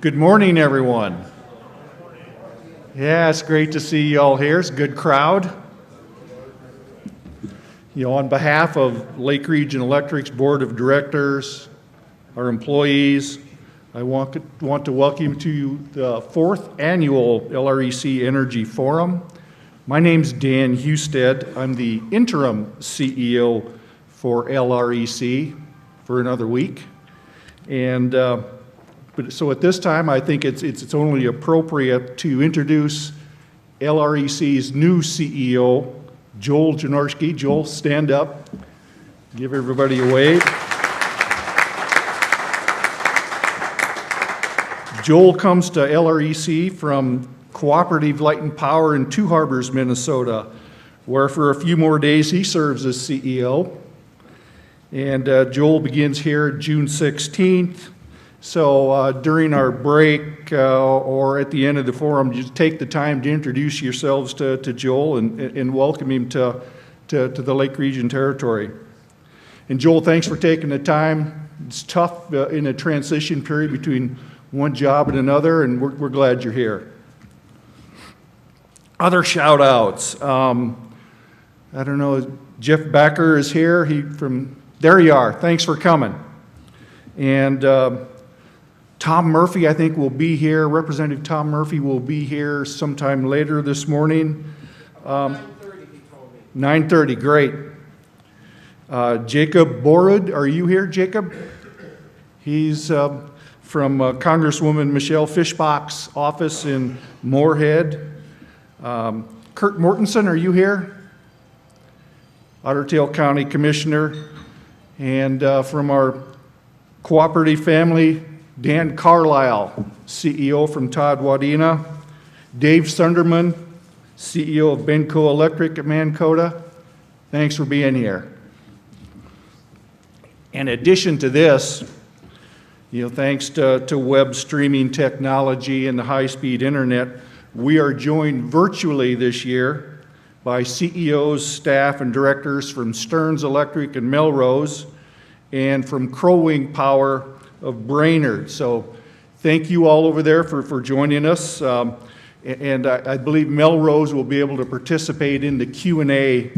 Good morning, everyone. Yeah, it's great to see you all here. It's a good crowd. On behalf of Lake Region Electric's Board of Directors, our employees, I want to welcome you to the 4th Annual LREC Energy Forum. My name's Dan Husted. I'm the interim CEO for LREC for another week. And so at this time, I think it's only appropriate to introduce LREC's new CEO, Joel Janorski. Joel, stand up. Give everybody a wave. Joel comes to LREC from Cooperative Light and Power in Two Harbors, Minnesota, where for a few more days he serves as CEO. And Joel begins here June 16th. So during our break or at the end of the forum, just take the time to introduce yourselves to Joel and welcome him to the Lake Region territory. And Joel, thanks for taking the time. It's tough in a transition period between one job and another, and we're glad you're here. Other shout outs. I don't know, Jeff Becker is here. There you are. Thanks for coming. And Tom Murphy, I think, will be here. Representative Tom Murphy will be here sometime later this morning. 9:30, he told me. 9:30, great. Jacob Borud, are you here, Jacob? He's from Congresswoman Michelle Fischbach's office in Moorhead. Kurt Mortensen, are you here? Otter Tail County Commissioner. And from our cooperative family, Dan Carlisle, CEO from Todd Wadena. Dave Sunderman, CEO of Benco Electric at Mankota. Thanks for being here. In addition to this, thanks to web streaming technology and the high-speed internet, we are joined virtually this year by CEOs, staff, and directors from Stearns Electric and Melrose, and from Crow Wing Power of Brainerd. So thank you all over there for joining us. And I believe Melrose will be able to participate in the Q&A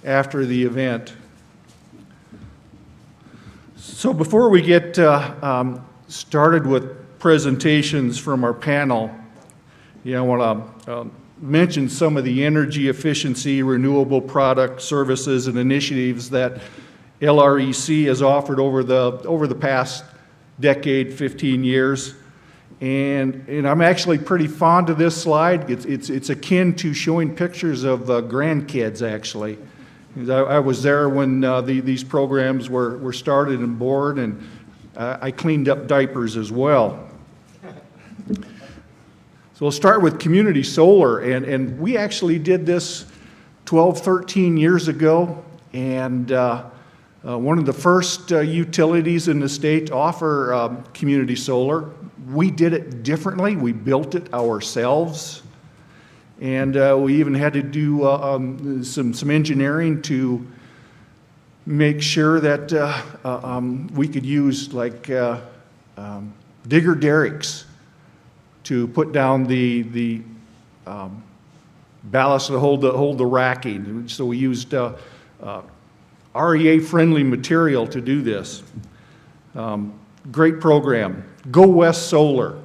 after the event. So before we get started with presentations from our panel, I want to mention some of the energy efficiency, renewable product services, and initiatives that LREC has offered over the past decade, 15 years. And I'm actually pretty fond of this slide. It's akin to showing pictures of grandkids, actually. I was there when these programs were started and born, and I cleaned up diapers as well. So we'll start with community solar, and we actually did this 12, 13 years ago, and one of the first utilities in the state to offer community solar. We did it differently. We built it ourselves, and we even had to do some engineering to make sure that we could use digger derricks to put down the ballast to hold the racking. So we used REA-friendly material to do this. Great program. Go West Solar.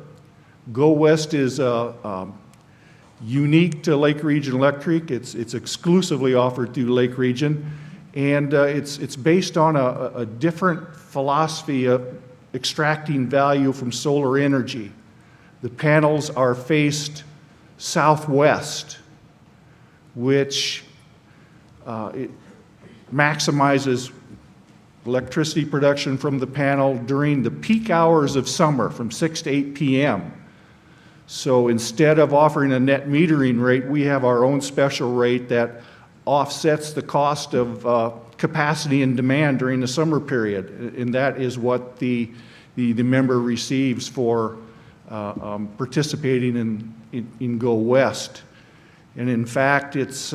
Go West is unique to Lake Region Electric. It's exclusively offered through Lake Region, and it's based on a different philosophy of extracting value from solar energy. The panels are faced southwest, which it maximizes electricity production from the panel during the peak hours of summer from 6 to 8 p.m. So instead of offering a net metering rate, we have our own special rate that offsets the cost of capacity and demand during the summer period, and that is what the member receives for participating in Go West. And in fact, it's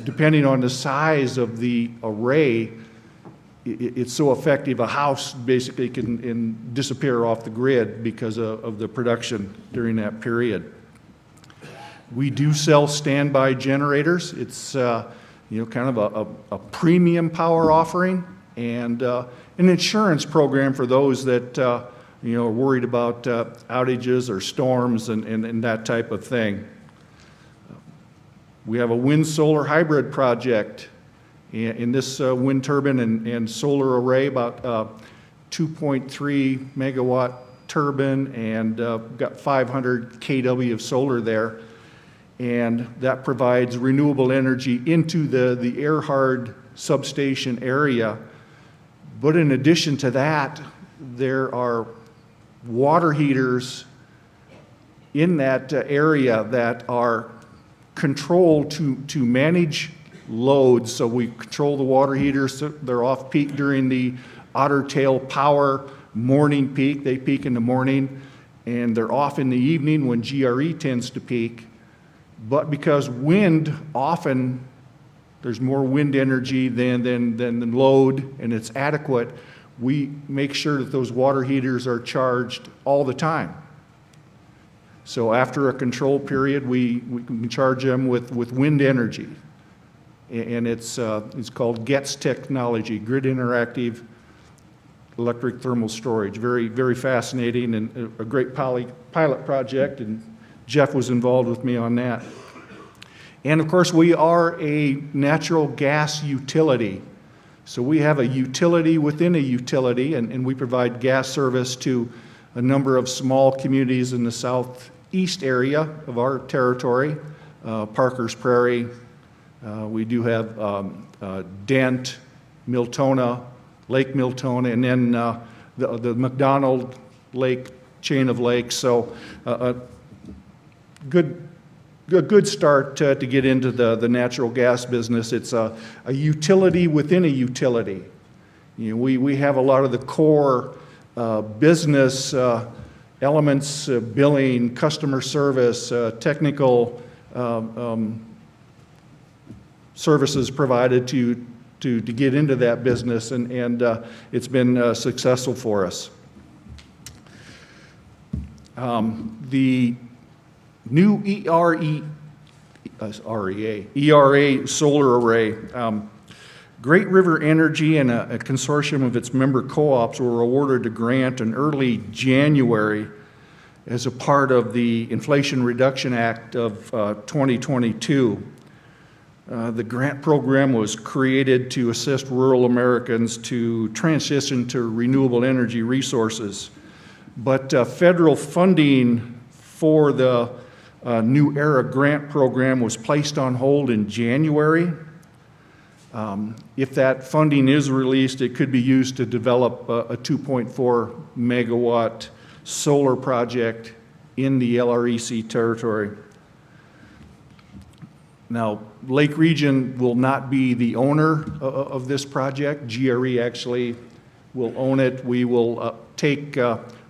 depending on the size of the array, it's so effective, a house basically can disappear off the grid because of the production during that period. We do sell standby generators. It's kind of a premium power offering, and an insurance program for those that are worried about outages or storms and that type of thing. We have a wind-solar hybrid project. In this wind turbine and solar array, about 2.3 megawatt turbine, and got 500 kW of solar there. And that provides renewable energy into the Erhard substation area. But in addition to that, there are water heaters in that area that are controlled to manage loads. So we control the water heaters. So they're off peak during the Otter Tail Power morning peak. They peak in the morning, and they're off in the evening when GRE tends to peak. But because wind, often there's more wind energy than load, and it's adequate, we make sure that those water heaters are charged all the time. So after a control period, we can charge them with wind energy. And it's called GETS technology, Grid Interactive Electric Thermal Storage. Very, very fascinating, and a great pilot project, and Jeff was involved with me on that. And of course, we are a natural gas utility. So we have a utility within a utility, and we provide gas service to a number of small communities in the southeast area of our territory, Parker's Prairie. We do have Dent, Miltona, Lake Miltona, and then the McDonald Lake chain of lakes. So a good start to get into the natural gas business. It's a utility within a utility. We have a lot of the core business elements, billing, customer service, technical services provided to get into that business, and it's been successful for us. The new ERA solar array, Great River Energy and a consortium of its member co-ops were awarded a grant in early January as a part of the Inflation Reduction Act of 2022. The grant program was created to assist rural Americans to transition to renewable energy resources. But federal funding for the New Era grant program was placed on hold in January. If that funding is released, it could be used to develop a 2.4 megawatt solar project in the LREC territory. Now, Lake Region will not be the owner of this project. GRE actually will own it. We will take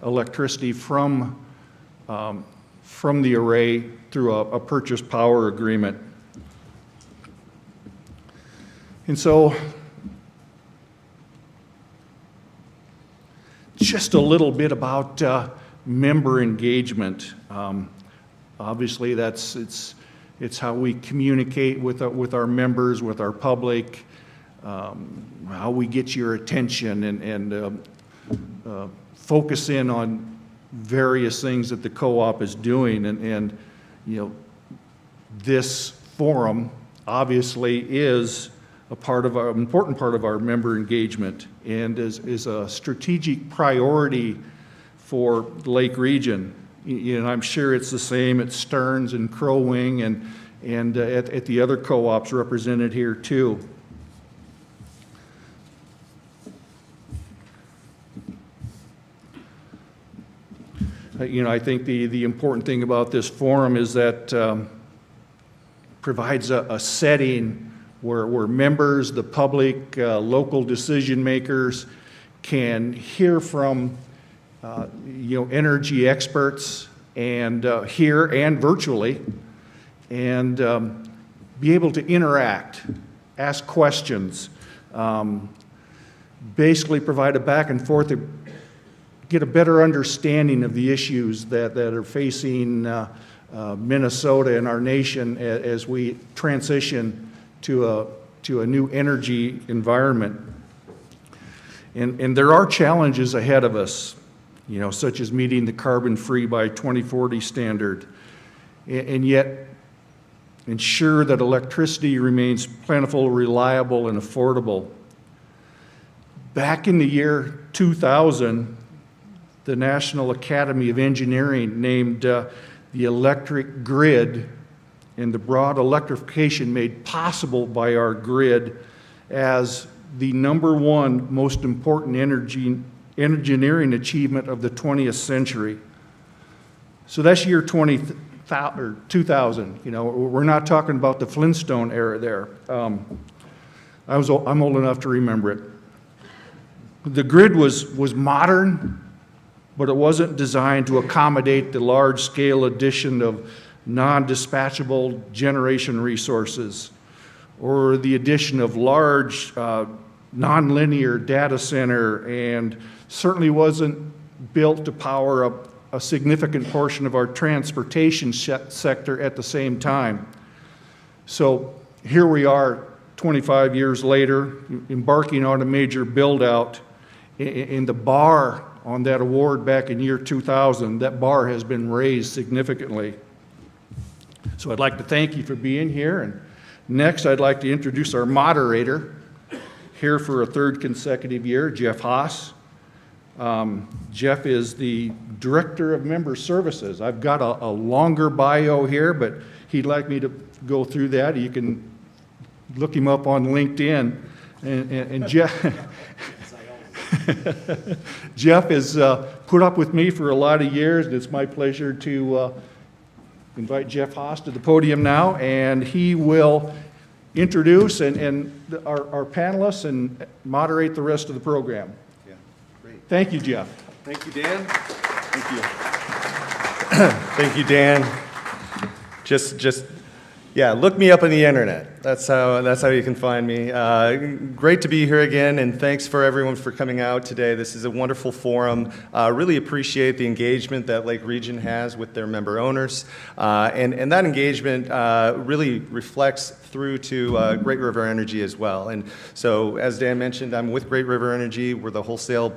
electricity from the array through a purchase power agreement. And so, just a little bit about member engagement. Obviously, it's how we communicate with our members, with our public, how we get your attention and focus in on various things that the co-op is doing. And this forum obviously is an important part of our member engagement, and is a strategic priority for the Lake Region. I'm sure it's the same at Stearns and Crow Wing and at the other co-ops represented here too. I think the important thing about this forum is that provides a setting where members, the public, local decision makers can hear from energy experts, and here and virtually, and be able to interact, ask questions, basically provide a back and forth to get a better understanding of the issues that are facing Minnesota and our nation as we transition to a new energy environment. And there are challenges ahead of us, you know, such as meeting the carbon-free by 2040 standard, and yet ensure that electricity remains plentiful, reliable, and affordable. Back in the year 2000, the National Academy of Engineering named the electric grid and the broad electrification made possible by our grid as the #1 most important engineering achievement of the 20th century. So that's year 2000. You know, we're not talking about the Flintstone era there. I'm old enough to remember it. The grid was modern, but it wasn't designed to accommodate the large-scale addition of non-dispatchable generation resources or the addition of large nonlinear data center, and certainly wasn't built to power up a significant portion of our transportation sector at the same time. So here we are 25 years later, embarking on a major build-out, and the bar on that award back in year 2000, that bar has been raised significantly. So I'd like to thank you for being here, and next I'd like to introduce our moderator, here for a third consecutive year, Jeff Haas. Jeff is the Director of Member Services. I've got a longer bio here, but he'd like me to go through that. You can look him up on LinkedIn. And Jeff, Jeff has put up with me for a lot of years, and it's my pleasure to invite Jeff Haas to the podium now, and he will introduce our panelists and moderate the rest of the program. Yeah, great. Thank you, Jeff. Thank you, Dan. Thank you. Thank you, Dan. Yeah, look me up on the internet. That's how you can find me. Great to be here again, and thanks for everyone for coming out today. This is a wonderful forum. Really appreciate the engagement that Lake Region has with their member owners, and that engagement really reflects through to Great River Energy as well. And so, as Dan mentioned, I'm with Great River Energy. We're the wholesale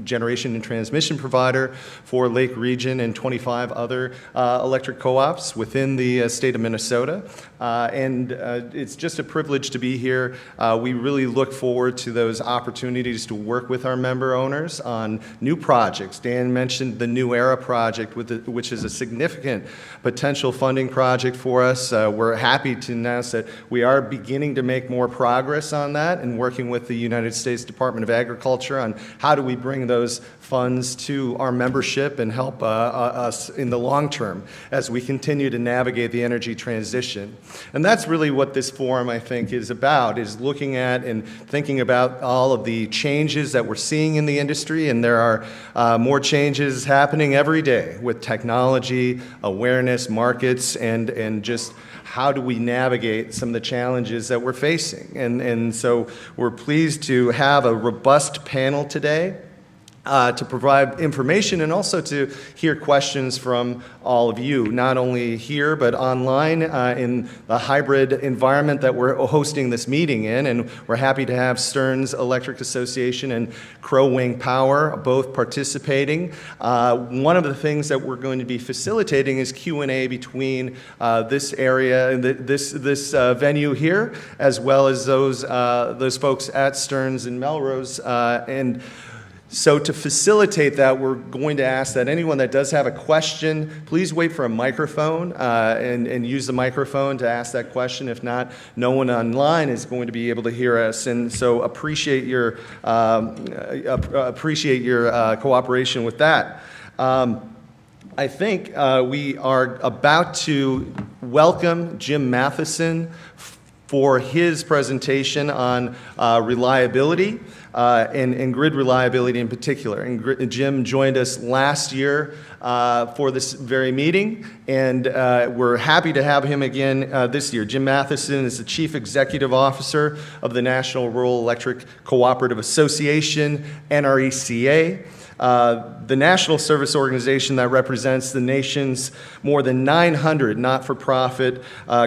generation and transmission provider for Lake Region and 25 other electric co-ops within the state of Minnesota. And it's just a privilege to be here. We really look forward to those opportunities to work with our member owners on new projects. Dan mentioned the New Era project, which is a significant potential funding project for us. We're happy to announce that we are beginning to make more progress on that and working with the United States Department of Agriculture on how do we bring those funds to our membership and help us in the long term as we continue to navigate the energy transition. And that's really what this forum, I think, is about, is looking at and thinking about all of the changes that we're seeing in the industry, and there are more changes happening every day with technology, awareness, markets, and just how do we navigate some of the challenges that we're facing. And so we're pleased to have a robust panel today to provide information and also to hear questions from all of you, not only here but online in the hybrid environment that we're hosting this meeting in. And we're happy to have Stearns Electric Association and Crow Wing Power both participating. One of the things that we're going to be facilitating is Q&A between this area and this venue here, as well as those folks at Stearns and Melrose. So to facilitate that, we're going to ask that anyone that does have a question, please wait for a microphone and use the microphone to ask that question. If not, no one online is going to be able to hear us. And so appreciate your cooperation with that. I think we are about to welcome Jim Matheson for his presentation on reliability and grid reliability in particular. And Jim joined us last year for this very meeting, and we're happy to have him again this year. Jim Matheson is the Chief Executive Officer of the National Rural Electric Cooperative Association, NRECA. The national service organization that represents the nation's more than 900 not-for-profit,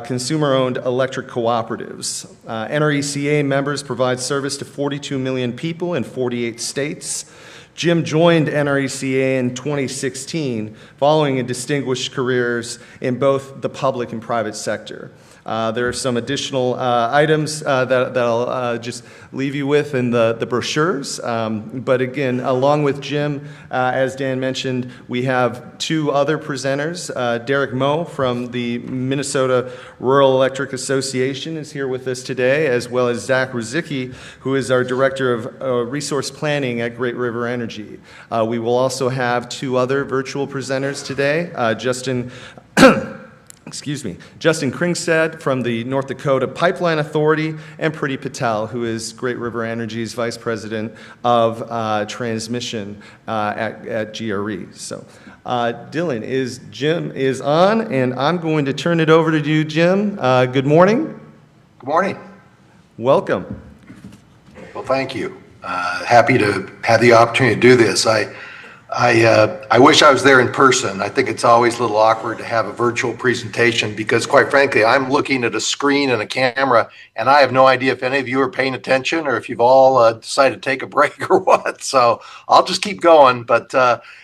consumer-owned electric cooperatives. NRECA members provide service to 42 million people in 48 states. Jim joined NRECA in 2016, following distinguished careers in both the public and private sector. There are some additional items that I'll just leave you with in the brochures. But again, along with Jim, as Dan mentioned, we have two other presenters. Derek Moe from the Minnesota Rural Electric Association is here with us today, as well as Zach Ruzicki, who is our Director of Resource Planning at Great River Energy. We will also have two other virtual presenters today, Justin Kringstad from the North Dakota Pipeline Authority, and Priti Patel, who is Great River Energy's Vice President of Transmission at GRE. So, Dylan, Jim is on, and I'm going to turn it over to you, Jim. Good morning. Good morning. Welcome. Well, thank you. Happy to have the opportunity to do this. I wish I was there in person. I think it's always a little awkward to have a virtual presentation because, quite frankly, I'm looking at a screen and a camera, and I have no idea if any of you are paying attention or if you've all decided to take a break or what. So I'll just keep going. But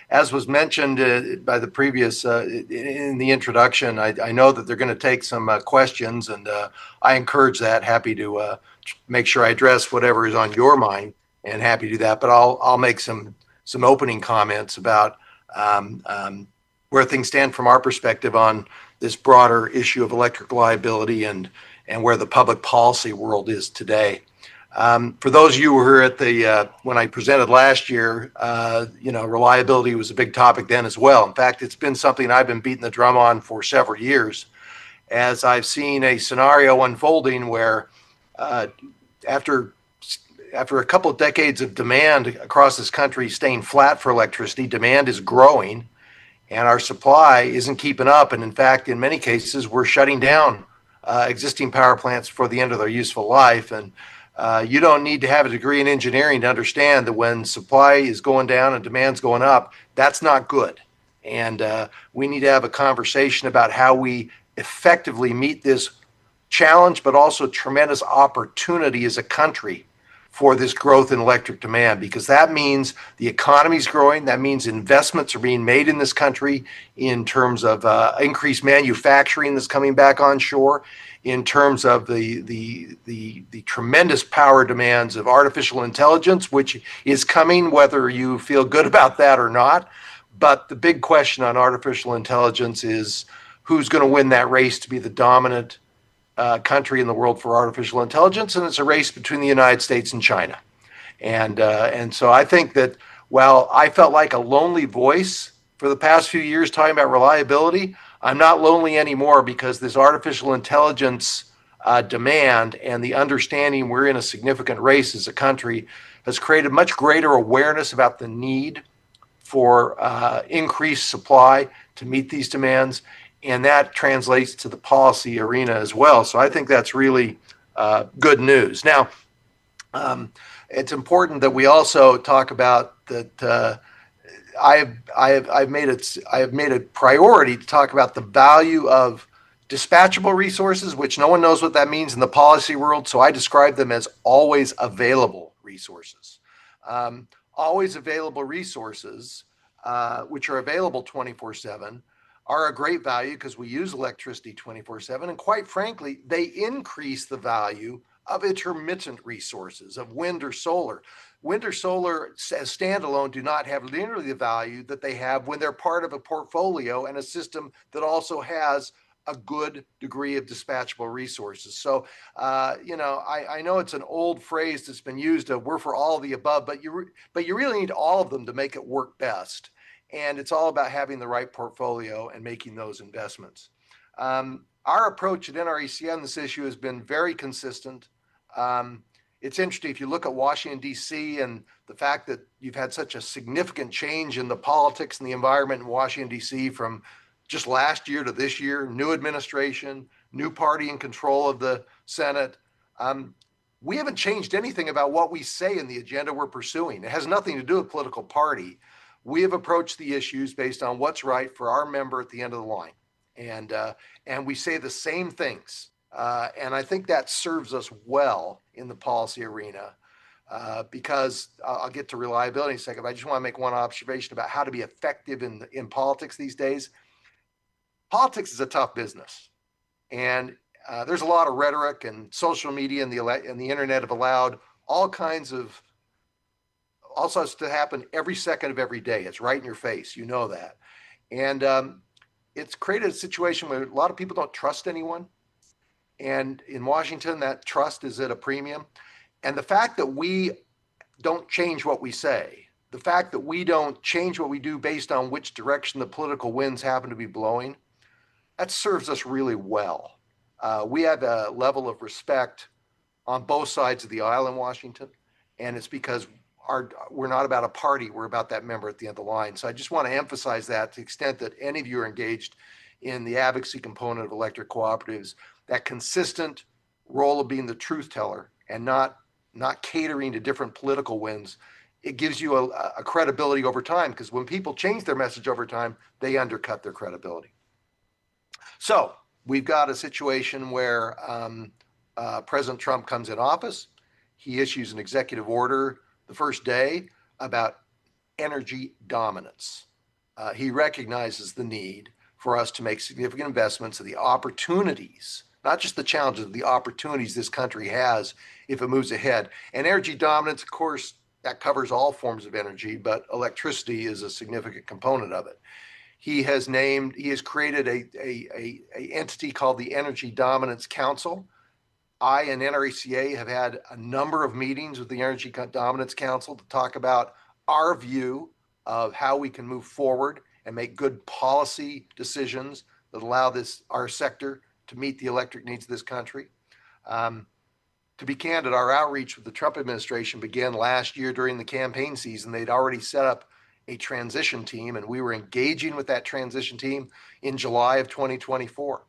as was mentioned by the previous in the introduction, I know that they're going to take some questions, and I encourage that. Happy to make sure I address whatever is on your mind, and happy to do that. But I'll make some opening comments about where things stand from our perspective on this broader issue of electric reliability and where the public policy world is today. For those of you who were at the when I presented last year, reliability was a big topic then as well. In fact, it's been something I've been beating the drum on for several years, as I've seen a scenario unfolding where after a couple of decades of demand across this country staying flat for electricity, demand is growing and our supply isn't keeping up. And in fact, in many cases, we're shutting down existing power plants for the end of their useful life. And you don't need to have a degree in engineering to understand that when supply is going down and demand's going up, that's not good. And we need to have a conversation about how we effectively meet this challenge, but also tremendous opportunity as a country for this growth in electric demand, because that means the economy's growing. That means investments are being made in this country in terms of increased manufacturing that's coming back onshore, in terms of the tremendous power demands of artificial intelligence, which is coming, whether you feel good about that or not. But the big question on artificial intelligence is who's going to win that race to be the dominant country in the world for artificial intelligence, and it's a race between the United States and China. And so I think that while I felt like a lonely voice for the past few years talking about reliability, I'm not lonely anymore, because this artificial intelligence demand and the understanding we're in a significant race as a country has created much greater awareness about the need for increased supply to meet these demands. And that translates to the policy arena as well. So I think that's really good news. Now, it's important that we also talk about that. I've made a priority to talk about the value of dispatchable resources, which no one knows what that means in the policy world. So I describe them as always available resources. Always available resources, which are available 24/7. Are a great value because we use electricity 24/7. And quite frankly, they increase the value of intermittent resources, of wind or solar. Wind or solar as standalone do not have nearly the value that they have when they're part of a portfolio and a system that also has a good degree of dispatchable resources. So, I know it's an old phrase that's been used of we're for all of the above, but you really need all of them to make it work best. And it's all about having the right portfolio and making those investments. our approach at NREC on this issue has been very consistent. It's interesting if you look at Washington, D.C., and the fact that you've had such a significant change in the politics and the environment in Washington, D.C. from just last year to this year, new administration, new party in control of the Senate. We haven't changed anything about what we say in the agenda we're pursuing. It has nothing to do with political party. We have approached the issues based on what's right for our member at the end of the line. And we say the same things. And I think that serves us well in the policy arena because I'll get to reliability in a second. But I just want to make one observation about how to be effective in politics these days. Politics is a tough business. And there's a lot of rhetoric, and social media and the internet have allowed all sorts to happen every second of every day. It's right in your face. You know that. And it's created a situation where a lot of people don't trust anyone. And in Washington, that trust is at a premium. And the fact that we don't change what we say, the fact that we don't change what we do based on which direction the political winds happen to be blowing, that serves us really well. We have a level of respect on both sides of the aisle in Washington, and it's because we're not about a party, we're about that member at the end of the line. So I just want to emphasize that to the extent that any of you are engaged in the advocacy component of electric cooperatives, that consistent role of being the truth teller and not catering to different political winds, it gives you a credibility over time, because when people change their message over time, they undercut their credibility. So we've got a situation where President Trump comes in office. He issues an executive order the first day about energy dominance. He recognizes the need for us to make significant investments in the opportunities, not just the challenges, the opportunities this country has if it moves ahead. And energy dominance, of course, that covers all forms of energy, but electricity is a significant component of it. He has created a entity called the Energy Dominance Council. I and NRECA have had a number of meetings with the Energy Dominance Council to talk about our view of how we can move forward and make good policy decisions that allow our sector to meet the electric needs of this country. To be candid, our outreach with the Trump administration began last year during the campaign season. They'd already set up a transition team, and we were engaging with that transition team in July of 2024.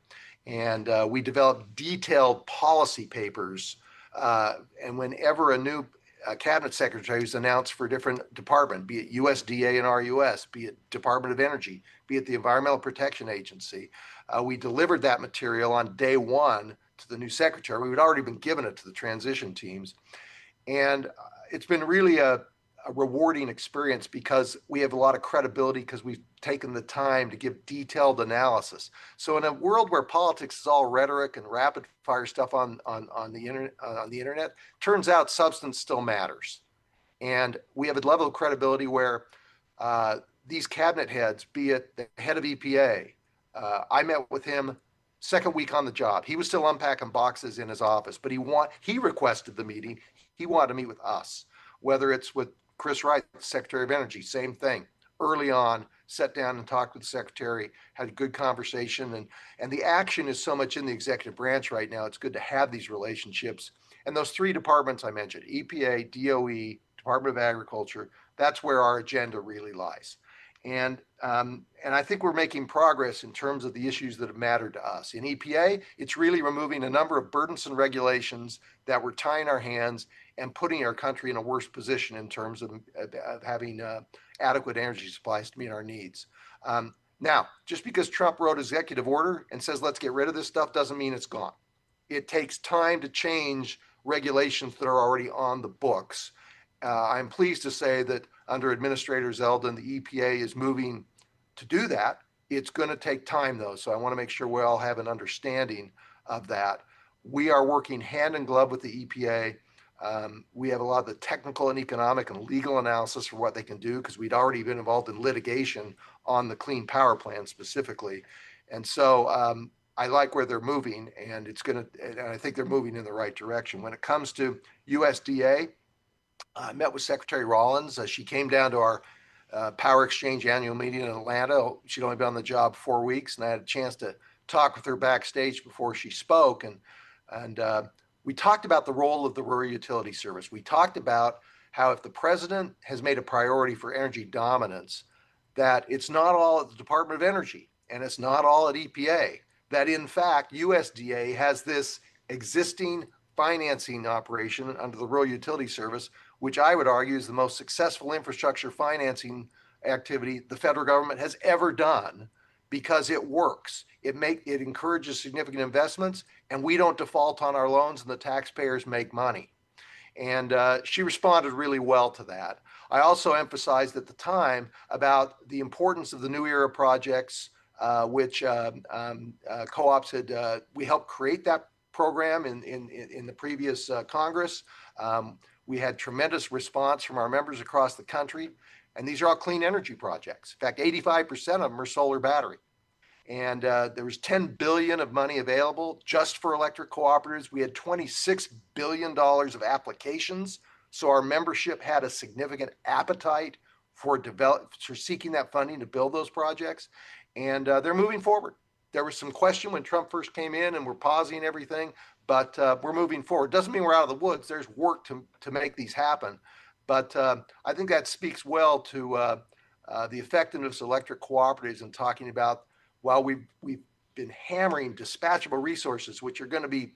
And we developed detailed policy papers. And whenever a new cabinet secretary is announced for a different department, be it USDA and RUS, be it Department of Energy, be it the Environmental Protection Agency, we delivered that material on day one to the new secretary. We had already been given it to the transition teams. And it's been really a rewarding experience because we have a lot of credibility because we've taken the time to give detailed analysis. So in a world where politics is all rhetoric and rapid fire stuff on the internet, turns out substance still matters. And we have a level of credibility where these cabinet heads, be it the head of EPA, I met with him second week on the job. He was still unpacking boxes in his office, but he requested the meeting. He wanted to meet with us, whether it's with Chris Wright, Secretary of Energy, same thing. Early on, sat down and talked with the secretary, had a good conversation, and the action is so much in the executive branch right now. It's good to have these relationships. And those three departments I mentioned, EPA, DOE, Department of Agriculture, that's where our agenda really lies. And I think we're making progress in terms of the issues that have mattered to us. In EPA, it's really removing a number of burdensome regulations that were tying our hands and putting our country in a worse position in terms of having adequate energy supplies to meet our needs. Now, just because Trump wrote executive order and says, let's get rid of this stuff, doesn't mean it's gone. It takes time to change regulations that are already on the books. I'm pleased to say that under Administrator Zeldin, the EPA is moving to do that. It's going to take time, though, so I want to make sure we all have an understanding of that. We are working hand in glove with the EPA. We have a lot of the technical and economic and legal analysis for what they can do because we'd already been involved in litigation on the Clean Power Plan specifically. And so I like where they're moving, and I think they're moving in the right direction. When it comes to USDA, I met with Secretary Rollins. She came down to our Power Exchange annual meeting in Atlanta. She'd only been on the job 4 weeks, and I had a chance to talk with her backstage before she spoke, and we talked about the role of the Rural Utility Service. We talked about how if the president has made a priority for energy dominance, that it's not all at the Department of Energy and it's not all at EPA, that in fact USDA has this existing financing operation under the Rural Utility Service, which I would argue is the most successful infrastructure financing activity the federal government has ever done, because it works. It encourages significant investments, and we don't default on our loans, and the taxpayers make money. And she responded really well to that. I also emphasized at the time about the importance of the New Era projects, which co-ops had. We helped create that program in the previous Congress. We had tremendous response from our members across the country, and these are all clean energy projects. In fact, 85% of them are solar battery. And there was $10 billion of money available just for electric cooperatives. We had $26 billion of applications. So our membership had a significant appetite for seeking that funding to build those projects. And they're moving forward. There was some question when Trump first came in and we're pausing everything, but we're moving forward. Doesn't mean we're out of the woods. There's work to make these happen. But I think that speaks well to the effectiveness of electric cooperatives and talking about, while we've been hammering dispatchable resources, which are going to be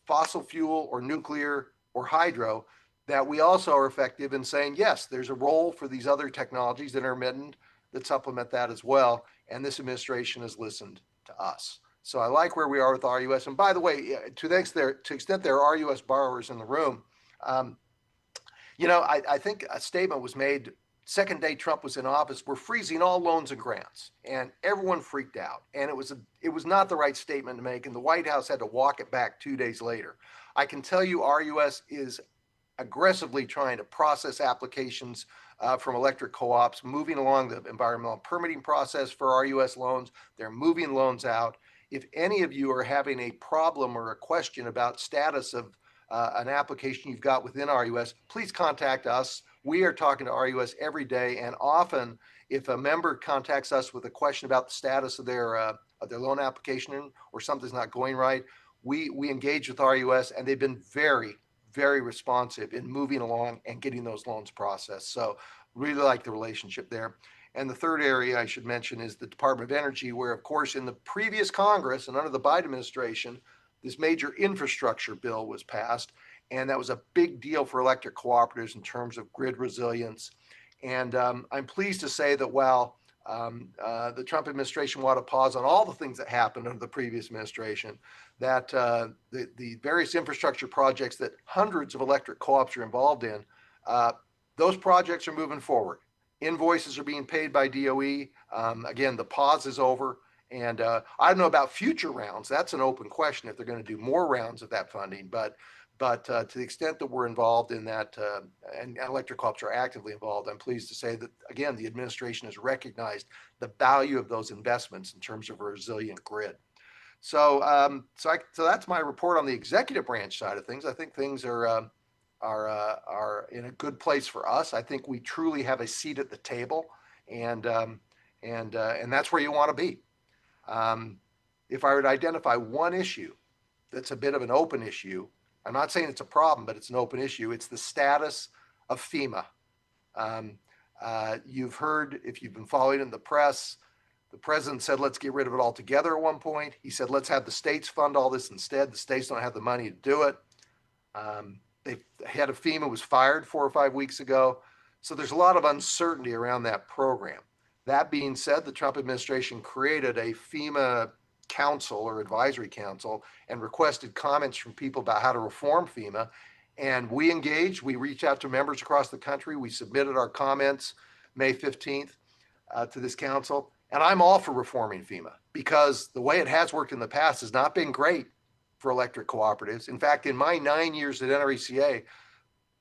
fossil fuel or nuclear or hydro, that we also are effective in saying, yes, there's a role for these other technologies, intermittent, that supplement that as well. And this administration has listened to us. So I like where we are with RUS. And by the way, to the extent there are RUS borrowers in the room, I think a statement was made second day Trump was in office, we're freezing all loans and grants, and everyone freaked out. And it was not the right statement to make, and the White House had to walk it back 2 days later. I can tell you RUS is aggressively trying to process applications from electric co-ops, moving along the environmental permitting process for RUS loans. They're moving loans out. If any of you are having a problem or a question about status of an application you've got within RUS, please contact us. We are talking to RUS every day, and often if a member contacts us with a question about the status of their loan application or something's not going right, we engage with RUS, and they've been very, very responsive in moving along and getting those loans processed. So really like the relationship there. And the third area I should mention is the Department of Energy, where, of course, in the previous Congress and under the Biden administration, this major infrastructure bill was passed. And that was a big deal for electric cooperatives in terms of grid resilience. And I'm pleased to say that while the Trump administration wanted to pause on all the things that happened under the previous administration, that the various infrastructure projects that hundreds of electric co-ops are involved in, those projects are moving forward. Invoices are being paid by DOE. Again, the pause is over. And I don't know about future rounds. That's an open question if they're going to do more rounds of that funding. But to the extent that we're involved in that, and electric co-ops are actively involved, I'm pleased to say that, again, the administration has recognized the value of those investments in terms of a resilient grid. So that's my report on the executive branch side of things. I think things are in a good place for us. I think we truly have a seat at the table, and that's where you want to be. If I were to identify one issue that's a bit of an open issue, I'm not saying it's a problem, but it's an open issue. It's the status of FEMA. You've heard, if you've been following in the press, the president said, let's get rid of it altogether at one point. He said, let's have the states fund all this instead. The states don't have the money to do it. The head of FEMA was fired 4 or 5 weeks ago. So there's a lot of uncertainty around that program. That being said, the Trump administration created a FEMA council or advisory council and requested comments from people about how to reform FEMA. And we engaged. We reached out to members across the country. We submitted our comments May 15th to this council. And I'm all for reforming FEMA, because the way it has worked in the past has not been great for electric cooperatives. In fact, in my 9 years at NRECA,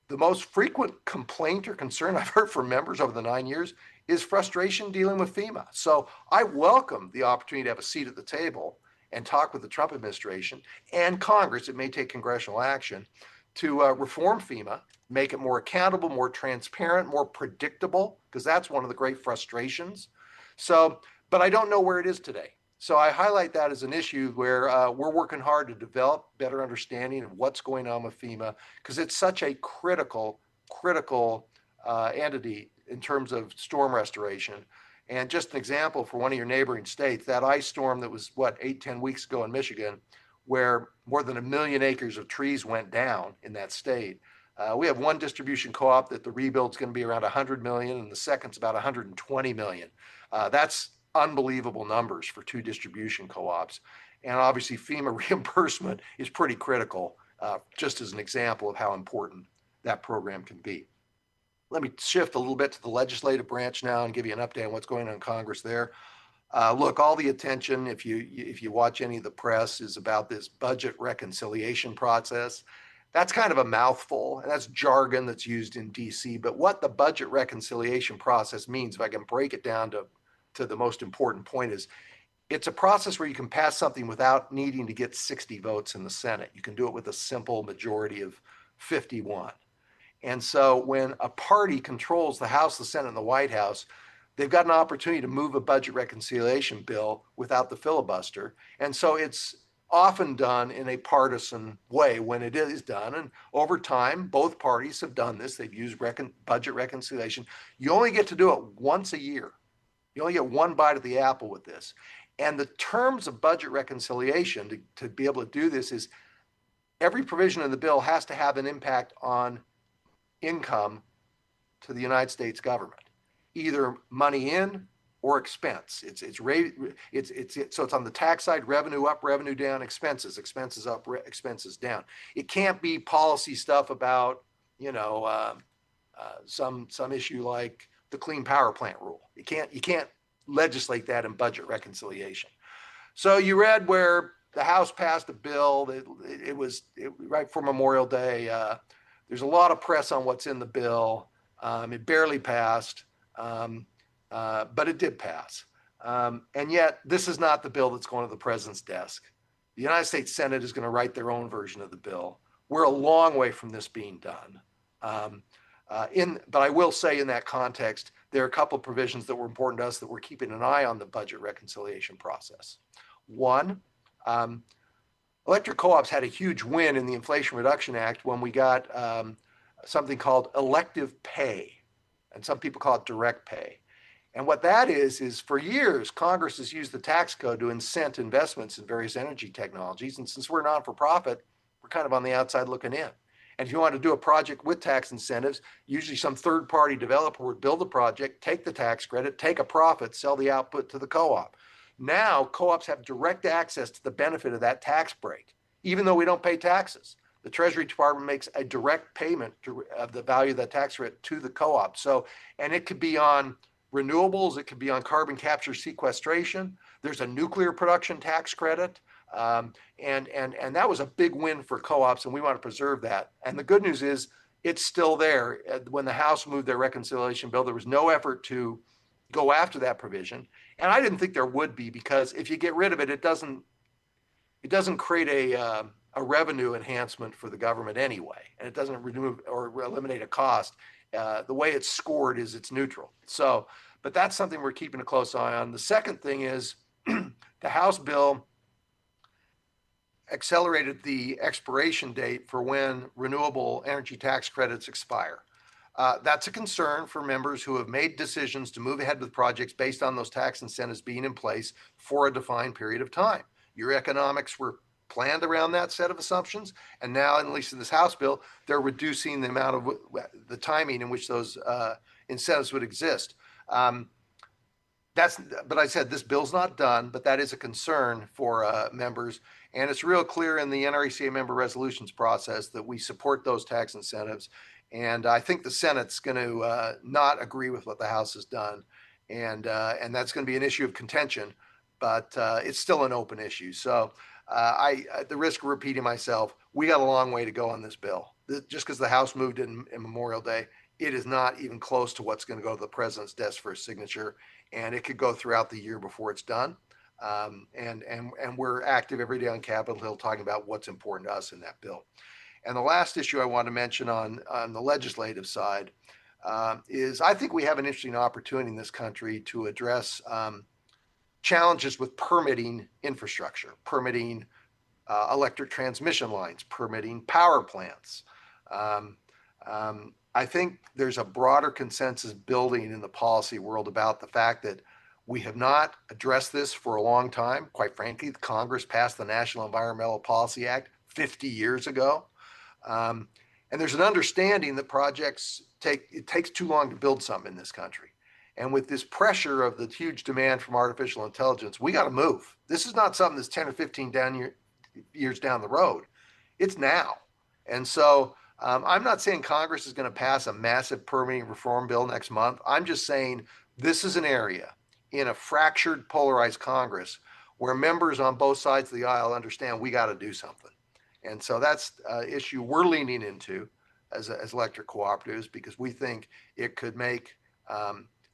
the most frequent complaint or concern I've heard from members over the 9 years is frustration dealing with FEMA. So I welcome the opportunity to have a seat at the table and talk with the Trump administration and Congress. It may take congressional action to reform FEMA, make it more accountable, more transparent, more predictable, because that's one of the great frustrations. So, but I don't know where it is today. So I highlight that as an issue where we're working hard to develop better understanding of what's going on with FEMA because it's such a critical entity in terms of storm restoration. And just an example for one of your neighboring states, that ice storm that was, 8, 10 weeks ago in Michigan, where more than 1 million acres of trees went down in that state. We have one distribution co-op that the rebuild's going to be around 100 million, and the second's about 120 million. That's unbelievable numbers for two distribution co-ops. And obviously FEMA reimbursement is pretty critical, just as an example of how important that program can be. Let me shift a little bit to the legislative branch now and give you an update on what's going on in Congress there. Look, all the attention, if you watch any of the press, is about this budget reconciliation process. That's kind of a mouthful, and that's jargon that's used in DC. But what the budget reconciliation process means, if I can break it down to the most important point, is it's a process where you can pass something without needing to get 60 votes in the Senate. You can do it with a simple majority of 51. And so when a party controls the House, the Senate, and the White House, they've got an opportunity to move a budget reconciliation bill without the filibuster. And so it's often done in a partisan way when it is done. And over time, both parties have done this. They've used budget reconciliation. You only get to do it once a year. You only get one bite of the apple with this. And the terms of budget reconciliation to be able to do this is every provision in the bill has to have an impact on income to the United States government, either money in or expense. So it's on the tax side, revenue up, revenue down, expenses up, expenses down. It can't be policy stuff about some issue like the Clean Power Plant rule. You can't legislate that in budget reconciliation. So you read where the House passed a bill that it was right for Memorial Day. There's a lot of press on what's in the bill. It barely passed. But it did pass. And yet, this is not the bill that's going to the president's desk. The United States Senate is going to write their own version of the bill. We're a long way from this being done. But I will say in that context, there are a couple of provisions that were important to us that we're keeping an eye on the budget reconciliation process. One, electric co-ops had a huge win in the Inflation Reduction Act when we got something called elective pay, and some people call it direct pay. And what that is for years, Congress has used the tax code to incent investments in various energy technologies. And since we're non-for-profit, we're kind of on the outside looking in. And if you want to do a project with tax incentives, usually some third-party developer would build a project, take the tax credit, take a profit, sell the output to the co-op. Now, co-ops have direct access to the benefit of that tax break, even though we don't pay taxes. The Treasury Department makes a direct payment of the value of that tax credit to the co-op. So, and it could be on renewables, it could be on carbon capture sequestration. There's a nuclear production tax credit. And that was a big win for co-ops, and we want to preserve that. And the good news is it's still there. When the House moved their reconciliation bill, there was no effort to go after that provision. And I didn't think there would be, because if you get rid of it, it doesn't create a revenue enhancement for the government anyway, and it doesn't remove or eliminate a cost. The way it's scored is it's neutral. So, but that's something we're keeping a close eye on. The second thing is the House bill accelerated the expiration date for when renewable energy tax credits expire. That's a concern for members who have made decisions to move ahead with projects based on those tax incentives being in place for a defined period of time. Your economics were planned around that set of assumptions, and now, at least in this House bill, they're reducing the amount of the timing in which those incentives would exist. But I said this bill's not done, but that is a concern for members, and it's real clear in the NRECA member resolutions process that we support those tax incentives. And I think the Senate's going to not agree with what the House has done, and that's going to be an issue of contention, but it's still an open issue. So at the risk of repeating myself, we got a long way to go on this bill. Just because the House moved it in Memorial Day, it is not even close to what's going to go to the president's desk for a signature, and it could go throughout the year before it's done. And we're active every day on Capitol Hill talking about what's important to us in that bill. And the last issue I want to mention on the legislative side is I think we have an interesting opportunity in this country to address challenges with permitting infrastructure, permitting electric transmission lines, permitting power plants. I think there's a broader consensus building in the policy world about the fact that we have not addressed this for a long time. Quite frankly, Congress passed the National Environmental Policy Act 50 years ago. And there's an understanding that it takes too long to build something in this country. And with this pressure of the huge demand from artificial intelligence, we got to move. This is not something that's 10 or 15 years down the road. It's now. And so I'm not saying Congress is going to pass a massive permitting reform bill next month. I'm just saying this is an area in a fractured, polarized Congress where members on both sides of the aisle understand we got to do something. And so that's an issue we're leaning into as electric cooperatives, because we think it could make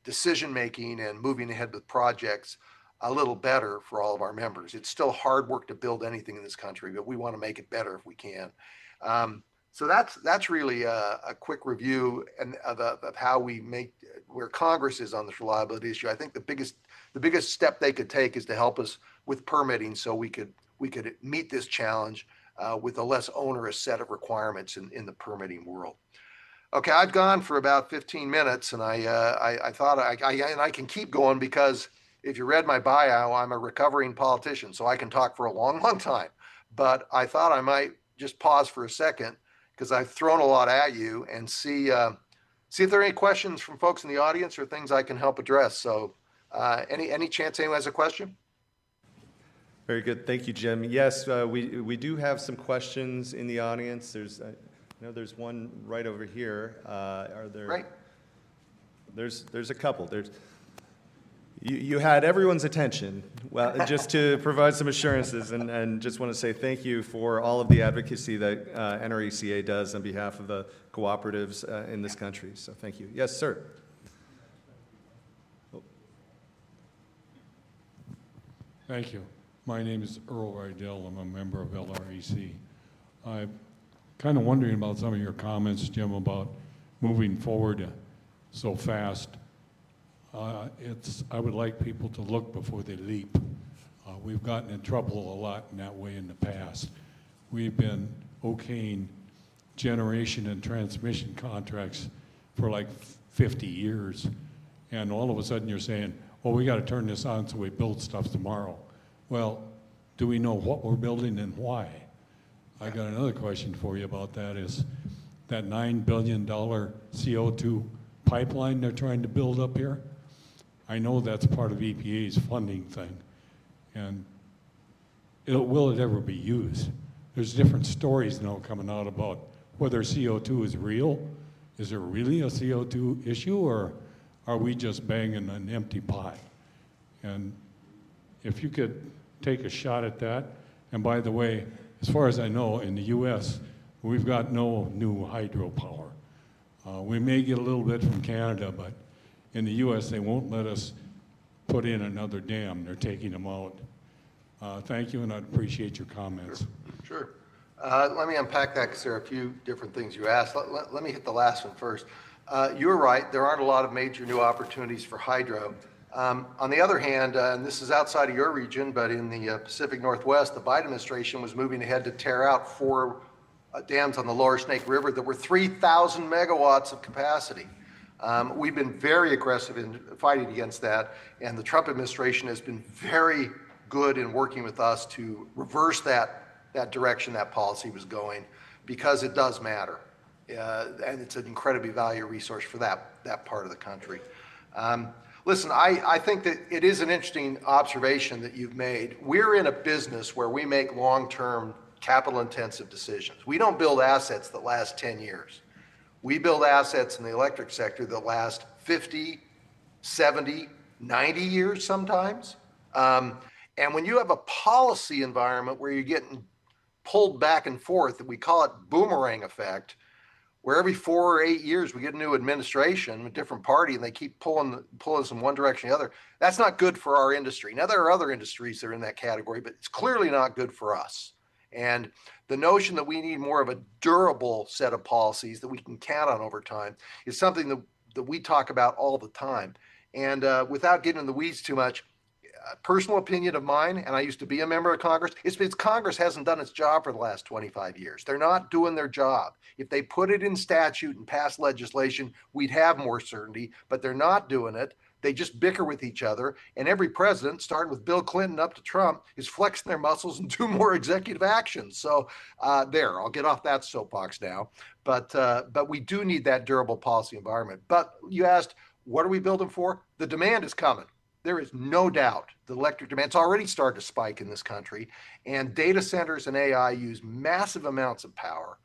decision-making and moving ahead with projects a little better for all of our members. It's still hard work to build anything in this country, but we want to make it better if we can. So that's really a quick review of how we make where Congress is on this reliability issue. I think the biggest step they could take is to help us with permitting, so we could meet this challenge with a less onerous set of requirements in the permitting world. Okay, I've gone for about 15 minutes, and I thought I can keep going, because if you read my bio, I'm a recovering politician, so I can talk for a long, long time. But I thought I might just pause for a second, because I've thrown a lot at you, and see if there are any questions from folks in the audience or things I can help address. So any chance anyone has a question? Very good. Thank you, Jim. Yes, we do have some questions in the audience. There's one right over here. Are there? Right. There's a couple. You had everyone's attention. Well, just to provide some assurances, and just want to say thank you for all of the advocacy that NRECA does on behalf of the cooperatives in this country. So thank you. Yes, sir. Thank you. My name is Earl Rydell. I'm a member of LREC. I'm kind of wondering about some of your comments, Jim, about moving forward so fast. I would like people to look before they leap. We've gotten in trouble a lot in that way in the past. We've been okaying generation and transmission contracts for like 50 years, and all of a sudden you're saying, well, we got to turn this on so we build stuff tomorrow. Well, do we know what we're building and why? I got another question for you about that, is that $9 billion CO2 pipeline they're trying to build up here. I know that's part of EPA's funding thing, and will it ever be used? There's different stories now coming out about whether CO2 is real. Is there really a CO2 issue, or are we just banging an empty pot? And if you could take a shot at that. And by the way, as far as I know, in the US, we've got no new hydropower. We may get a little bit from Canada, but in the US, they won't let us put in another dam. They're taking them out. Thank you, and I'd appreciate your comments. Sure. Let me unpack that, because there are a few different things you asked. Let me hit the last one first. You're right, there aren't a lot of major new opportunities for hydro. On the other hand, and this is outside of your region, but in the Pacific Northwest, the Biden administration was moving ahead to tear out 4 dams on the lower Snake River that were 3,000 megawatts of capacity. We've been very aggressive in fighting against that, and the Trump administration has been very good in working with us to reverse that direction that policy was going, because it does matter. And it's an incredibly valuable resource for that part of the country. Listen, I think that it is an interesting observation that you've made. We're in a business where we make long-term capital-intensive decisions. We don't build assets that last 10 years. We build assets in the electric sector that last 50, 70, 90 years sometimes. And when you have a policy environment where you're getting pulled back and forth, we call it boomerang effect, where every 4 or 8 years we get a new administration, a different party, and they keep pulling us in one direction or the other. That's not good for our industry. Now, there are other industries that are in that category, but it's clearly not good for us. And the notion that we need more of a durable set of policies that we can count on over time is something that we talk about all the time. And without getting in the weeds too much, a personal opinion of mine, and I used to be a member of Congress, it's because Congress hasn't done its job for the last 25 years. They're not doing their job. If they put it in statute and pass legislation, we'd have more certainty, but they're not doing it. They just bicker with each other. And every president, starting with Bill Clinton up to Trump, is flexing their muscles and do more executive actions. So there, I'll get off that soapbox now. But we do need that durable policy environment. But you asked, what are we building for? The demand is coming. There is no doubt the electric demand's already started to spike in this country, and data centers and AI use massive amounts of power.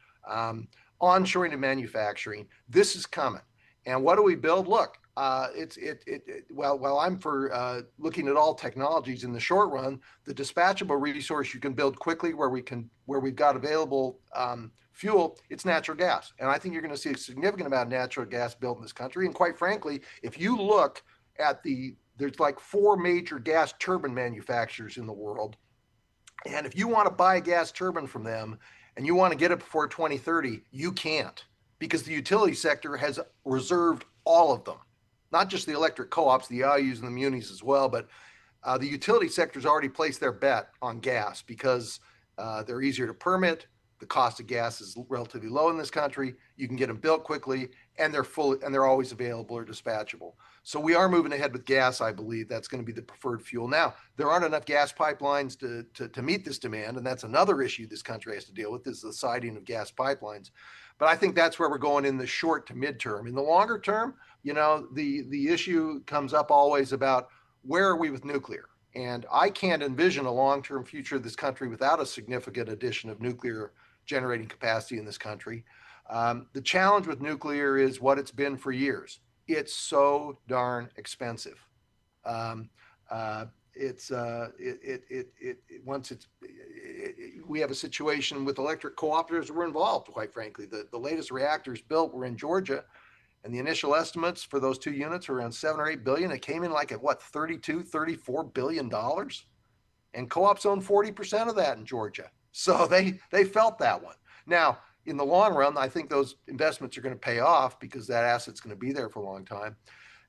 Onshoring and manufacturing, this is coming. And what do we build? Look, while I'm for looking at all technologies in the short run, the dispatchable resource you can build quickly where we've got available fuel, it's natural gas. And I think you're going to see a significant amount of natural gas built in this country. And quite frankly, if you look at there's like 4 major gas turbine manufacturers in the world. And if you want to buy a gas turbine from them and you want to get it before 2030, you can't, because the utility sector has reserved all of them. Not just the electric co-ops, the IOUs and the munis as well, but the utility sector's already placed their bet on gas because they're easier to permit. The cost of gas is relatively low in this country. You can get them built quickly, and they're always available or dispatchable. So we are moving ahead with gas. I believe that's going to be the preferred fuel. Now, there aren't enough gas pipelines to meet this demand, and that's another issue this country has to deal with, is the siting of gas pipelines. But I think that's where we're going in the short to midterm. In the longer term, the issue comes up always about where are we with nuclear? And I can't envision a long-term future of this country without a significant addition of nuclear generating capacity in this country. The challenge with nuclear is what it's been for years. It's so darn expensive. We have a situation with electric cooperatives that were involved, quite frankly. The latest reactors built were in Georgia, and the initial estimates for those 2 units were around 7 or 8 billion. It came in like at what, 32, 34 billion dollars? And co-ops own 40% of that in Georgia. So they felt that one. Now, in the long run, I think those investments are going to pay off because that asset's going to be there for a long time.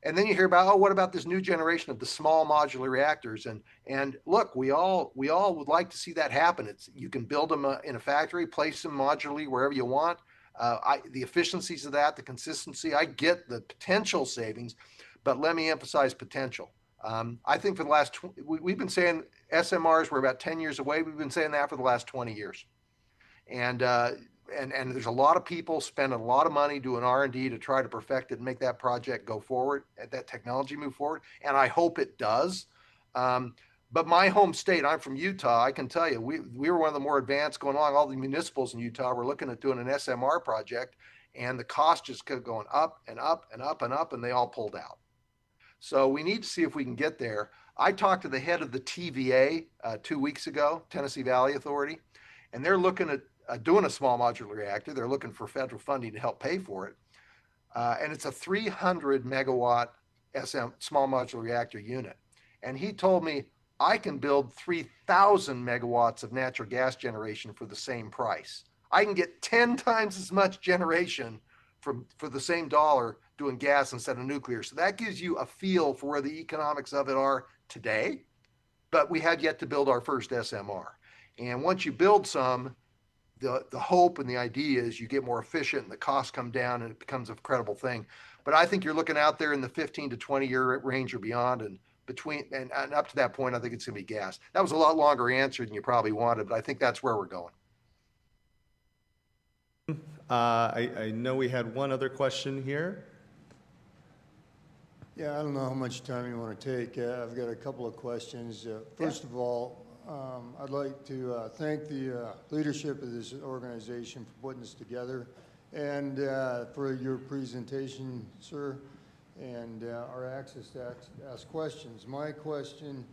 And then you hear about, what about this new generation of the small modular reactors? And look, we all would like to see that happen. You can build them in a factory, place them modularly wherever you want. The efficiencies of that, the consistency, I get the potential savings, but let me emphasize potential. I think for the last, we've been saying SMRs were about 10 years away. We've been saying that for the last 20 years. And there's a lot of people spending a lot of money doing R&D to try to perfect it and make that project go forward, that technology move forward. And I hope it does. But my home state, I'm from Utah, I can tell you, we were one of the more advanced going along. All the municipals in Utah were looking at doing an SMR project, and the cost just kept going up and up and up and up, and they all pulled out. So we need to see if we can get there. I talked to the head of the TVA 2 weeks ago, Tennessee Valley Authority, and they're looking at doing a small modular reactor. They're looking for federal funding to help pay for it. And it's a 300 megawatt small modular reactor unit. And he told me, I can build 3,000 megawatts of natural gas generation for the same price. I can get 10 times as much generation for the same dollar doing gas instead of nuclear. So that gives you a feel for where the economics of it are today. But we have yet to build our first SMR. And once you build some, the hope and the idea is you get more efficient and the costs come down and it becomes a credible thing. But I think you're looking out there in the 15 to 20 year range or beyond, and up to that point, I think it's going to be gas. That was a lot longer answer than you probably wanted, but I think that's where we're going. I know we had one other question here. Yeah, I don't know how much time you want to take. I've got a couple of questions. First of all, I'd like to thank the leadership of this organization for putting this together and for your presentation, sir, and our access to ask questions. My question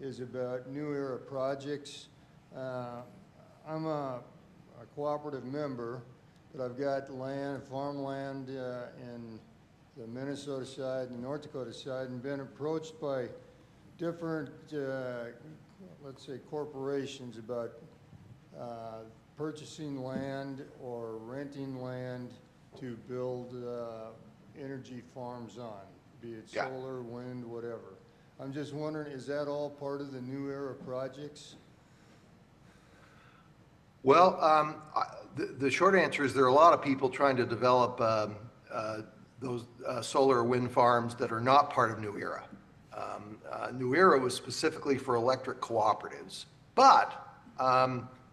is about New Era projects. I'm a cooperative member, but I've got farmland in the Minnesota side and the North Dakota side, and been approached by different, let's say, corporations about purchasing land or renting land to build energy farms on, be it solar, wind, whatever. I'm just wondering, is that all part of the New Era projects? Well, the short answer is there are a lot of people trying to develop those solar or wind farms that are not part of New Era. New Era was specifically for electric cooperatives, but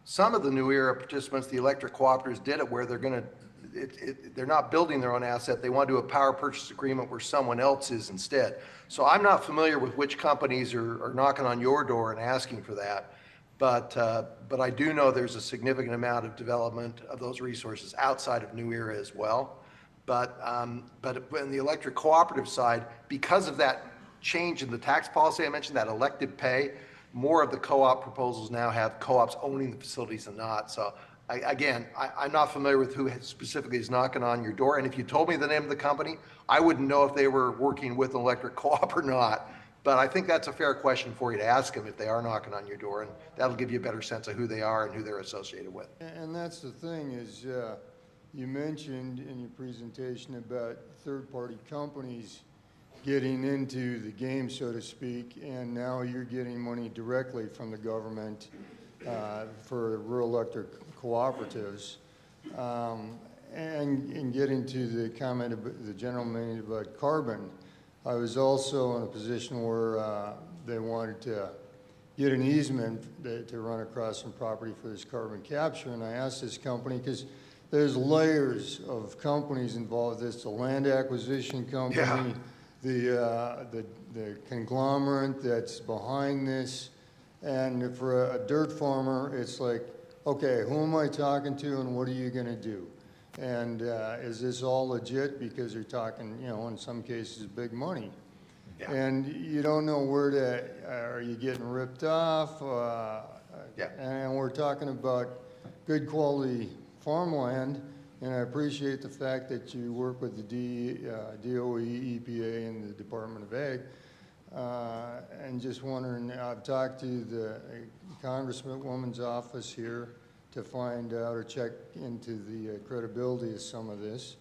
some of the New Era participants, the electric cooperatives, did it where they're not building their own asset. They want to do a power purchase agreement where someone else is instead. So I'm not familiar with which companies are knocking on your door and asking for that. But I do know there's a significant amount of development of those resources outside of New Era as well. But on the electric cooperative side, because of that change in the tax policy I mentioned, that elective pay, more of the co-op proposals now have co-ops owning the facilities and not. So I'm not familiar with who specifically is knocking on your door. And if you told me the name of the company, I wouldn't know if they were working with an electric co-op or not. But I think that's a fair question for you to ask them if they are knocking on your door, and that'll give you a better sense of who they are and who they're associated with. And that's the thing is, you mentioned in your presentation about third-party companies getting into the game, so to speak, and now you're getting money directly from the government for rural electric cooperatives. And getting to the comment the gentleman made about carbon, I was also in a position where they wanted to get an easement to run across some property for this carbon capture, and I asked this company, because there's layers of companies involved. There's the land acquisition company, the conglomerate that's behind this, and for a dirt farmer, it's like, okay, who am I talking to and what are you going to do? And is this all legit? Because they're talking, in some cases, big money. Yeah. And you don't know where to, are you getting ripped off? And we're talking about good quality farmland, and I appreciate the fact that you work with the DOE, EPA, and the Department of Ag. And just wondering, I've talked to the Congresswoman's office here to find out or check into the credibility of some of this.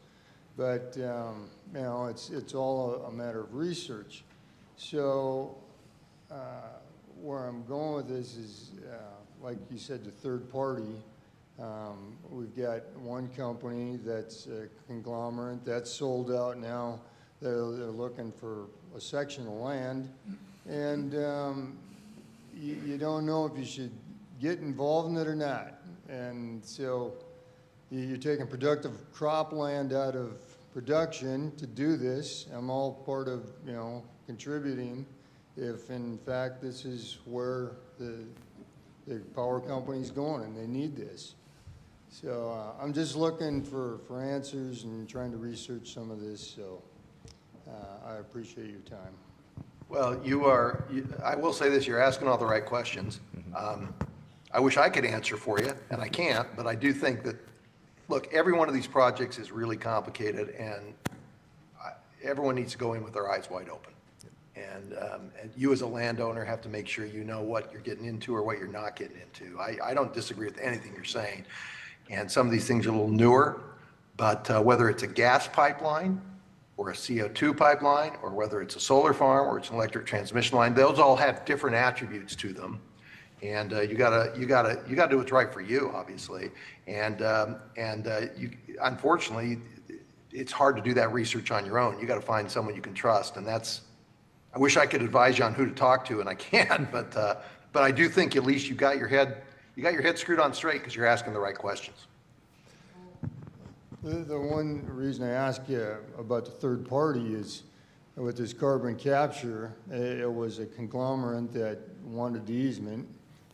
But, it's all a matter of research. So where I'm going with this is, like you said, the third party. We've got one company that's a conglomerate that's sold out now. They're looking for a section of land. And you don't know if you should get involved in it or not. And so you're taking productive cropland out of production to do this. I'm all part of, contributing if in fact this is where the power company's going and they need this. So I'm just looking for answers and trying to research some of this. So I appreciate your time. Well, I will say this, you're asking all the right questions. I wish I could answer for you, and I can't, but I do think that, look, every one of these projects is really complicated, and everyone needs to go in with their eyes wide open. And you as a landowner have to make sure you know what you're getting into or what you're not getting into. I don't disagree with anything you're saying. And some of these things are a little newer, but whether it's a gas pipeline or a CO2 pipeline, or whether it's a solar farm or it's an electric transmission line, those all have different attributes to them. And you gotta do what's right for you, obviously. And unfortunately, it's hard to do that research on your own. You got to find someone you can trust, and that's. I wish I could advise you on who to talk to, and I can't. But I do think at least you got your head screwed on straight because you're asking the right questions. The one reason I ask you about the third party is with this carbon capture, it was a conglomerate that wanted the easement,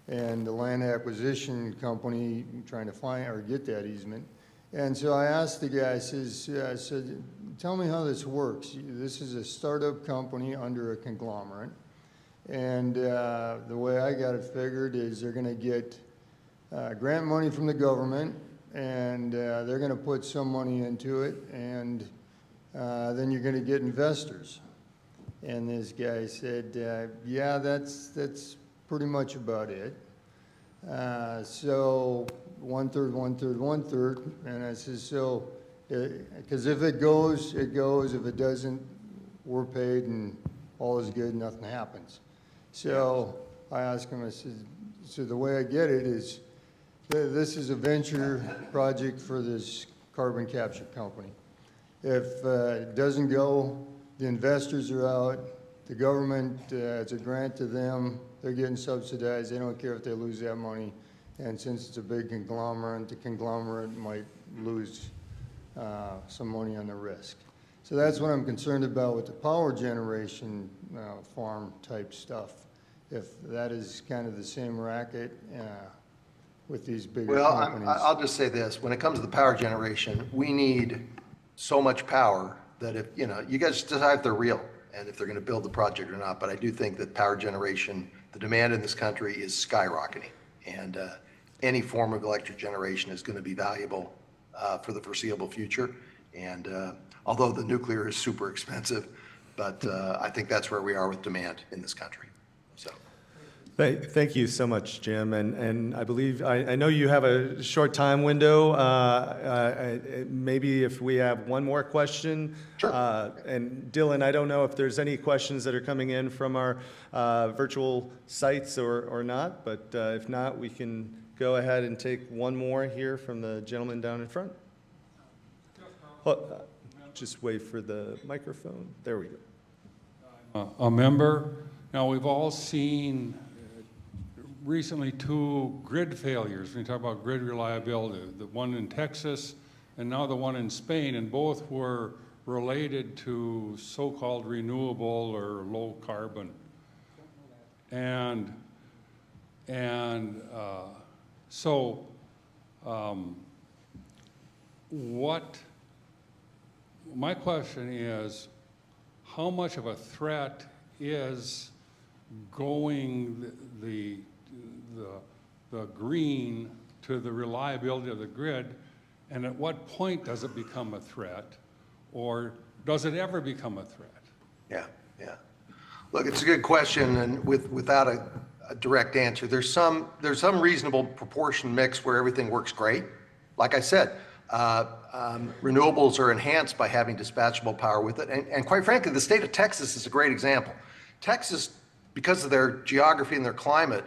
and the land acquisition company trying to find or get that easement. And so I asked the guy, I said, tell me how this works. This is a startup company under a conglomerate. And the way I got it figured is they're going to get grant money from the government, and they're going to put some money into it, and then you're going to get investors. And this guy said, yeah, that's pretty much about it. So 1/3, 1/3, 1/3. And I said, so, because if it goes, it goes. If it doesn't, we're paid and all is good, nothing happens. So I asked him, I said, so the way I get it is, this is a venture project for this carbon capture company. If it doesn't go, the investors are out, the government, it's a grant to them, they're getting subsidized, they don't care if they lose that money. And since it's a big conglomerate, the conglomerate might lose some money on the risk. So that's what I'm concerned about with the power generation farm type stuff. If that is kind of the same racket with these bigger Well, companies. I'll just say this, when it comes to the power generation, we need so much power that if, you guys decide if they're real and if they're going to build the project or not, but I do think that power generation, the demand in this country is skyrocketing, and any form of electric generation is going to be valuable for the foreseeable future. And although the nuclear is super expensive, but I think that's where we are with demand in this country. So. Thank you so much, Jim. And I believe, I know you have a short time window. Maybe if we have one more question. Sure. And Dylan, I don't know if there's any questions that are coming in from our virtual sites or not, but if not, we can go ahead and take one more here from the gentleman down in front. Just wait for the microphone. There we go. A member. Now, we've all seen recently 2 grid failures. When you talk about grid reliability, the one in Texas and now the one in Spain, and both were related to so-called renewable or low carbon. My question is, how much of a threat is going the green to the reliability of the grid, and at what point does it become a threat, or does it ever become a threat? Yeah. Look, it's a good question, and without a direct answer, there's some reasonable proportion mix where everything works great. Like I said, renewables are enhanced by having dispatchable power with it, and quite frankly, the state of Texas is a great example. Texas, because of their geography and their climate,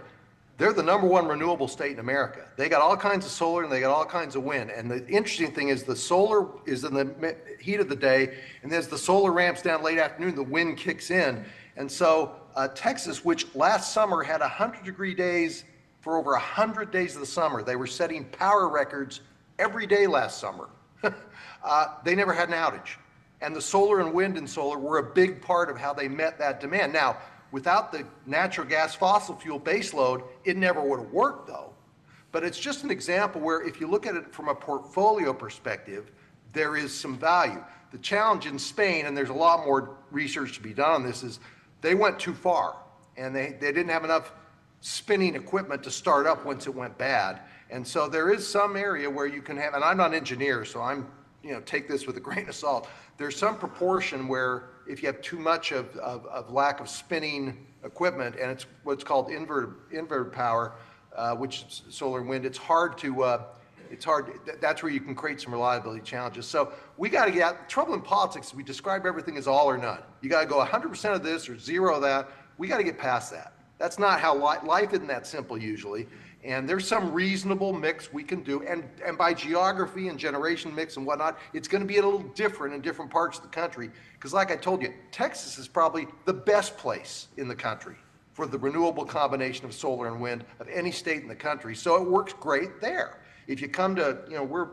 they're the #1 renewable state in America. They got all kinds of solar and they got all kinds of wind. And the interesting thing is the solar is in the heat of the day, and as the solar ramps down late afternoon, the wind kicks in. And so Texas, which last summer had 100-degree days for over 100 days of the summer, they were setting power records every day last summer. They never had an outage. And the solar and wind and solar were a big part of how they met that demand. Now, without the natural gas fossil fuel baseload, it never would have worked though. But it's just an example where if you look at it from a portfolio perspective, there is some value. The challenge in Spain, and there's a lot more research to be done on this, is they went too far and they didn't have enough spinning equipment to start up once it went bad. And so there is some area where you can have, and I'm not an engineer, so I'm, take this with a grain of salt. There's some proportion where if you have too much of lack of spinning equipment, and it's what's called inverter power, which is solar and wind, it's hard, that's where you can create some reliability challenges. So we got to get out. The trouble in politics is we describe everything as all or none. You got to go 100% of this or 0 of that. We got to get past that. That's not how life isn't that simple usually. And there's some reasonable mix we can do. And by geography and generation mix and whatnot, it's going to be a little different in different parts of the country. Because like I told you, Texas is probably the best place in the country for the renewable combination of solar and wind of any state in the country. So it works great there. If you come to,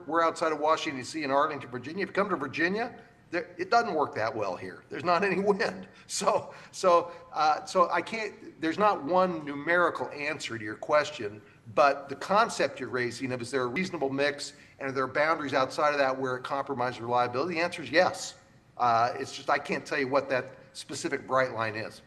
we're outside of Washington, D.C. in Arlington, Virginia. If you come to Virginia, it doesn't work that well here. There's not any wind. So I can't, there's not one numerical answer to your question, but the concept you're raising of is there a reasonable mix and are there boundaries outside of that where it compromises reliability? The answer is yes. It's just I can't tell you what that specific bright line is.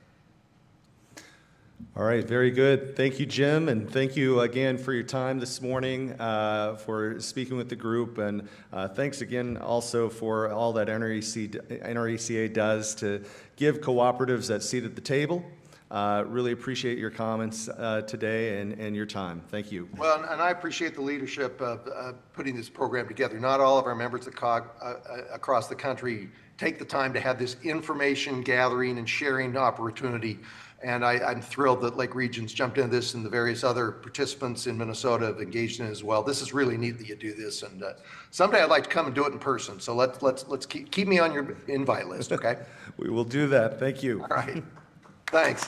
All right, very good. Thank you, Jim, and thank you again for your time this morning, for speaking with the group, and thanks again also for all that NRECA does to give cooperatives that seat at the table. Really appreciate your comments today and your time. Thank you. Well, and I appreciate the leadership of putting this program together. Not all of our members at COG across the country take the time to have this information gathering and sharing opportunity. And I'm thrilled that Lake Region's jumped into this and the various other participants in Minnesota have engaged in it as well. This is really neat that you do this. And someday I'd like to come and do it in person. So let's keep me on your invite list, okay? We will do that. Thank you. All right. Thanks.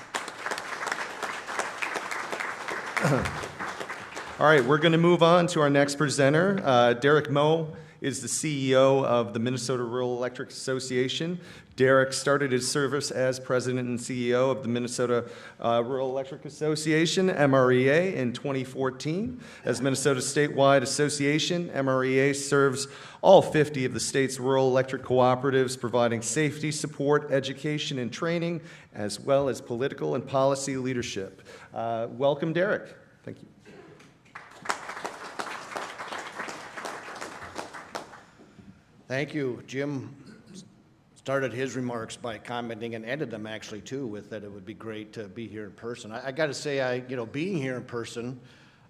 All right, we're going to move on to our next presenter. Derek Moe is the CEO of the Minnesota Rural Electric Association. Derek started his service as president and CEO of the Minnesota Rural Electric Association, MREA, in 2014. As Minnesota's statewide association, MREA serves all 50 of the state's rural electric cooperatives, providing safety, support, education, and training, as well as political and policy leadership. Welcome, Derek. Thank you. Thank you. Jim started his remarks by commenting and ended them actually too with that it would be great to be here in person. I got to say, being here in person,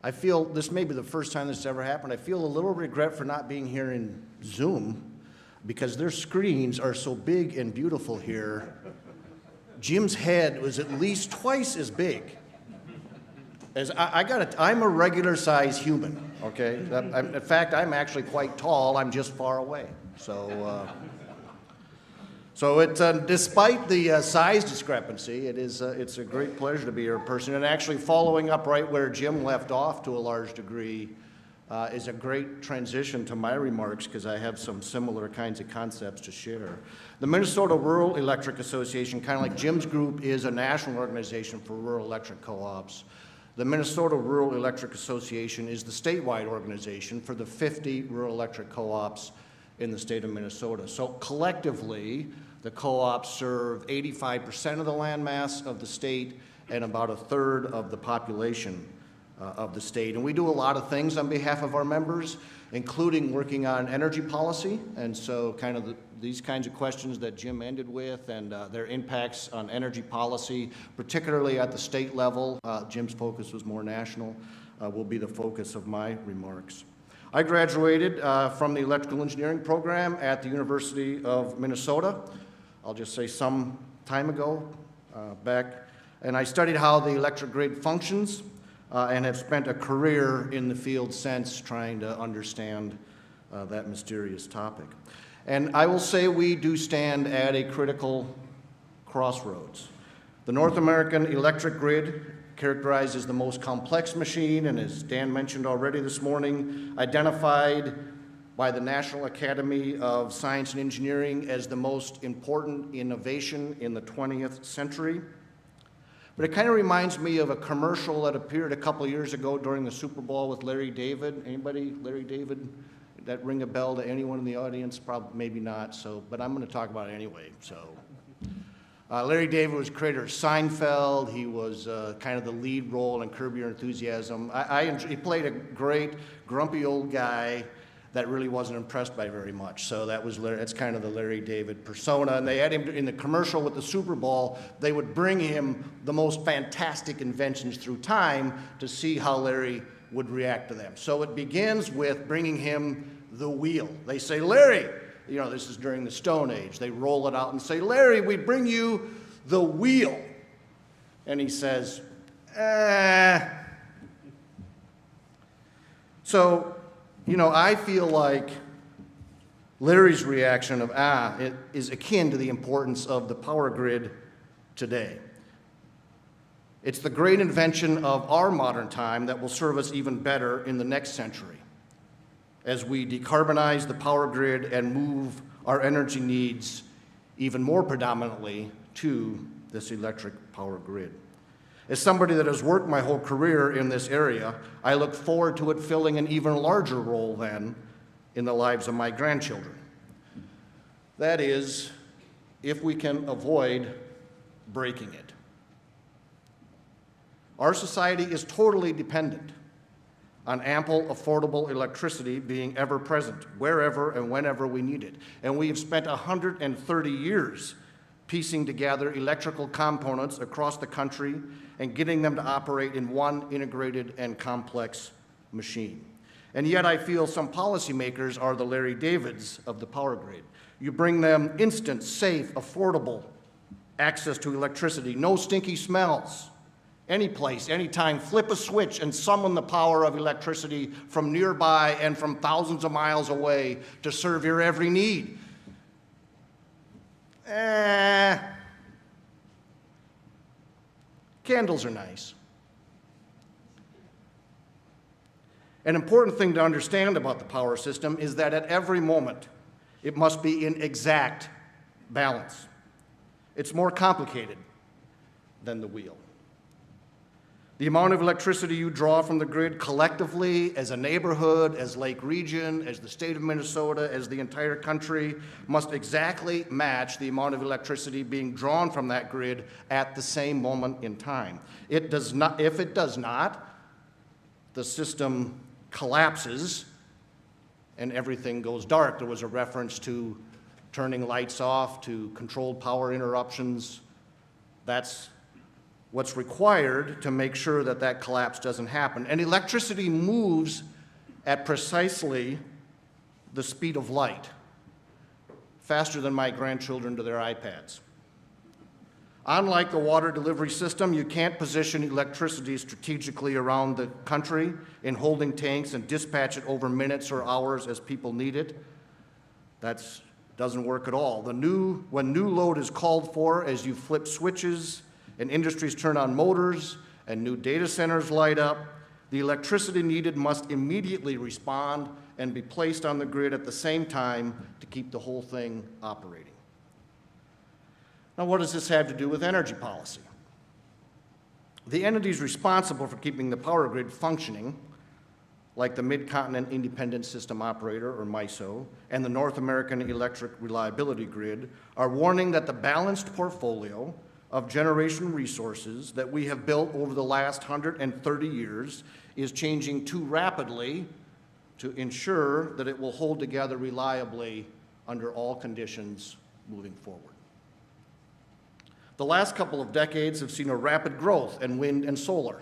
I feel this may be the first time this ever happened. I feel a little regret for not being here in Zoom because their screens are so big and beautiful here. Jim's head was at least twice as big as I'm a regular size human, okay? In fact, I'm actually quite tall. I'm just far away. So it's despite the size discrepancy, it's a great pleasure to be here in person. And actually following up right where Jim left off to a large degree is a great transition to my remarks because I have some similar kinds of concepts to share. The Minnesota Rural Electric Association, kind of like Jim's group, is a national organization for rural electric co-ops. The Minnesota Rural Electric Association is the statewide organization for the 50 rural electric co-ops in the state of Minnesota. So collectively, the co-ops serve 85% of the landmass of the state and about a third of the population of the state. And we do a lot of things on behalf of our members, including working on energy policy. And so kind of these kinds of questions that Jim ended with and their impacts on energy policy, particularly at the state level, Jim's focus was more national, will be the focus of my remarks. I graduated from the electrical engineering program at the University of Minnesota. I'll just say some time ago back. And I studied how the electric grid functions and have spent a career in the field since trying to understand that mysterious topic. And I will say we do stand at a critical crossroads. The North American electric grid, characterized as the most complex machine, and as Dan mentioned already this morning, identified by the National Academy of Science and Engineering as the most important innovation in the 20th century. But it kind of reminds me of a commercial that appeared a couple years ago during the Super Bowl with Larry David. Anybody, Larry David? That ring a bell to anyone in the audience? Probably, maybe not, but I'm going to talk about it anyway. Larry David was creator of Seinfeld. He was kind of the lead role in Curb Your Enthusiasm. He played a great, grumpy old guy that really wasn't impressed by very much. So that's kind of the Larry David persona. And they had him in the commercial with the Super Bowl. They would bring him the most fantastic inventions through time to see how Larry would react to them. So it begins with bringing him the wheel. They say, Larry, this is during the Stone Age. They roll it out and say, Larry, we bring you the wheel. And he says, So, I feel like Larry's reaction of, it is akin to the importance of the power grid today. It's the great invention of our modern time that will serve us even better in the next century as we decarbonize the power grid and move our energy needs even more predominantly to this electric power grid. As somebody that has worked my whole career in this area, I look forward to it filling an even larger role then in the lives of my grandchildren. That is, if we can avoid breaking it. Our society is totally dependent on ample, affordable electricity being ever present, wherever and whenever we need it. And we have spent 130 years piecing together electrical components across the country and getting them to operate in one integrated and complex machine. And yet I feel some policymakers are the Larry Davids of the power grid, You bring them instant, safe, affordable access to electricity, no stinky smells, any place, anytime. Flip a switch and summon the power of electricity from nearby and from thousands of miles away to serve your every need. Candles are nice. An important thing to understand about the power system is that at every moment, it must be in exact balance. It's more complicated than the wheel. The amount of electricity you draw from the grid collectively, as a neighborhood, as Lake Region, as the state of Minnesota, as the entire country, must exactly match the amount of electricity being drawn from that grid at the same moment in time. If it does not, the system collapses and everything goes dark. There was a reference to turning lights off, to controlled power interruptions. That's what's required to make sure that that collapse doesn't happen. And electricity moves at precisely the speed of light, faster than my grandchildren to their iPads. Unlike the water delivery system, you can't position electricity strategically around the country in holding tanks and dispatch it over minutes or hours as people need it. That doesn't work at all. When new load is called for, as you flip switches and industries turn on motors and new data centers light up, the electricity needed must immediately respond and be placed on the grid at the same time to keep the whole thing operating. Now, what does this have to do with energy policy? The entities responsible for keeping the power grid functioning, like the Mid-Continent Independent System Operator, or MISO, and the North American Electric Reliability Grid, are warning that the balanced portfolio of generation resources that we have built over the last 130 years is changing too rapidly to ensure that it will hold together reliably under all conditions moving forward. The last couple of decades have seen a rapid growth in wind and solar,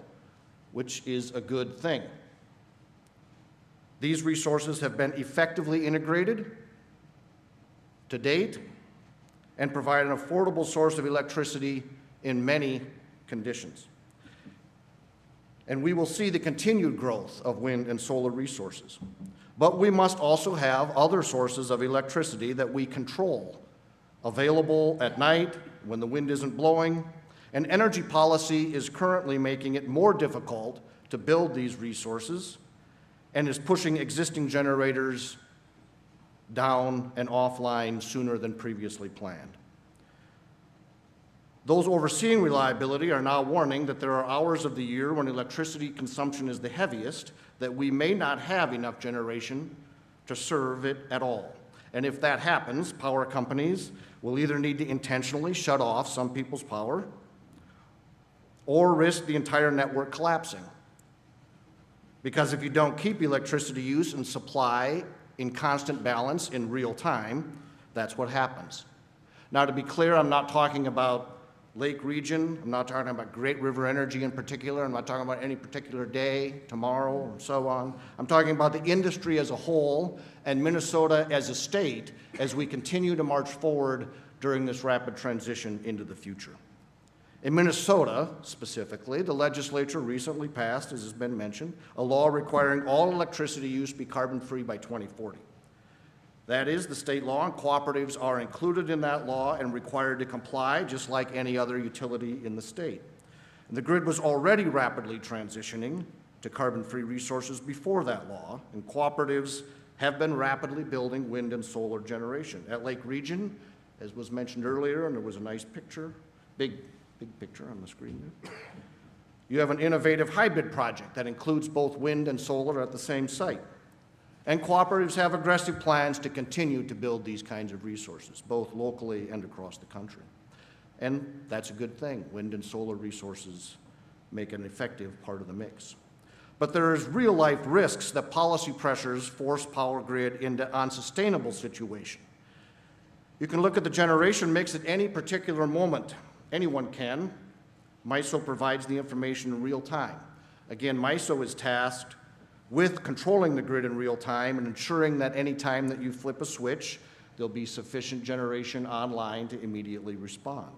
which is a good thing. These resources have been effectively integrated to date and provide an affordable source of electricity in many conditions. And we will see the continued growth of wind and solar resources. But we must also have other sources of electricity that we control, available at night when the wind isn't blowing. And energy policy is currently making it more difficult to build these resources and is pushing existing generators down and offline sooner than previously planned. Those overseeing reliability are now warning that there are hours of the year when electricity consumption is the heaviest that we may not have enough generation to serve it at all. And if that happens, power companies will either need to intentionally shut off some people's power or risk the entire network collapsing. Because if you don't keep electricity use and supply in constant balance in real time, that's what happens. Now, to be clear, I'm not talking about Lake Region. I'm not talking about Great River Energy in particular. I'm not talking about any particular day, tomorrow, or so on. I'm talking about the industry as a whole and Minnesota as a state as we continue to march forward during this rapid transition into the future. In Minnesota, specifically, the legislature recently passed, as has been mentioned, a law requiring all electricity use be carbon-free by 2040. That is the state law, and cooperatives are included in that law and required to comply just like any other utility in the state. And the grid was already rapidly transitioning to carbon-free resources before that law, and cooperatives have been rapidly building wind and solar generation. At Lake Region, as was mentioned earlier, and there was a nice picture, big picture on the screen there, you have an innovative hybrid project that includes both wind and solar at the same site. And cooperatives have aggressive plans to continue to build these kinds of resources, both locally and across the country. And that's a good thing. Wind and solar resources make an effective part of the mix. But there is real-life risks that policy pressures force power grid into an unsustainable situation. You can look at the generation mix at any particular moment. Anyone can. MISO provides the information in real time. Again, MISO is tasked with controlling the grid in real time and ensuring that any time that you flip a switch, there'll be sufficient generation online to immediately respond.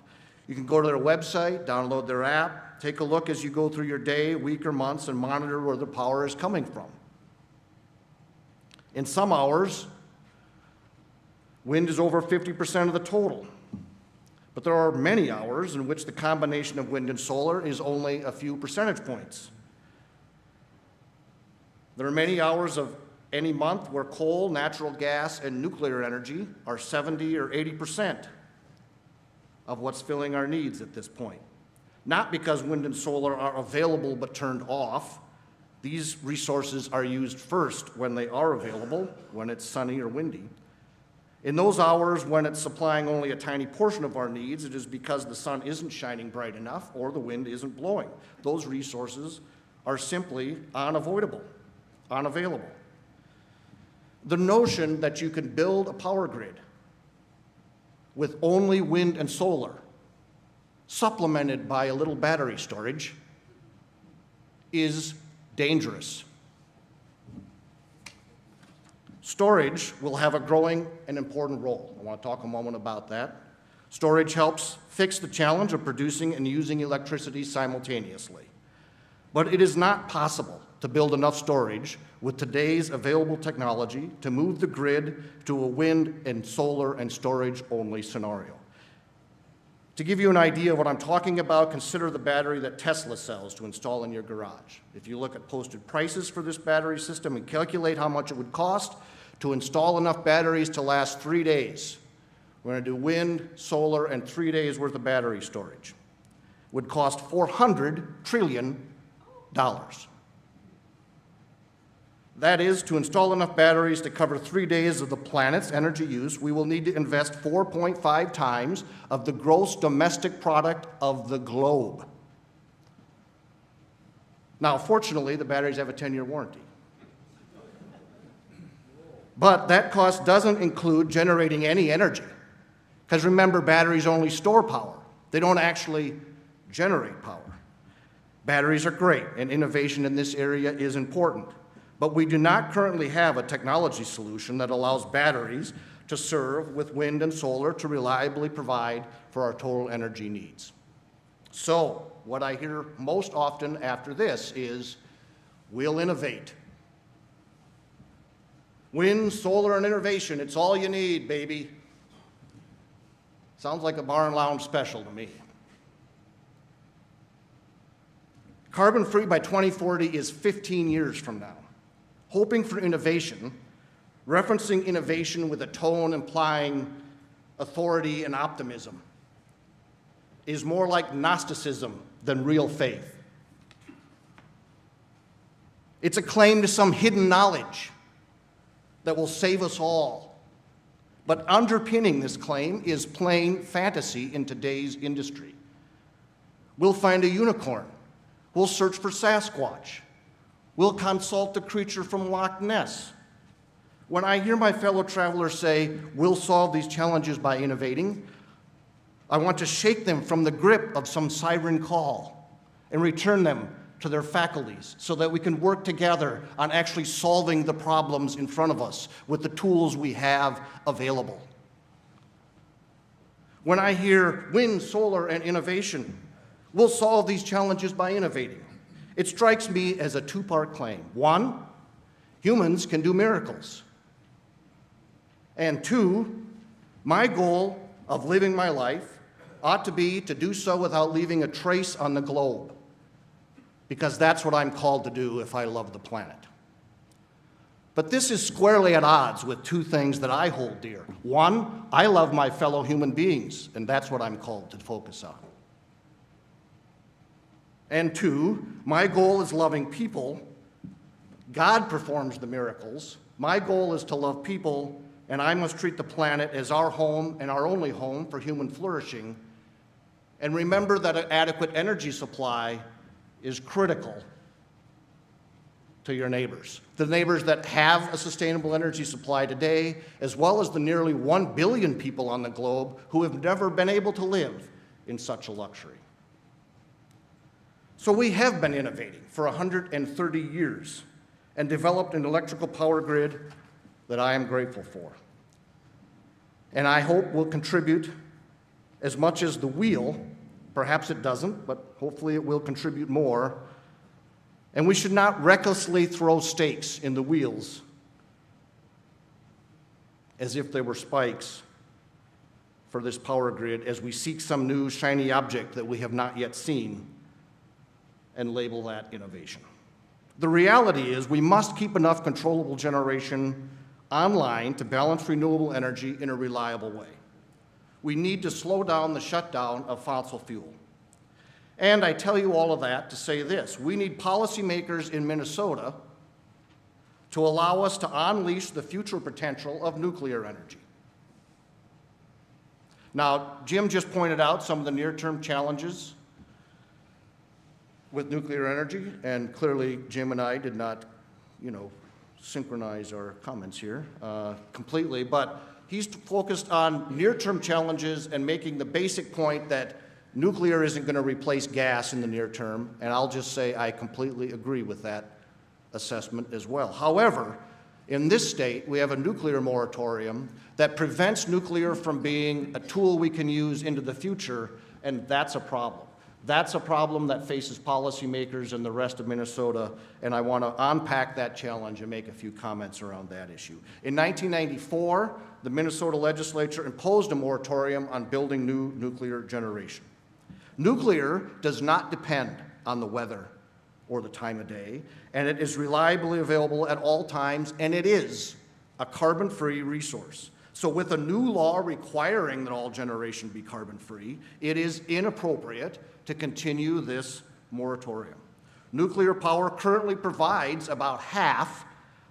You can go to their website, download their app, take a look as you go through your day, week, or months, and monitor where the power is coming from. In some hours, wind is over 50% of the total. But there are many hours in which the combination of wind and solar is only a few percentage points. There are many hours of any month where coal, natural gas, and nuclear energy are 70 or 80% of what's filling our needs at this point. Not because wind and solar are available but turned off. These resources are used first when they are available, when it's sunny or windy. In those hours when it's supplying only a tiny portion of our needs, it is because the sun isn't shining bright enough or the wind isn't blowing. Those resources are simply unavoidable, unavailable. The notion that you can build a power grid with only wind and solar, supplemented by a little battery storage, is dangerous. Storage will have a growing and important role. I want to talk a moment about that. Storage helps fix the challenge of producing and using electricity simultaneously. But it is not possible to build enough storage with today's available technology to move the grid to a wind and solar and storage only scenario. To give you an idea of what I'm talking about, consider the battery that Tesla sells to install in your garage. If you look at posted prices for this battery system and calculate how much it would cost to install enough batteries to last 3 days, we're going to do wind, solar, and 3 days worth of battery storage. Would cost $400 trillion. That is, to install enough batteries to cover 3 days of the planet's energy use, we will need to invest 4.5 times of the gross domestic product of the globe. Now, fortunately, the batteries have a 10-year warranty. But that cost doesn't include generating any energy. Because remember, batteries only store power. They don't actually generate power. Batteries are great, and innovation in this area is important. But we do not currently have a technology solution that allows batteries to serve with wind and solar to reliably provide for our total energy needs. So, what I hear most often after this is, we'll innovate. Wind, solar, and innovation, it's all you need, baby. Sounds like a bar and lounge special to me. Carbon-free by 2040 is 15 years from now. Hoping for innovation, referencing innovation with a tone implying authority and optimism, is more like Gnosticism than real faith. It's a claim to some hidden knowledge that will save us all. But underpinning this claim is plain fantasy in today's industry. We'll find a unicorn. We'll search for Sasquatch. We'll consult the creature from Loch Ness. When I hear my fellow travelers say, we'll solve these challenges by innovating, I want to shake them from the grip of some siren call and return them to their faculties so that we can work together on actually solving the problems in front of us with the tools we have available. When I hear wind, solar, and innovation, we'll solve these challenges by innovating, it strikes me as a two-part claim. One, humans can do miracles. And two, my goal of living my life ought to be to do so without leaving a trace on the globe, because that's what I'm called to do if I love the planet. But this is squarely at odds with two things that I hold dear. One, I love my fellow human beings, and that's what I'm called to focus on. And two, my goal is loving people. God performs the miracles. My goal is to love people, and I must treat the planet as our home and our only home for human flourishing. And remember that an adequate energy supply is critical to your neighbors. The neighbors that have a sustainable energy supply today, as well as the nearly 1 billion people on the globe who have never been able to live in such a luxury. So we have been innovating for 130 years and developed an electrical power grid that I am grateful for. and I hope will contribute as much as the wheel. Perhaps it doesn't, but hopefully it will contribute more. And we should not recklessly throw stakes in the wheels as if they were spikes for this power grid as we seek some new shiny object that we have not yet seen and label that innovation. The reality is we must keep enough controllable generation online to balance renewable energy in a reliable way. We need to slow down the shutdown of fossil fuel. And I tell you all of that to say this: we need policymakers in Minnesota to allow us to unleash the future potential of nuclear energy. Now, Jim just pointed out some of the near-term challenges with nuclear energy, and clearly Jim and I did not, synchronize our comments here completely, but he's focused on near-term challenges and making the basic point that nuclear isn't going to replace gas in the near term, and I'll just say I completely agree with that assessment as well. However, in this state, we have a nuclear moratorium that prevents nuclear from being a tool we can use into the future, and that's a problem. That's a problem that faces policymakers in the rest of Minnesota, and I want to unpack that challenge and make a few comments around that issue. In 1994, the Minnesota legislature imposed a moratorium on building new nuclear generation. Nuclear does not depend on the weather or the time of day, and it is reliably available at all times, and it is a carbon-free resource. So with a new law requiring that all generation be carbon-free, it is inappropriate to continue this moratorium. Nuclear power currently provides about half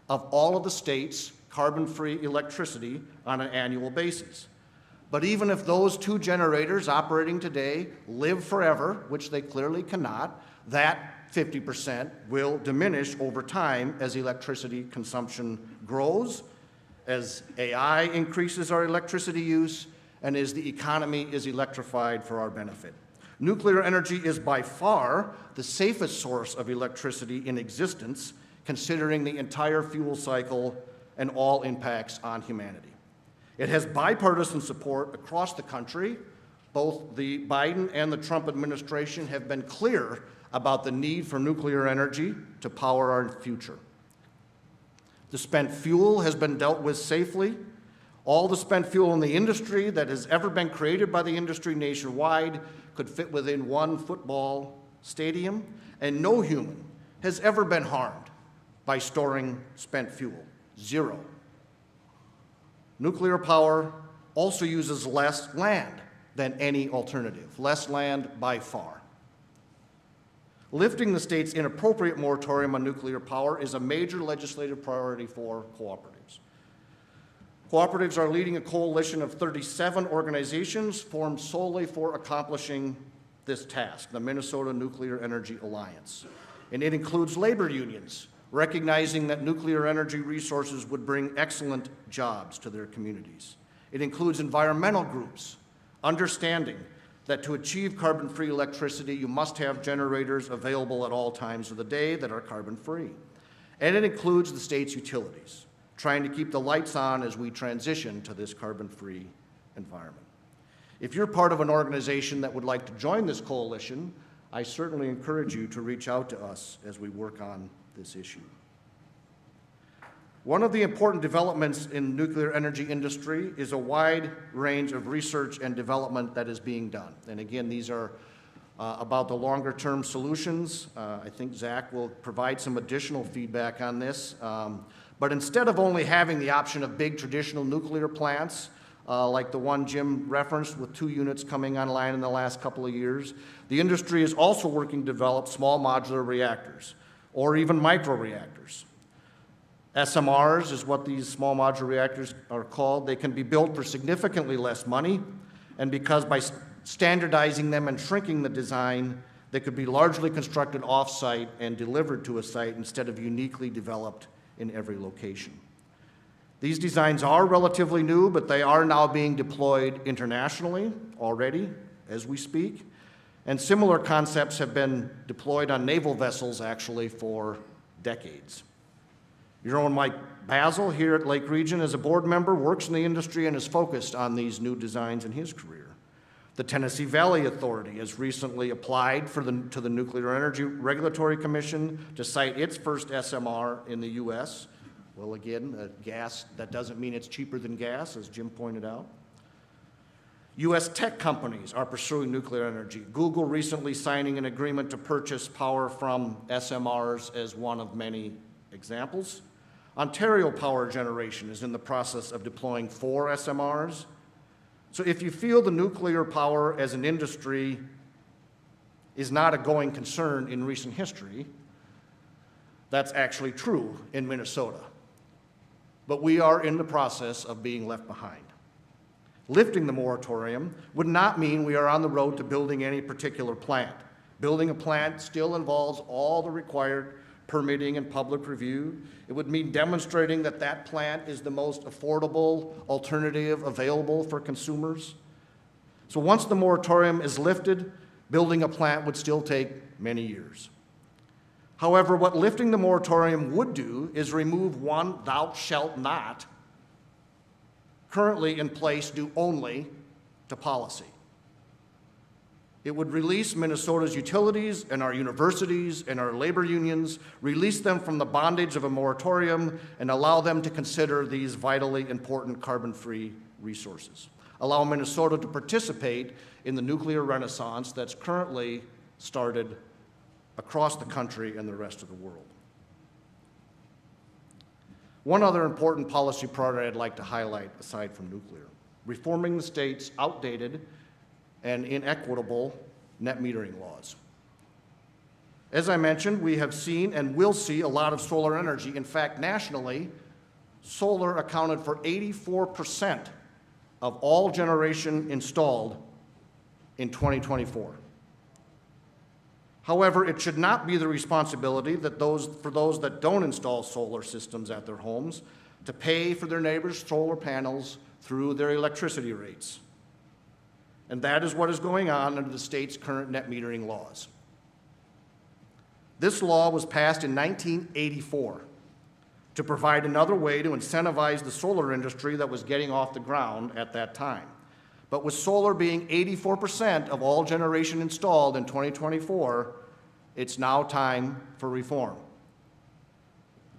of all of the state's carbon-free electricity on an annual basis. But even if those two generators operating today live forever, which they clearly cannot, that 50% will diminish over time as electricity consumption grows, as AI increases our electricity use, and as the economy is electrified for our benefit. Nuclear energy is by far the safest source of electricity in existence, considering the entire fuel cycle and all impacts on humanity. It has bipartisan support across the country. Both the Biden and the Trump administration have been clear about the need for nuclear energy to power our future. The spent fuel has been dealt with safely. All the spent fuel in the industry that has ever been created by the industry nationwide could fit within one football stadium, and no human has ever been harmed by storing spent fuel. Zero. Nuclear power also uses less land than any alternative, less land by far. Lifting the state's inappropriate moratorium on nuclear power is a major legislative priority for cooperatives. Cooperatives are leading a coalition of 37 organizations formed solely for accomplishing this task, the Minnesota Nuclear Energy Alliance. And it includes labor unions, recognizing that nuclear energy resources would bring excellent jobs to their communities. It includes environmental groups, understanding that to achieve carbon-free electricity, you must have generators available at all times of the day that are carbon-free. And it includes the state's utilities, trying to keep the lights on as we transition to this carbon-free environment. If you're part of an organization that would like to join this coalition, I certainly encourage you to reach out to us as we work on this issue. One of the important developments in the nuclear energy industry is a wide range of research and development that is being done. And again, these are about the longer term solutions. I think Zach will provide some additional feedback on this. But instead of only having the option of big traditional nuclear plants, like the one Jim referenced with 2 units coming online in the last couple of years, the industry is also working to develop small modular reactors or even microreactors. SMRs is what these small modular reactors are called. They can be built for significantly less money, and because by standardizing them and shrinking the design, they could be largely constructed off-site and delivered to a site instead of uniquely developed in every location. These designs are relatively new, but they are now being deployed internationally already as we speak, and similar concepts have been deployed on naval vessels actually for decades. Your own Mike Basil here at Lake Region as a board member works in the industry and is focused on these new designs in his career. The Tennessee Valley Authority has recently applied to the Nuclear Energy Regulatory Commission to cite its first SMR in the U.S. Well, again, gas, that doesn't mean it's cheaper than gas, as Jim pointed out. U.S. tech companies are pursuing nuclear energy. Google recently signing an agreement to purchase power from SMRs as one of many examples. Ontario Power Generation is in the process of deploying 4 SMRs. So if you feel the nuclear power as an industry is not a going concern in recent history, that's actually true in Minnesota. But we are in the process of being left behind. Lifting the moratorium would not mean we are on the road to building any particular plant. Building a plant still involves all the required permitting and public review. It would mean demonstrating that that plant is the most affordable alternative available for consumers. So once the moratorium is lifted, building a plant would still take many years. However, what lifting the moratorium would do is remove one "thou shalt not" currently in place due only to policy. It would release Minnesota's utilities and our universities and our labor unions, release them from the bondage of a moratorium, and allow them to consider these vitally important carbon-free resources. Allow Minnesota to participate in the nuclear renaissance that's currently started across the country and the rest of the world. One other important policy priority I'd like to highlight aside from nuclear: reforming the state's outdated and inequitable net metering laws. As I mentioned, we have seen and will see a lot of solar energy. In fact, nationally, solar accounted for 84% of all generation installed in 2024. However, it should not be the responsibility for those that don't install solar systems at their homes to pay for their neighbors' solar panels through their electricity rates. And that is what is going on under the state's current net metering laws. This law was passed in 1984 to provide another way to incentivize the solar industry that was getting off the ground at that time. But with solar being 84% of all generation installed in 2024, it's now time for reform.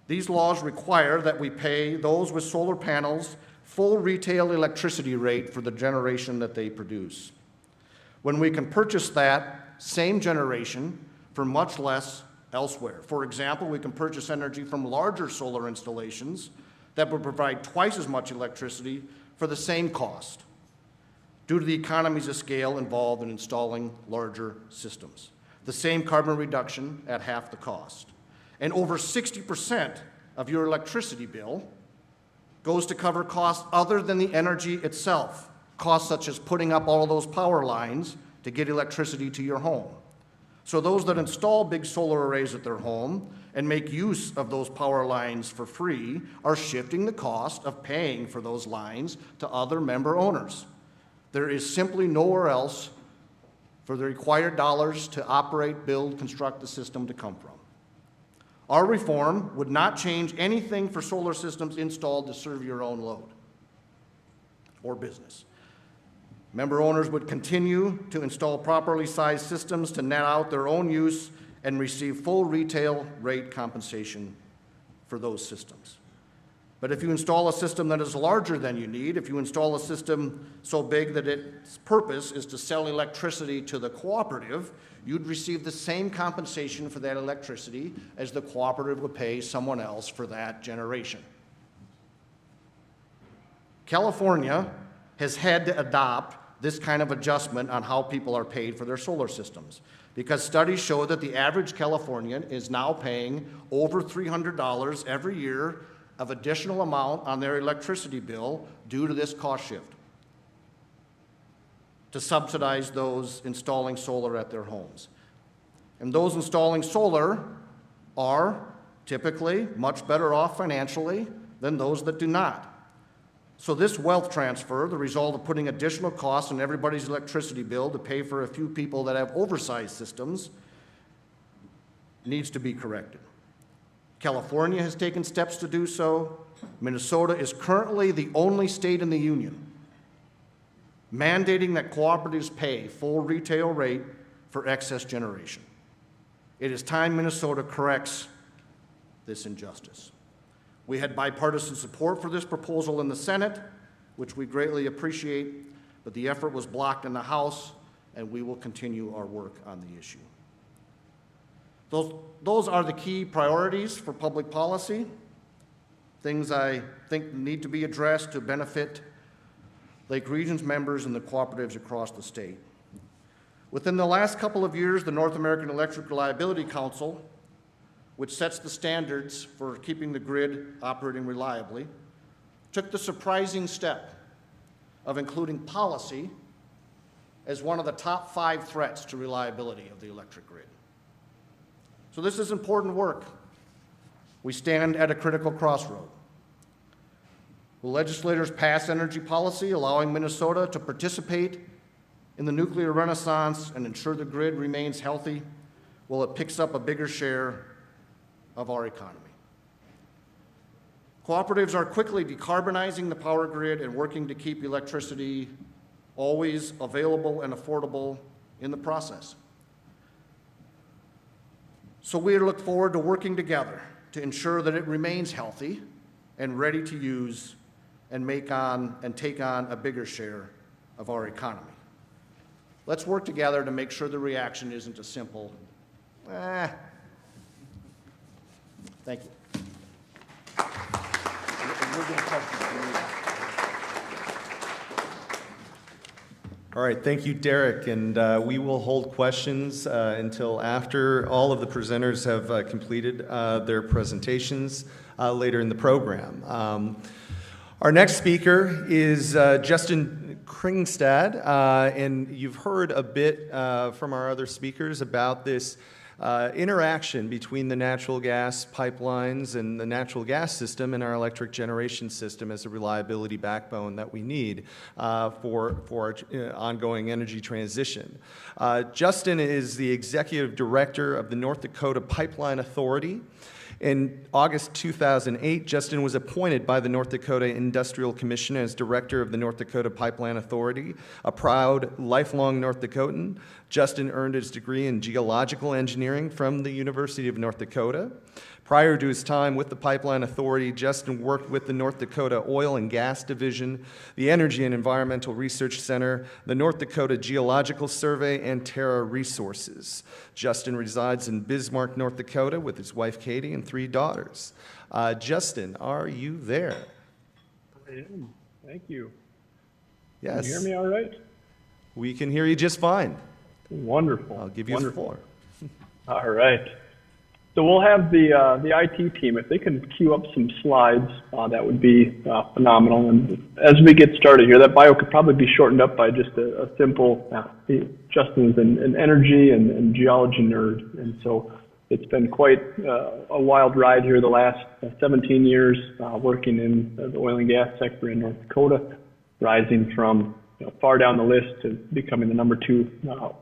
These laws require that we pay those with solar panels full retail electricity rate for the generation that they produce, when we can purchase that same generation for much less elsewhere. For example, we can purchase energy from larger solar installations that would provide twice as much electricity for the same cost, due to the economies of scale involved in installing larger systems. The same carbon reduction at half the cost. And over 60% of your electricity bill goes to cover costs other than the energy itself, costs such as putting up all of those power lines to get electricity to your home. So those that install big solar arrays at their home and make use of those power lines for free are shifting the cost of paying for those lines to other member owners. There is simply nowhere else for the required dollars to operate, build, construct the system to come from. Our reform would not change anything for solar systems installed to serve your own load or business. Member owners would continue to install properly sized systems to net out their own use and receive full retail rate compensation for those systems. But if you install a system that is larger than you need, if you install a system so big that its purpose is to sell electricity to the cooperative, you'd receive the same compensation for that electricity as the cooperative would pay someone else for that generation. California has had to adopt this kind of adjustment on how people are paid for their solar systems, because studies show that the average Californian is now paying over $300 every year of additional amount on their electricity bill due to this cost shift to subsidize those installing solar at their homes. And those installing solar are typically much better off financially than those that do not. So this wealth transfer, the result of putting additional costs on everybody's electricity bill to pay for a few people that have oversized systems, needs to be corrected. California has taken steps to do so. Minnesota is currently the only state in the union mandating that cooperatives pay full retail rate for excess generation. It is time Minnesota corrects this injustice. We had bipartisan support for this proposal in the Senate, which we greatly appreciate, but the effort was blocked in the House, and we will continue our work on the issue. Those are the key priorities for public policy, things I think need to be addressed to benefit Lake Region's members and the cooperatives across the state. Within the last couple of years, the North American Electric Reliability Council, which sets the standards for keeping the grid operating reliably, took the surprising step of including policy as one of the top 5 threats to reliability of the electric grid. So this is important work. We stand at a critical crossroad. Will legislators pass energy policy allowing Minnesota to participate in the nuclear renaissance and ensure the grid remains healthy while it picks up a bigger share of our economy? Cooperatives are quickly decarbonizing the power grid and working to keep electricity always available and affordable in the process. So we look forward to working together to ensure that it remains healthy and ready to use and take on a bigger share of our economy. Let's work together to make sure the reaction isn't a simple, Thank you. All right, thank you, Derek, and we will hold questions until after all of the presenters have completed their presentations later in the program. Our next speaker is Justin Kringstad, and you've heard a bit from our other speakers about this interaction between the natural gas pipelines and the natural gas system and our electric generation system as a reliability backbone that we need for our ongoing energy transition. Justin is the executive director of the North Dakota Pipeline Authority. In August 2008, Justin was appointed by the North Dakota Industrial Commission as director of the North Dakota Pipeline Authority. A proud, lifelong North Dakotan, Justin earned his degree in geological engineering from the University of North Dakota. Prior to his time with the Pipeline Authority, Justin worked with the North Dakota Oil and Gas Division, the Energy and Environmental Research Center, the North Dakota Geological Survey, and Terra Resources. Justin resides in Bismarck, North Dakota with his wife Katie and 3 daughters. Justin, are you there? I am. Thank you. Yes. Can you hear me all right? We can hear you just fine. Wonderful. I'll give you the floor. All right. So we'll have the IT team, if they can queue up some slides, that would be phenomenal. And as we get started here, that bio could probably be shortened up by just a simple, Justin's an energy and geology nerd. And so it's been quite a wild ride here the last 17 years working in the oil and gas sector in North Dakota, rising from far down the list to becoming the number 2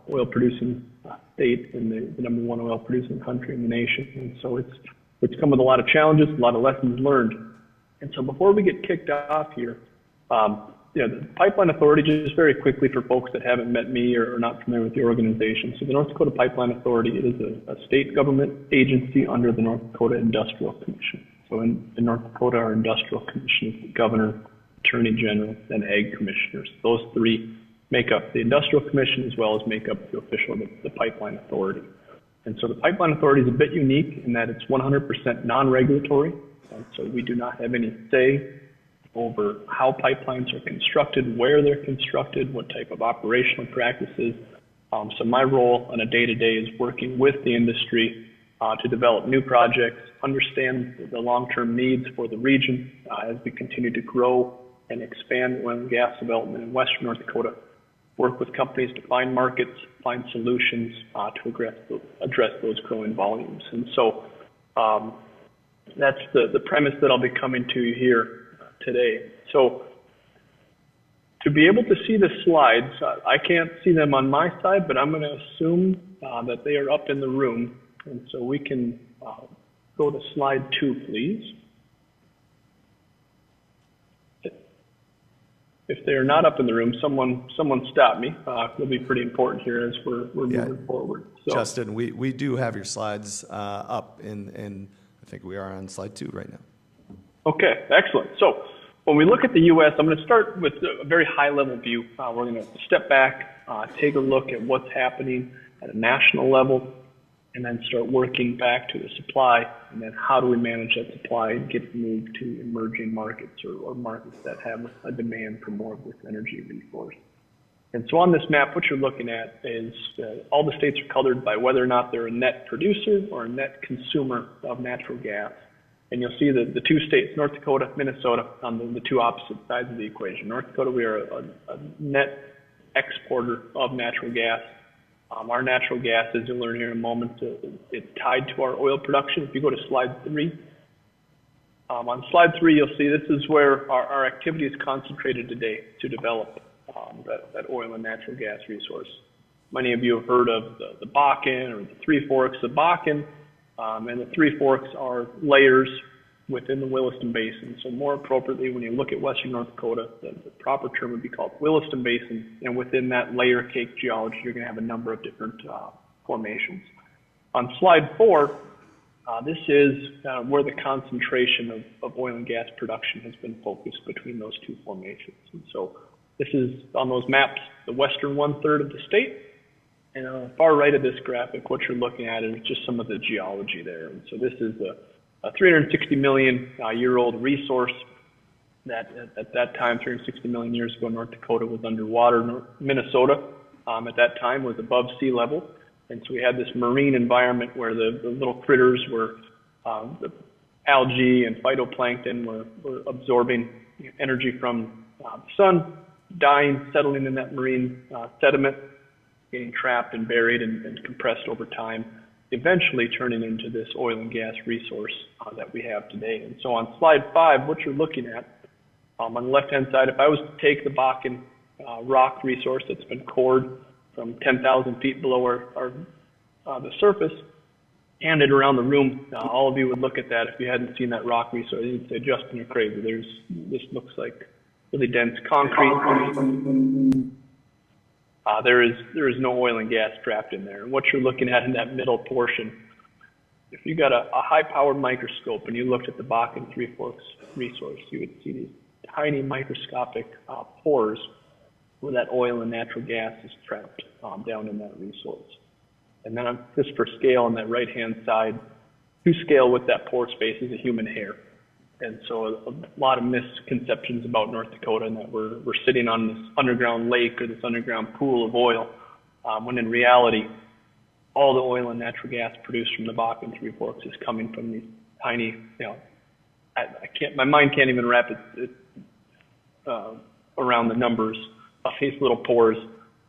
oil producing state and the number 1 oil producing country in the nation. And so it's come with a lot of challenges, a lot of lessons learned. And so before we get kicked off here, the Pipeline Authority, just very quickly for folks that haven't met me or are not familiar with the organization. So the North Dakota Pipeline Authority is a state government agency under the North Dakota Industrial Commission. So in North Dakota, our Industrial Commission is the governor, attorney general, and ag commissioners. Those 3 make up the Industrial Commission as well as make up the official, the Pipeline Authority. And so the Pipeline Authority is a bit unique in that it's 100% non-regulatory. And so we do not have any say over how pipelines are constructed, where they're constructed, what type of operational practices. So my role on a day-to-day is working with the industry to develop new projects, understand the long-term needs for the region as we continue to grow and expand oil and gas development in western North Dakota, work with companies to find markets, find solutions to address those growing volumes. And so that's the premise that I'll be coming to you here today. So to be able to see the slides, I can't see them on my side, but I'm going to assume that they are up in the room. And so we can go to slide 2, please. If they're not up in the room, someone stop me. It'll be pretty important here as we're moving forward. So, Justin, we do have your slides up, and I think we are on slide 2 right now. okay, excellent. So when we look at the U.S., I'm going to start with a very high-level view. We're going to step back, take a look at what's happening at a national level, and then start working back to the supply, and then how do we manage that supply and get it moved to emerging markets or markets that have a demand for more of this energy resource. And so on this map, what you're looking at is all the states are colored by whether or not they're a net producer or a net consumer of natural gas. And you'll see the 2 states, North Dakota, Minnesota, on the 2 opposite sides of the equation. North Dakota, we are a net exporter of natural gas. Our natural gas, as you'll learn here in a moment, it's tied to our oil production. If you go to slide 3, on slide 3, you'll see this is where our activity is concentrated today to develop that oil and natural gas resource. Many of you have heard of the Bakken or the Three Forks of Bakken, and the Three Forks are layers within the Williston Basin. So more appropriately, when you look at western North Dakota, the proper term would be called Williston Basin, and within that layer cake geology, you're going to have a number of different formations. On slide 4, this is where the concentration of oil and gas production has been focused between those 2 formations. And so this is on those maps, the western 1/3 of the state. And on the far right of this graphic, what you're looking at is just some of the geology there. And so this is a 360 million year old resource that at that time, 360 million years ago, North Dakota was underwater. Minnesota at that time was above sea level. And so we had this marine environment where the little critters were, the algae and phytoplankton were absorbing energy from the sun, dying, settling in that marine sediment, getting trapped and buried and compressed over time, eventually turning into this oil and gas resource that we have today. And so on slide 5, what you're looking at, on the left-hand side, if I was to take the Bakken rock resource that's been cored from 10,000 feet below the surface, hand it around the room, all of you would look at that. If you hadn't seen that rock resource, you'd say, Justin, you're crazy. This looks like really dense concrete. There is no oil and gas trapped in there. And what you're looking at in that middle portion, if you got a high-powered microscope and you looked at the Bakken Three Forks resource, you would see these tiny microscopic pores where that oil and natural gas is trapped down in that resource. And then just for scale on that right-hand side, to scale with that pore space is a human hair. And so a lot of misconceptions about North Dakota and that we're sitting on this underground lake or this underground pool of oil, when in reality, all the oil and natural gas produced from the Bakken Three Forks is coming from these tiny, my mind can't even wrap it around the numbers of these little pores.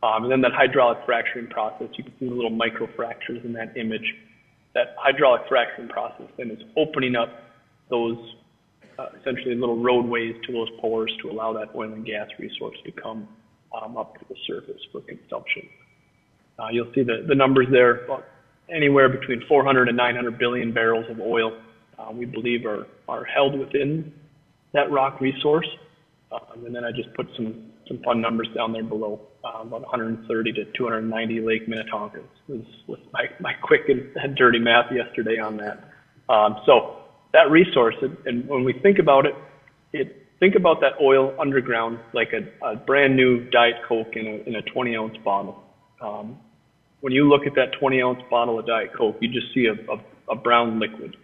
And then that hydraulic fracturing process, you can see the little micro fractures in that image. That hydraulic fracturing process then is opening up those essentially little roadways to those pores to allow that oil and gas resource to come up to the surface for consumption. You'll see the numbers there, anywhere between 400 and 900 billion barrels of oil we believe are held within that rock resource. And then I just put some fun numbers down there below, about 130 to 290 Lake Minnetonkas was my quick and dirty math yesterday on that. So that resource, and when we think about think about that oil underground like a brand new Diet Coke in a 20-ounce bottle. When you look at that 20-ounce bottle of Diet Coke, you just see a brown liquid.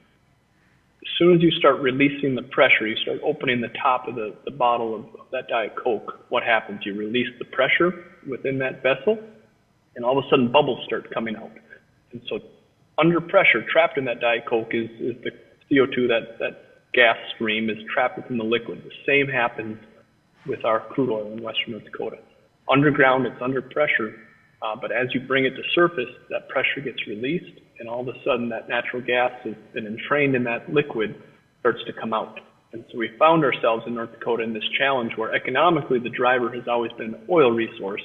As soon as you start releasing the pressure, you start opening the top of the bottle of that Diet Coke, what happens? You release the pressure within that vessel, and all of a sudden bubbles start coming out. And so under pressure, trapped in that Diet Coke is the CO2, that gas stream is trapped within the liquid. The same happens with our crude oil in western North Dakota. Underground, it's under pressure, but as you bring it to surface, that pressure gets released, and all of a sudden that natural gas has been entrained in that liquid, starts to come out. And so we found ourselves in North Dakota in this challenge where economically the driver has always been the oil resource,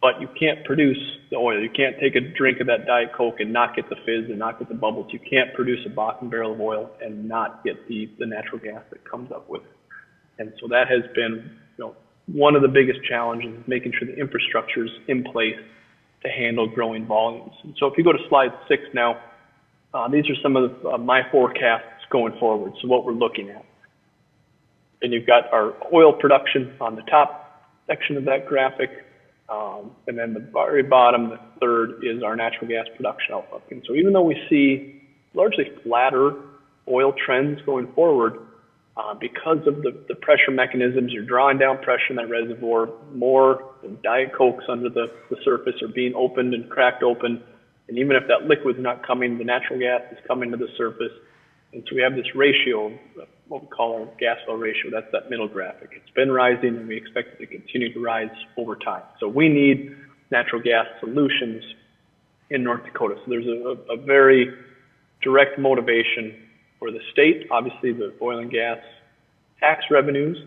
but you can't produce the oil. You can't take a drink of that Diet Coke and not get the fizz and not get the bubbles. You can't produce a Bakken barrel of oil and not get the natural gas that comes up with it. And so that has been, one of the biggest challenges, making sure the infrastructure is in place to handle growing volumes. And so if you go to slide 6 now, these are some of my forecasts going forward. So what we're looking at. And you've got our oil production on the top section of that graphic. And then the very bottom, the third, is our natural gas production outlook. And so even though we see largely flatter oil trends going forward, because of the pressure mechanisms, you're drawing down pressure in that reservoir, more Diet Cokes under the surface are being opened and cracked open. And even if that liquid's not coming, the natural gas is coming to the surface. And so we have this ratio, what we call our gas oil ratio. That's that middle graphic. It's been rising, and we expect it to continue to rise over time. So we need natural gas solutions in North Dakota. So there's a very direct motivation for the state, obviously the oil and gas tax revenues.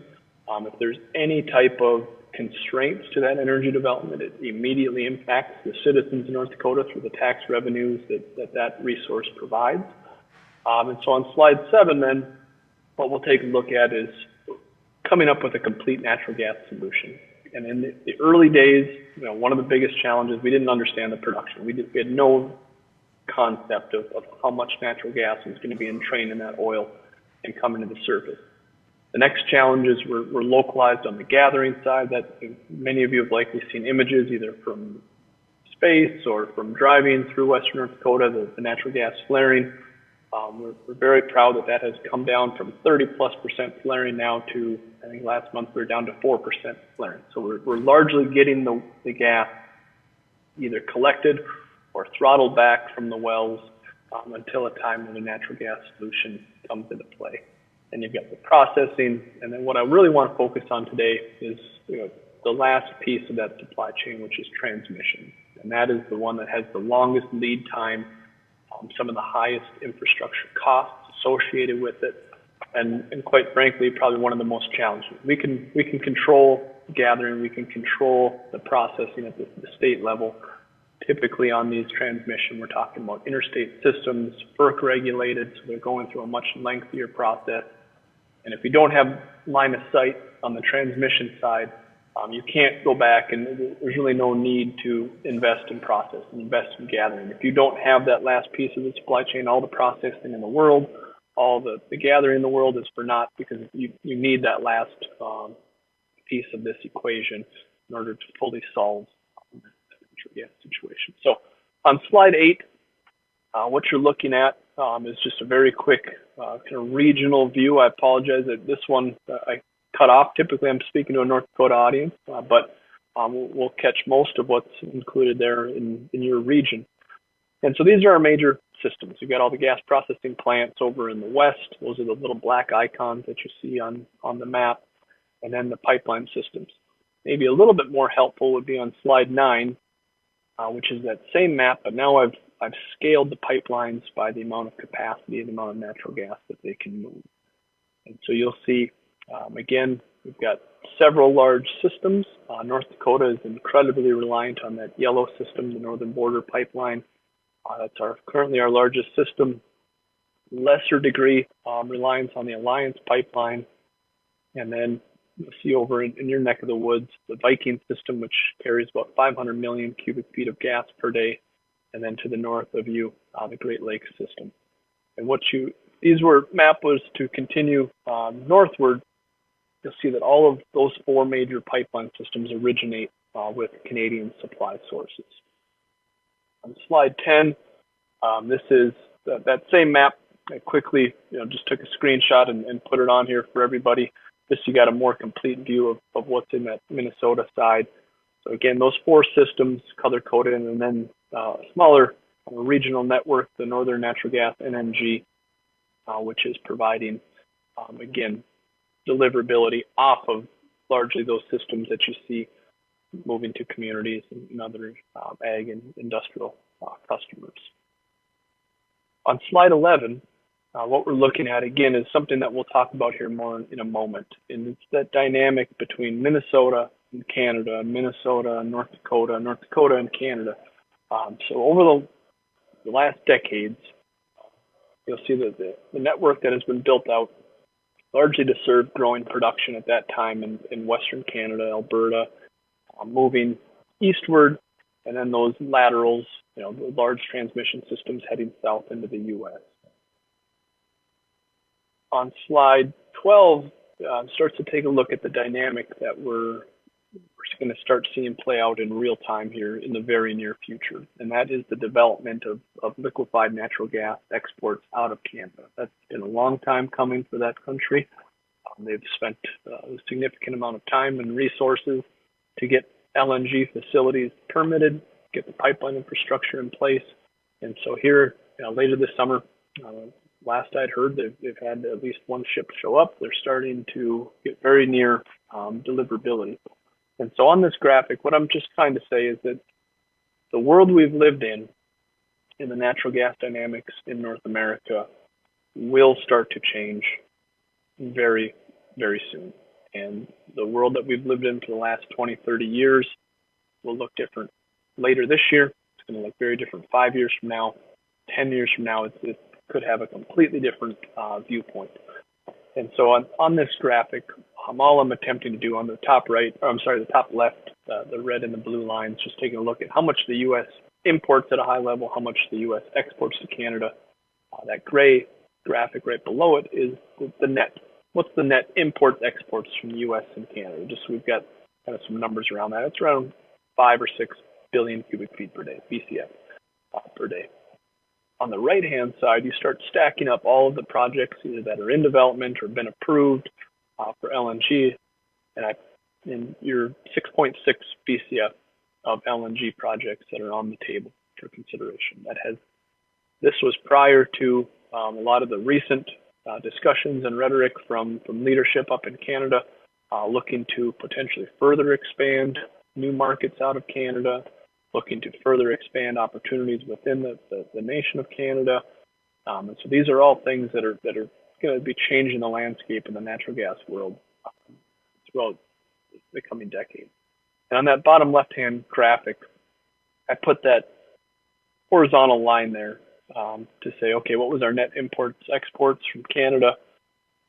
If there's any type of constraints to that energy development, it immediately impacts the citizens of North Dakota through the tax revenues that resource provides. And so on slide 7, then, what we'll take a look at is coming up with a complete natural gas solution. And in the early days, one of the biggest challenges, we didn't understand the production. We had no concept of how much natural gas was going to be entrained in that oil and coming to the surface. The next challenges were localized on the gathering side. That many of you have likely seen images either from space or from driving through western North Dakota, the natural gas flaring. We're very proud that has come down from 30+% flaring now to, I think last month we were down to 4% flaring. So we're largely getting the gas either collected or throttled back from the wells until a time when the natural gas solution comes into play. And you've got the processing, and then what I really want to focus on today is the last piece of that supply chain, which is transmission. And that is the one that has the longest lead time, some of the highest infrastructure costs associated with it, and quite frankly, probably one of the most challenging. We can control gathering, we can control the processing at the state level. Typically on these transmission, we're talking about interstate systems, FERC regulated, so they're going through a much lengthier process. And if you don't have line of sight on the transmission side, you can't go back, and there's really no need to invest in process and invest in gathering. If you don't have that last piece of the supply chain, all the processing in the world, all the gathering in the world is for naught, because you need that last piece of this equation in order to fully solve the natural gas situation. So on slide 8, what you're looking at is just a very quick kind of regional view. I apologize that this one I cut off. Typically, I'm speaking to a North Dakota audience, but we'll catch most of what's included there in your region. And so these are our major systems. You've got all the gas processing plants over in the west. Those are the little black icons that you see on the map, and then the pipeline systems. Maybe a little bit more helpful would be on slide 9, which is that same map, but now I've scaled the pipelines by the amount of capacity, the amount of natural gas that they can move. And so you'll see, again, we've got several large systems. North Dakota is incredibly reliant on that yellow system, the Northern Border Pipeline. That's currently our largest system. Lesser degree reliance on the Alliance Pipeline. And then you'll see over in your neck of the woods, the Viking system, which carries about 500 million cubic feet of gas per day. And then to the north of you, the Great Lakes system. And map was to continue northward. You'll see that all of those 4 major pipeline systems originate with Canadian supply sources. On slide 10, this is that same map. I quickly just took a screenshot and put it on here for everybody. Just so you got a more complete view of what's in that Minnesota side. So again, those 4 systems color-coded, and then a smaller regional network, the Northern Natural Gas NNG, which is providing, again, deliverability off of largely those systems that you see moving to communities and other ag and industrial customers. On slide 11, what we're looking at, again, is something that we'll talk about here more in a moment. And it's that dynamic between Minnesota in Canada, Minnesota, North Dakota and Canada. So over the last decades, you'll see that the network that has been built out largely to serve growing production at that time in Western Canada, Alberta, moving eastward, and then those laterals, the large transmission systems heading south into the U.S. On slide 12, starts to take a look at the dynamic that we're going to start seeing play out in real time here in the very near future, and that is the development of liquefied natural gas exports out of Canada. That's been a long time coming for that country. They've spent a significant amount of time and resources to get LNG facilities permitted, get the pipeline infrastructure in place. And so here, later this summer, last I'd heard, they've had at least one ship show up. They're starting to get very near deliverability. And so on this graphic, what I'm just trying to say is that the world we've lived in the natural gas dynamics in North America, will start to change very, very soon. And the world that we've lived in for the last 20, 30 years will look different later this year. It's going to look very different 5 years from now. 10 years from now, it could have a completely different viewpoint. And so on this graphic, all I'm attempting to do on the top right, the top left, the red and the blue lines, just taking a look at how much the U.S. imports at a high level, how much the U.S. exports to Canada. That gray graphic right below it is the net. What's the net imports exports from the U.S. and Canada? Just so we've got kind of some numbers around that. It's around 5 or 6 billion cubic feet per day, BCF per day. On the right-hand side, you start stacking up all of the projects either that are in development or been approved for LNG, and your 6.6 BCF of LNG projects that are on the table for consideration. This was prior to a lot of the recent discussions and rhetoric from leadership up in Canada, looking to potentially further expand new markets out of Canada, looking to further expand opportunities within the nation of Canada. And so these are all things that are going to be changing the landscape in the natural gas world throughout the coming decade. And on that bottom left-hand graphic, I put that horizontal line there to say, okay, what was our net imports, exports from Canada?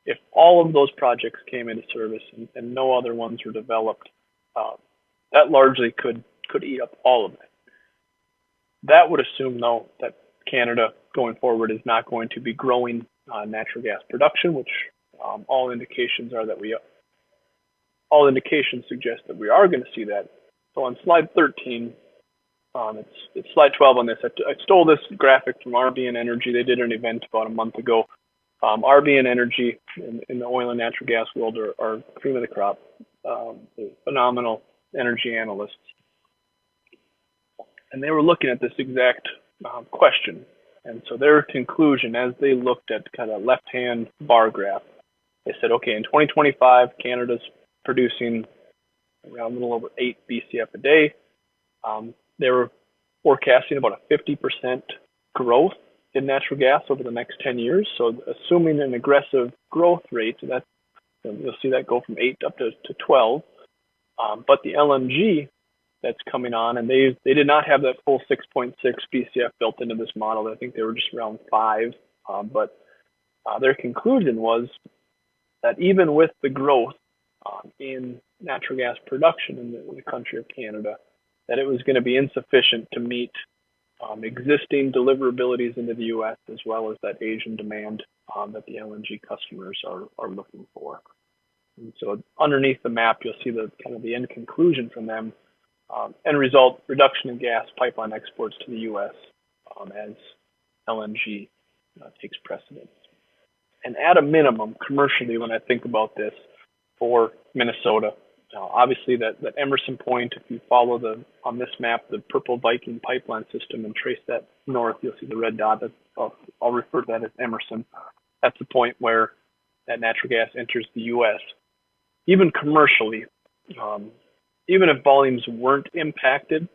If all of those projects came into service and no other ones were developed, that largely could eat up all of it. That would assume, though, that Canada going forward is not going to be growing natural gas production, which all indications suggest that we are going to see that. So on slide 13, it's slide 12 on this. I stole this graphic from RBN Energy. They did an event about a month ago. RBN Energy in the oil and natural gas world are cream of the crop. They're phenomenal energy analysts. And they were looking at this exact question. And so their conclusion, as they looked at kind of left-hand bar graph, they said, okay, in 2025, Canada's producing around a little over 8 BCF a day. They were forecasting about a 50% growth in natural gas over the next 10 years. So assuming an aggressive growth rate, you'll see that go from 8 up to 12. But the LNG that's coming on, and they did not have that full 6.6 BCF built into this model. I think they were just around 5. But their conclusion was that even with the growth in natural gas production in the country of Canada, that it was going to be insufficient to meet existing deliverabilities into the U.S. as well as that Asian demand that the LNG customers are looking for. And so underneath the map, you'll see the kind of the end conclusion from them. End result, reduction in gas pipeline exports to the U.S. As LNG takes precedence. And at a minimum, commercially, when I think about this for Minnesota, obviously that Emerson Point, if you follow on this map, the purple Viking pipeline system and trace that north, you'll see the red dot. I'll refer to that as Emerson. That's the point where that natural gas enters the U.S. Even commercially, even if volumes weren't impacted,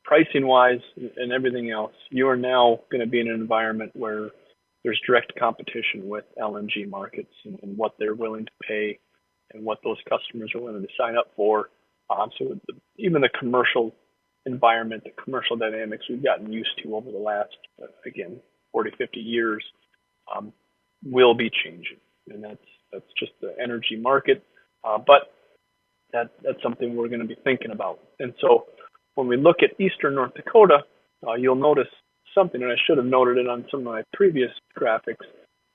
pricing-wise and everything else, you are now going to be in an environment where there's direct competition with LNG markets and what they're willing to pay and what those customers are willing to sign up for. Even the commercial environment, the commercial dynamics we've gotten used to over the last, again, 40, 50 years will be changing. And that's just the energy market. But that's something we're going to be thinking about. And so when we look at Eastern North Dakota, you'll notice something, and I should have noted it on some of my previous graphics.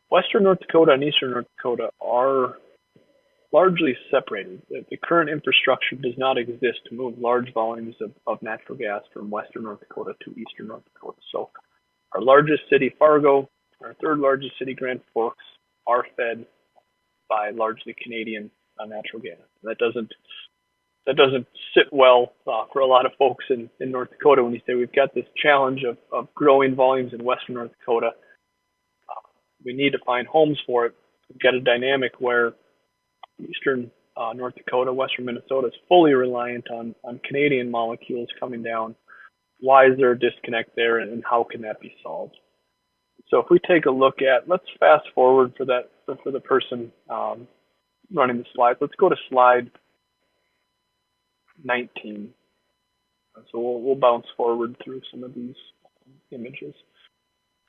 Western North Dakota and Eastern North Dakota are largely separated. The current infrastructure does not exist to move large volumes of natural gas from Western North Dakota to Eastern North Dakota. So our largest city, Fargo, our third largest city, Grand Forks, are fed by largely Canadian natural gas. That doesn't sit well for a lot of folks in North Dakota when you say we've got this challenge of growing volumes in Western North Dakota. We need to find homes for it. We've got a dynamic where Eastern North Dakota, Western Minnesota is fully reliant on Canadian molecules coming down. Why is there a disconnect there, and how can that be solved? So if we take a look at, let's fast forward for the person running the slides. Let's go to slide 19. So we'll bounce forward through some of these images.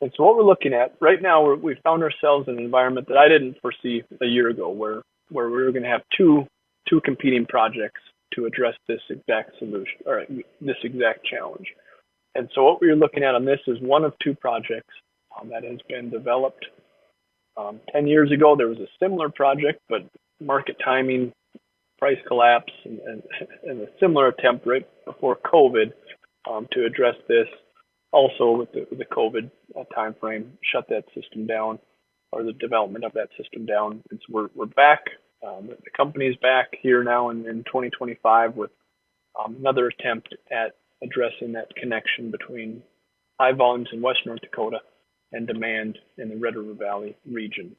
And so what we're looking at right now, we found ourselves in an environment that I didn't foresee a year ago, where we were going to have two competing projects to address this exact solution, or this exact challenge. And so what we're looking at on this is one of two projects that has been developed. 10 years ago, there was a similar project, but market timing, price collapse, and a similar attempt right before COVID to address this. Also, with the COVID timeframe, shut that system down, or the development of that system down. And so we're back. The company's back here now in 2025 with another attempt at addressing that connection between high volumes in West North Dakota and demand in the Red River Valley region.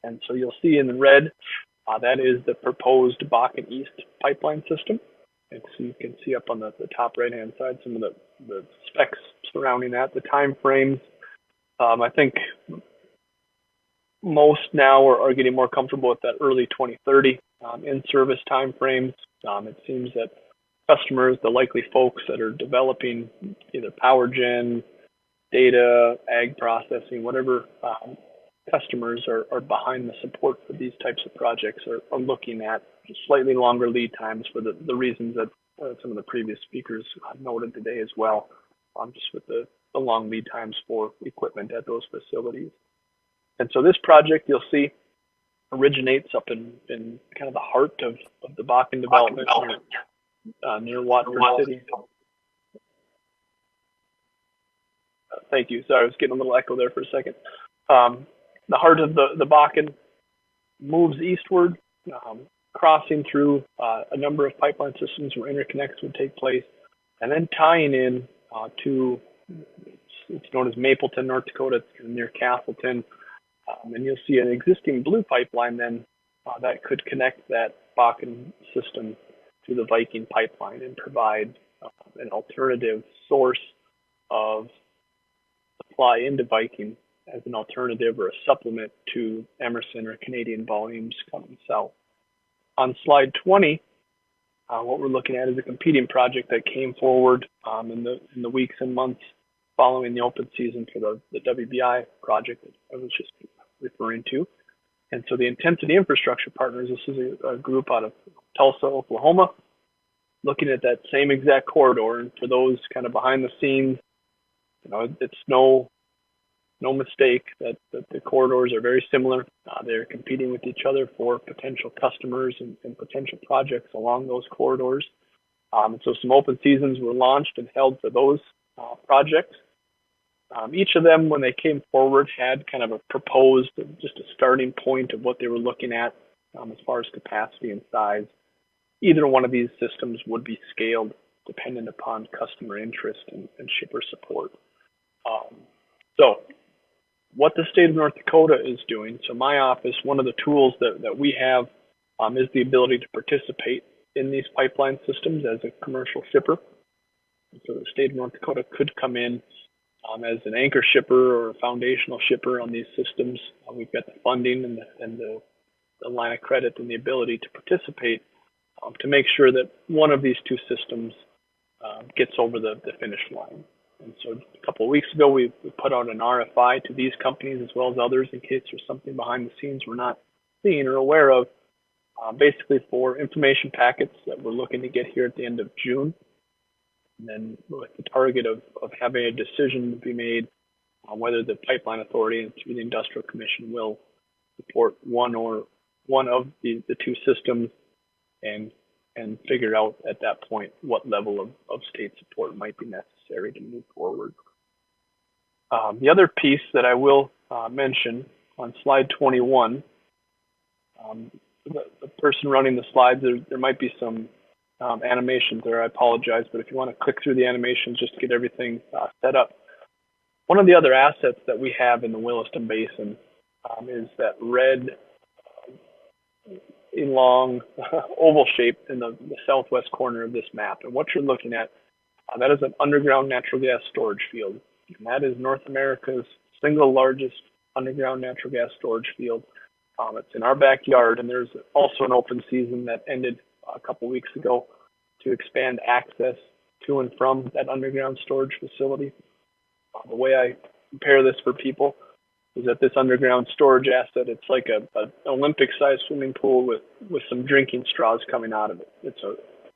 And so you'll see in the red, that is the proposed Bakken East pipeline system. And so you can see up on the top right-hand side some of the specs surrounding that, the time frames. I think most now are getting more comfortable with that early 2030 in-service time frames. It seems that customers, the likely folks that are developing either power gen, data, ag processing, whatever customers are behind the support for these types of projects are looking at slightly longer lead times for the reasons that some of the previous speakers noted today as well, just with the long lead times for equipment at those facilities. And so this project, you'll see, originates up in kind of the heart of the Bakken development near Watford City. Thank you. Sorry, I was getting a little echo there for a second. The heart of the Bakken moves eastward, crossing through a number of pipeline systems where interconnects would take place, and then tying in to, it's known as Mapleton, North Dakota, it's near Castleton. And you'll see an existing blue pipeline then that could connect that Bakken system to the Viking pipeline and provide an alternative source of supply into Viking as an alternative or a supplement to Emerson or Canadian volumes coming south. On slide 20, what we're looking at is a competing project that came forward in the weeks and months following the open season for the WBI project that I was just referring to. And so the Intensity Infrastructure Partners, this is a group out of Tulsa, Oklahoma, looking at that same exact corridor. And for those kind of behind the scenes, it's no mistake that the corridors are very similar. They're competing with each other for potential customers and potential projects along those corridors. And so some open seasons were launched and held for those projects. Each of them, when they came forward, had kind of a proposed, just a starting point of what they were looking at as far as capacity and size. Either one of these systems would be scaled dependent upon customer interest and shipper support. So what the state of North Dakota is doing, so my office, one of the tools that we have is the ability to participate in these pipeline systems as a commercial shipper. So the state of North Dakota could come in as an anchor shipper or a foundational shipper on these systems. We've got the funding and the the line of credit and the ability to participate to make sure that one of these two systems gets over the finish line. And so a couple of weeks ago, we put out an RFI to these companies as well as others in case there's something behind the scenes we're not seeing or aware of, basically for information packets that we're looking to get here at the end of June. And then with the target of having a decision to be made on whether the Pipeline Authority and through the Industrial Commission will support one of the two systems and figure out at that point what level of state support might be necessary to move forward. The other piece that I will mention on slide 21, the person running the slides, there might be some animations there. I apologize, but if you want to click through the animations just to get everything set up. One of the other assets that we have in the Williston Basin is that red long oval shape in the southwest corner of this map. And what you're looking at, that is an underground natural gas storage field. And that is North America's single largest underground natural gas storage field. It's in our backyard, and there's also an open season that ended a couple weeks ago to expand access to and from that underground storage facility. The way I compare this for people is that this underground storage asset, it's like an Olympic-sized swimming pool with some drinking straws coming out of it. It's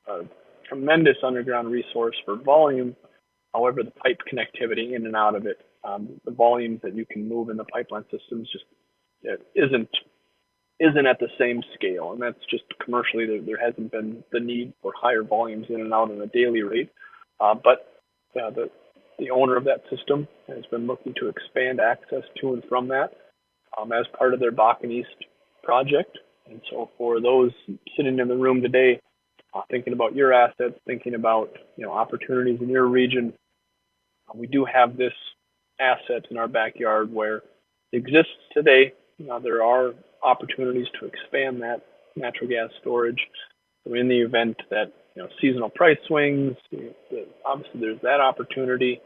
a tremendous underground resource for volume. However, the pipe connectivity in and out of it, the volumes that you can move in the pipeline systems just isn't at the same scale. And that's just commercially, there hasn't been the need for higher volumes in and out on a daily rate. But the owner of that system has been looking to expand access to and from that as part of their Bakken East project. And so for those sitting in the room today, thinking about your assets, thinking about opportunities in your region, we do have this asset in our backyard where it exists today. There are opportunities to expand that natural gas storage. So in the event that seasonal price swings, obviously there's that opportunity.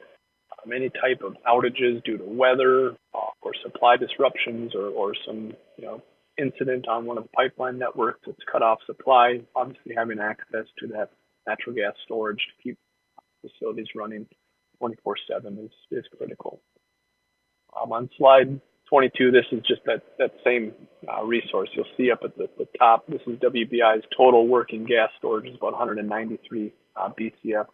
Any type of outages due to weather or supply disruptions or some incident on one of the pipeline networks that's cut off supply, obviously having access to that natural gas storage to keep facilities running 24/7 is critical. On slide 22, this is just that same resource. You'll see up at the top, this is WBI's total working gas storage is about 193 BCF.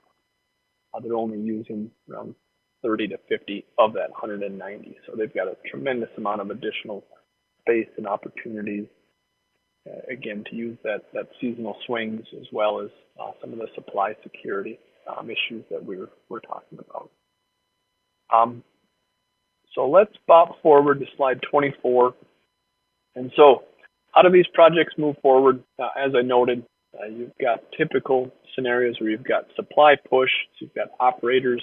They're only using around 30 to 50 of that 190. So they've got a tremendous amount of additional space and opportunities, again, to use that seasonal swings as well as some of the supply security issues that we're talking about. So let's bop forward to slide 24. And so how do these projects move forward? As I noted, you've got typical scenarios where you've got supply push, so you've got operators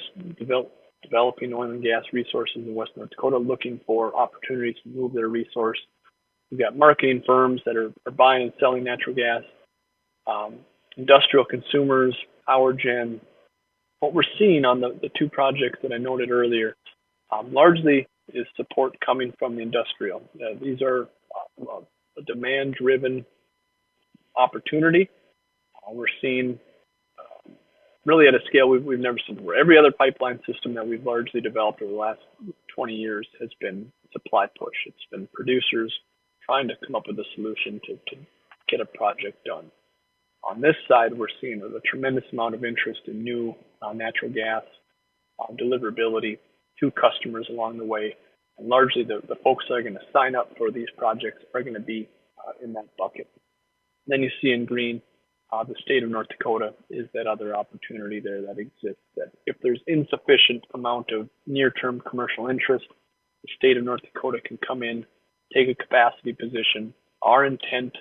developing oil and gas resources in West North Dakota looking for opportunities to move their resource. You've got marketing firms that are buying and selling natural gas, industrial consumers, power gen. What we're seeing on the two projects that I noted earlier largely is support coming from the industrial. These are a demand-driven opportunity. We're seeing really at a scale we've never seen before. Every other pipeline system that we've largely developed over the last 20 years has been supply push. It's been producers trying to come up with a solution to get a project done. On this side, we're seeing a tremendous amount of interest in new natural gas deliverability to customers along the way. And largely the folks that are going to sign up for these projects are going to be in that bucket. Then you see in green, the state of North Dakota is that other opportunity there that exists, that if there's insufficient amount of near-term commercial interest, the state of North Dakota can come in, take a capacity position. Our intent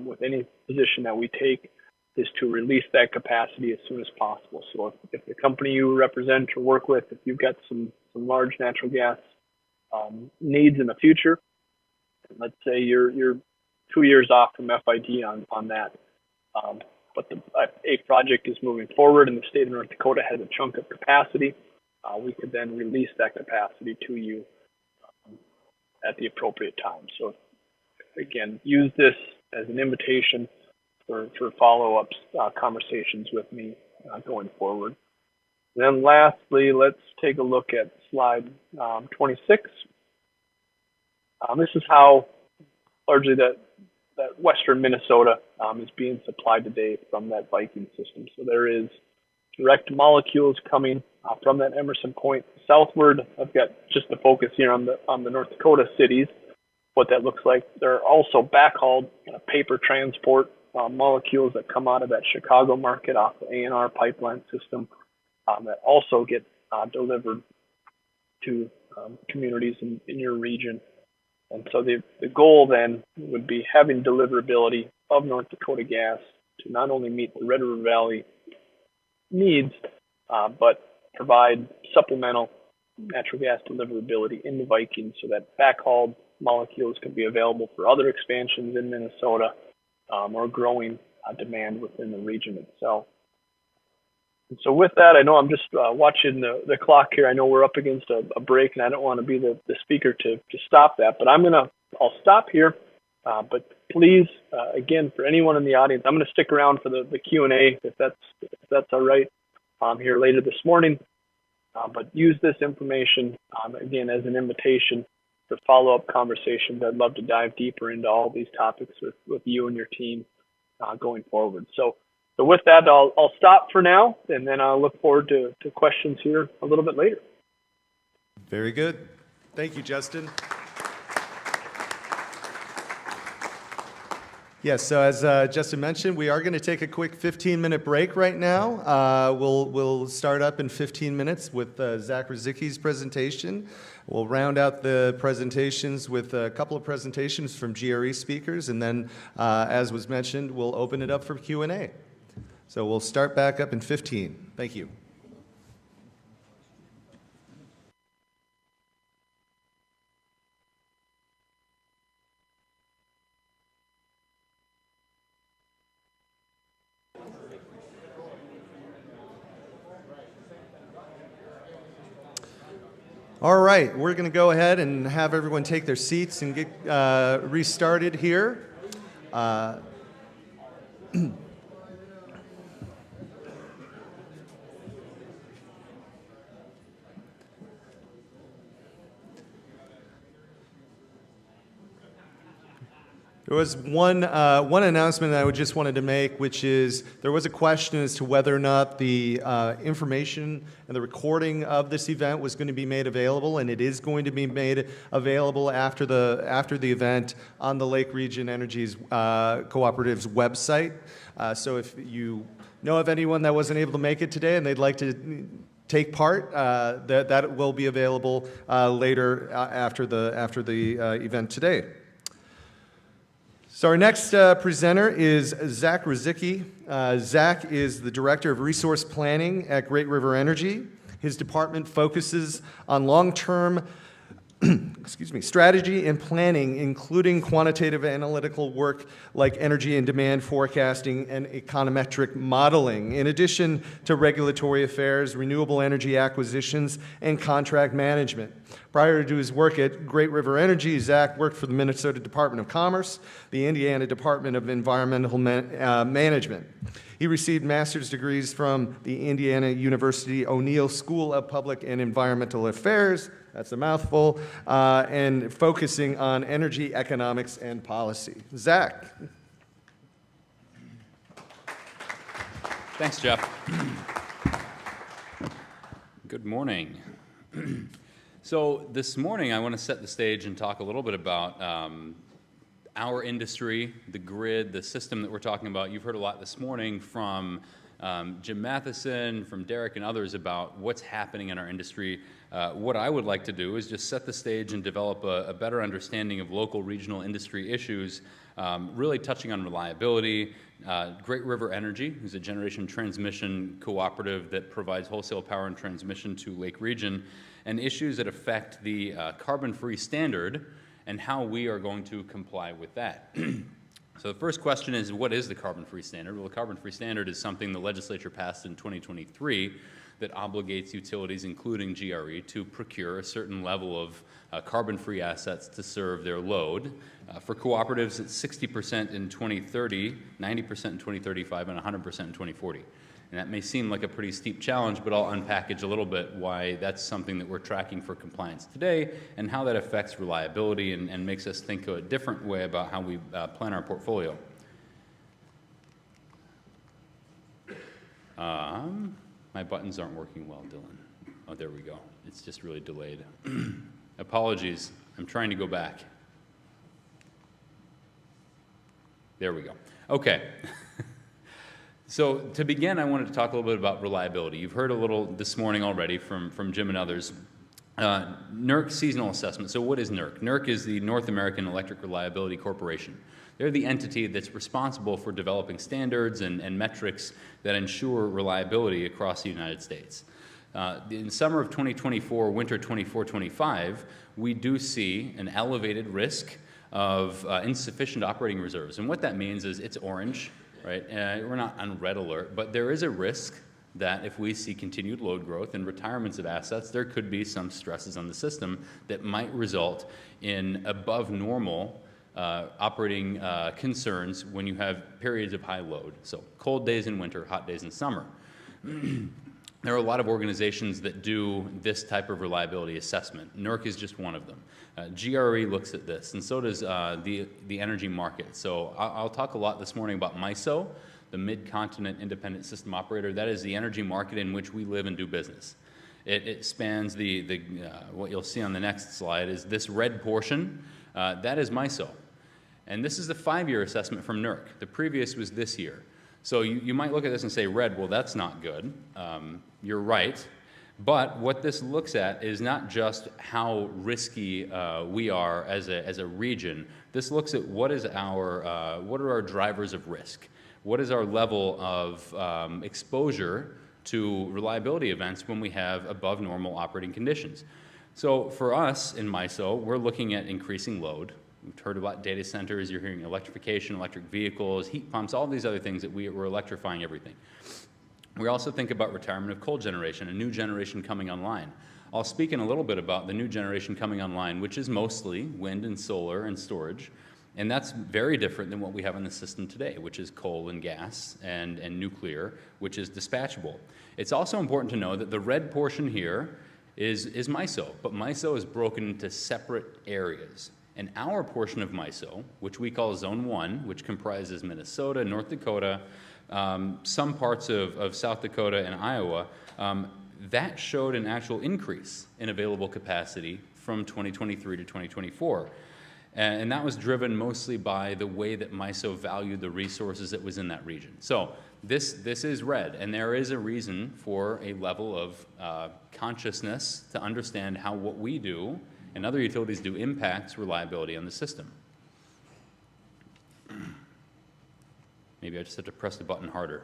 with any position that we take is to release that capacity as soon as possible. So if the company you represent or work with, if you've got some large natural gas needs in the future, let's say you're 2 years off from FID on that, but a project is moving forward and the state of North Dakota has a chunk of capacity, we could then release that capacity to you at the appropriate time. So again, use this as an invitation for follow-up conversations with me going forward. And then lastly, let's take a look at slide 26. This is how largely that western Minnesota is being supplied today from that Viking system. So there is direct molecules coming from that Emerson Point southward. I've got just the focus here on the North Dakota cities, what that looks like. There are also backhauled paper transport molecules that come out of that Chicago market off the A&R pipeline system that also get delivered to communities in your region. And so the goal then would be having deliverability of North Dakota gas to not only meet the Red River Valley needs, but provide supplemental natural gas deliverability into Viking so that backhauled molecules can be available for other expansions in Minnesota or growing demand within the region itself. And so with that, I know I'm just watching the clock here. I know we're up against a break, and I don't want to be the speaker to stop that, but I'll stop here. But please, again, for anyone in the audience, I'm going to stick around for the Q&A if that's all right here later this morning. But use this information, again, as an invitation for follow-up conversations. I'd love to dive deeper into all these topics with you and your team going forward. So with that, I'll stop for now, and then I'll look forward to questions here a little bit later. Very good. Thank you, Justin. Yes, so as Justin mentioned, we are going to take a quick 15-minute break right now. We'll start up in 15 minutes with Zach Ruzicki's presentation. We'll round out the presentations with a couple of presentations from GRE speakers, and then, as was mentioned, we'll open it up for Q&A. So we'll start back up in 15. Thank you. All right, we're going to go ahead and have everyone take their seats and get restarted here. There was one announcement that I just wanted to make, which is there was a question as to whether or not the information and the recording of this event was going to be made available, and it is going to be made available after the event on the Lake Region Energy's Cooperative's website. So if you know of anyone that wasn't able to make it today and they'd like to take part, that will be available later after the event today. So our next presenter is Zach Ruzicki. Zach is the Director of Resource Planning at Great River Energy. His department focuses on long-term strategy and planning, including quantitative analytical work like energy and demand forecasting and econometric modeling, in addition to regulatory affairs, renewable energy acquisitions, and contract management. Prior to his work at Great River Energy, Zach worked for the Minnesota Department of Commerce, the Indiana Department of Environmental Management. He received master's degrees from the Indiana University O'Neill School of Public and Environmental Affairs, that's a mouthful, and focusing on energy economics and policy. Zach. Thanks, Jeff. Good morning. So this morning I want to set the stage and talk a little bit about our industry, the grid, the system that we're talking about. You've heard a lot this morning from Jim Matheson, from Derek and others about what's happening in our industry. What I would like to do is just set the stage and develop a better understanding of local regional industry issues, really touching on reliability. Great River Energy is a generation transmission cooperative that provides wholesale power and transmission to Lake Region, and issues that affect the carbon-free standard and how we are going to comply with that. So the first question is, what is the carbon-free standard? Well, the carbon-free standard is something the legislature passed in 2023 that obligates utilities, including GRE, to procure a certain level of carbon-free assets to serve their load. For cooperatives, it's 60% in 2030, 90% in 2035, and 100% in 2040. And that may seem like a pretty steep challenge, but I'll unpackage a little bit why that's something that we're tracking for compliance today and how that affects reliability and makes us think a different way about how we plan our portfolio. My buttons aren't working well, Dylan. Oh, there we go. It's just really delayed. Apologies. I'm trying to go back. There we go. Okay. So to begin, I wanted to talk a little bit about reliability. You've heard a little this morning already from Jim and others. NERC seasonal assessment. So what is NERC? NERC is the North American Electric Reliability Corporation. They're the entity that's responsible for developing standards and metrics that ensure reliability across the United States. In summer of 2024, winter 24-25, we do see an elevated risk of insufficient operating reserves. And what that means is it's orange, right? We're not on red alert, but there is a risk that if we see continued load growth and retirements of assets, there could be some stresses on the system that might result in above normal operating concerns when you have periods of high load. So cold days in winter, hot days in summer. There are a lot of organizations that do this type of reliability assessment. NERC is just one of them. GRE looks at this, and so does the energy market. So I'll talk a lot this morning about MISO, the Mid-Continent Independent System Operator. That is the energy market in which we live and do business. It spans what you'll see on the next slide is this red portion. That is MISO. And this is the 5-year assessment from NERC. The previous was this year. So you might look at this and say, red, well, that's not good. You're right. But what this looks at is not just how risky we are as a region. This looks at what are our drivers of risk? What is our level of exposure to reliability events when we have above normal operating conditions? So for us in MISO, we're looking at increasing load. We've heard about data centers, you're hearing electrification, electric vehicles, heat pumps, all these other things that we're electrifying everything. We also think about retirement of coal generation, a new generation coming online. I'll speak in a little bit about the new generation coming online, which is mostly wind and solar and storage, and that's very different than what we have in the system today, which is coal and gas and nuclear, which is dispatchable. It's also important to know that the red portion here is MISO, but MISO is broken into separate areas. And our portion of MISO, which we call Zone 1, which comprises Minnesota, North Dakota, some parts of South Dakota and Iowa, that showed an actual increase in available capacity from 2023 to 2024. And that was driven mostly by the way that MISO valued the resources that was in that region. So this is red, and there is a reason for a level of consciousness to understand how what we do and other utilities do impacts reliability on the system. Maybe I just have to press the button harder.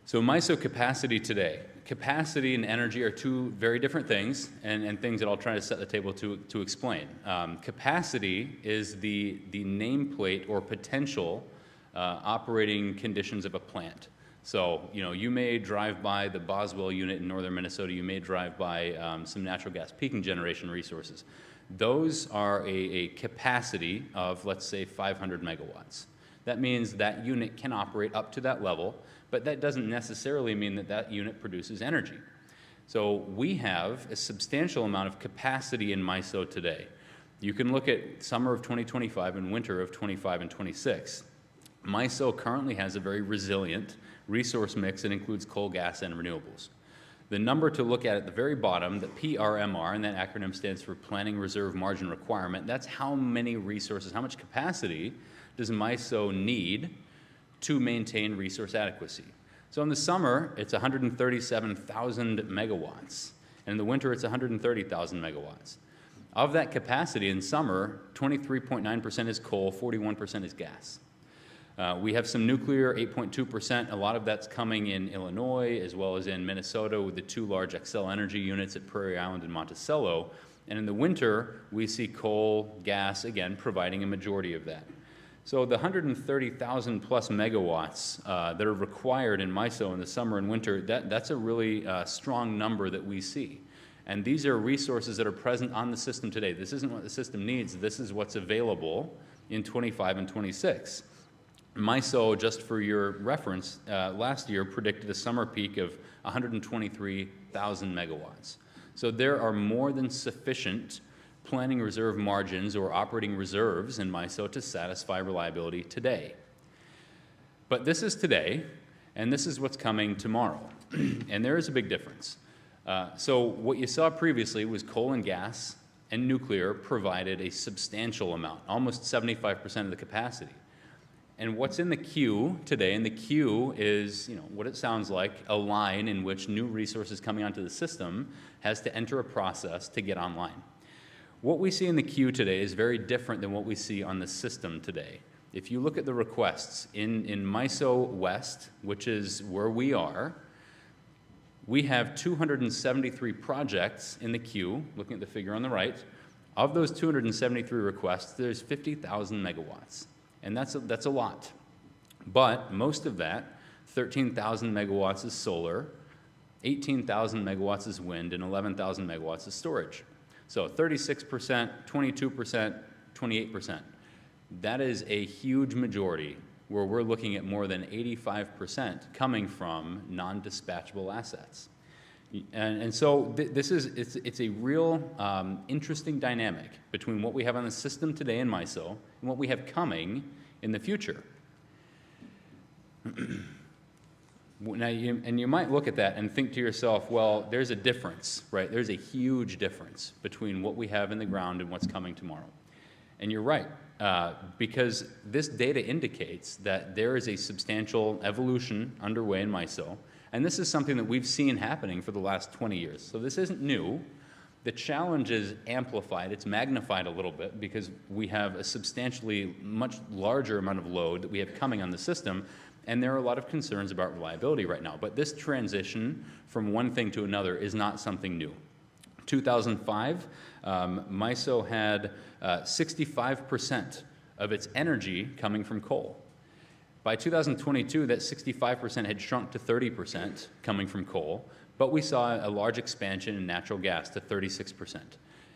So MISO capacity today. Capacity and energy are two very different things, and things that I'll try to set the table to explain. Capacity is the nameplate or potential operating conditions of a plant. So, you may drive by the Boswell unit in northern Minnesota, you may drive by some natural gas peaking generation resources. Those are a capacity of, let's say, 500 megawatts. That means that unit can operate up to that level, but that doesn't necessarily mean that that unit produces energy. So we have a substantial amount of capacity in MISO today. You can look at summer of 2025 and winter of 25 and 26. MISO currently has a very resilient resource mix that includes coal, gas, and renewables. The number to look at the very bottom, the PRMR, and that acronym stands for Planning Reserve Margin Requirement, that's how many resources, how much capacity does MISO need to maintain resource adequacy. So in the summer, it's 137,000 megawatts, and in the winter, it's 130,000 megawatts. Of that capacity in summer, 23.9% is coal, 41% is gas. We have some nuclear, 8.2%. A lot of that's coming in Illinois as well as in Minnesota with the two large Xcel Energy units at Prairie Island and Monticello. And in the winter, we see coal, gas, again, providing a majority of that. So the 130,000 plus megawatts that are required in MISO in the summer and winter, that's a really strong number that we see. And these are resources that are present on the system today. This isn't what the system needs. This is what's available in 25 and 26. MISO, just for your reference, last year predicted a summer peak of 123,000 megawatts. So there are more than sufficient planning reserve margins or operating reserves in MISO to satisfy reliability today. But this is today, and this is what's coming tomorrow. And there is a big difference. So what you saw previously was coal and gas and nuclear provided a substantial amount, almost 75% of the capacity. And what's in the queue today, and the queue is, what it sounds like, a line in which new resources coming onto the system has to enter a process to get online. What we see in the queue today is very different than what we see on the system today. If you look at the requests in MISO West, which is where we are, we have 273 projects in the queue, looking at the figure on the right. Of those 273 requests, there's 50,000 megawatts. And that's a lot. But most of that, 13,000 megawatts is solar, 18,000 megawatts is wind, and 11,000 megawatts is storage. So 36%, 22%, 28%. That is a huge majority where we're looking at more than 85% coming from non-dispatchable assets. And so it's a real interesting dynamic between what we have on the system today in MISO and what we have coming in the future. Now, you might look at that and think to yourself, well, there's a difference, right? There's a huge difference between what we have in the ground and what's coming tomorrow. And you're right, because this data indicates that there is a substantial evolution underway in MISO, and this is something that we've seen happening for the last 20 years. So this isn't new. The challenge is amplified, it's magnified a little bit because we have a substantially much larger amount of load that we have coming on the system, and there are a lot of concerns about reliability right now. But this transition from one thing to another is not something new. 2005, MISO had 65% of its energy coming from coal. By 2022, that 65% had shrunk to 30% coming from coal, but we saw a large expansion in natural gas to 36%.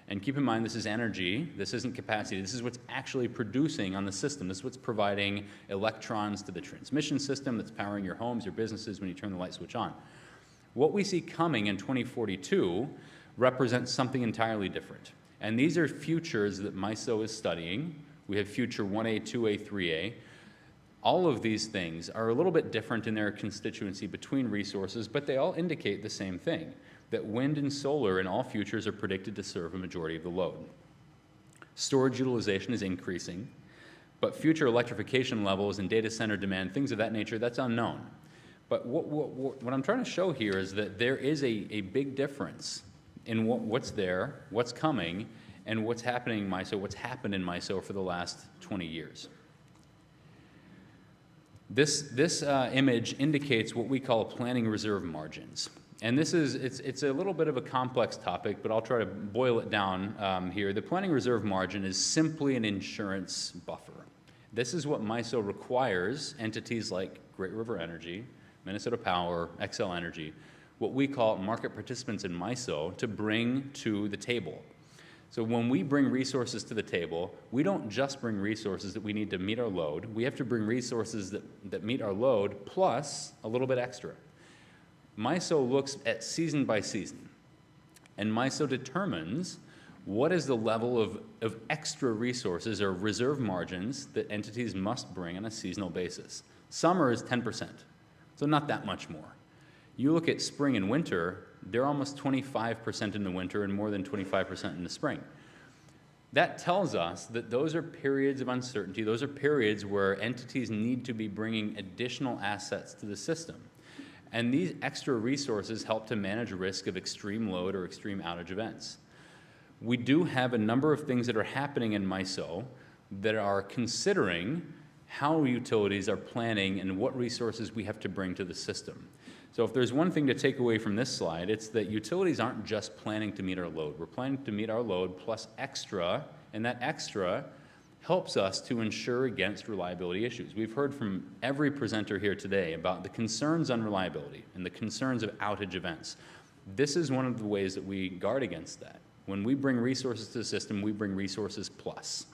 And keep in mind, this is energy, this isn't capacity, this is what's actually producing on the system. This is what's providing electrons to the transmission system that's powering your homes, your businesses when you turn the light switch on. What we see coming in 2042 represents something entirely different. And these are futures that MISO is studying. We have future 1A, 2A, 3A. All of these things are a little bit different in their constituency between resources, but they all indicate the same thing, that wind and solar in all futures are predicted to serve a majority of the load. Storage utilization is increasing, but future electrification levels and data center demand, things of that nature, that's unknown. But what I'm trying to show here is that there is a big difference in what's there, what's coming, and what's happening in MISO, what's happened in MISO for the last 20 years. This image indicates what we call planning reserve margins. And it's a little bit of a complex topic, but I'll try to boil it down here. The planning reserve margin is simply an insurance buffer. This is what MISO requires entities like Great River Energy, Minnesota Power, Xcel Energy, what we call market participants in MISO, to bring to the table. So when we bring resources to the table, we don't just bring resources that we need to meet our load. We have to bring resources that meet our load plus a little bit extra. MISO looks at season by season, and MISO determines what is the level of extra resources or reserve margins that entities must bring on a seasonal basis. Summer is 10%, so not that much more. You look at spring and winter, they're almost 25% in the winter and more than 25% in the spring. That tells us that those are periods of uncertainty. Those are periods where entities need to be bringing additional assets to the system. And these extra resources help to manage risk of extreme load or extreme outage events. We do have a number of things that are happening in MISO that are considering how utilities are planning and what resources we have to bring to the system. So if there's one thing to take away from this slide, it's that utilities aren't just planning to meet our load. We're planning to meet our load plus extra, and that extra helps us to ensure against reliability issues. We've heard from every presenter here today about the concerns on reliability and the concerns of outage events. This is one of the ways that we guard against that. When we bring resources to the system, we bring resources plus.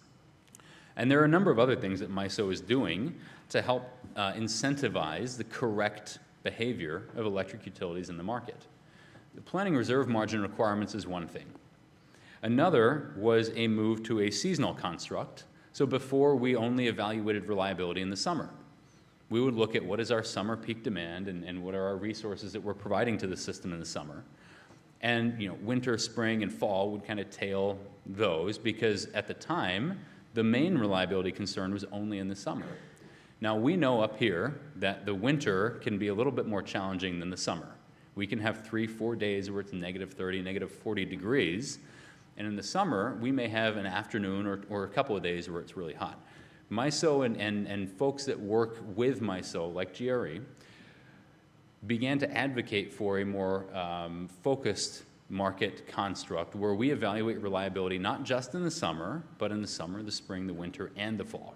And there are a number of other things that MISO is doing to help incentivize the correct behavior of electric utilities in the market. The planning reserve margin requirements is one thing. Another was a move to a seasonal construct. So before, we only evaluated reliability in the summer. We would look at what is our summer peak demand and what are our resources that we're providing to the system in the summer. And winter, spring, and fall would kind of tail those because at the time, the main reliability concern was only in the summer. Now, we know up here that the winter can be a little bit more challenging than the summer. We can have 3-4 days where it's negative 30, negative 40 degrees. And in the summer, we may have an afternoon or a couple of days where it's really hot. MISO and folks that work with MISO, like GRE, began to advocate for a more focused market construct where we evaluate reliability not just in the summer, but in the summer, the spring, the winter, and the fall.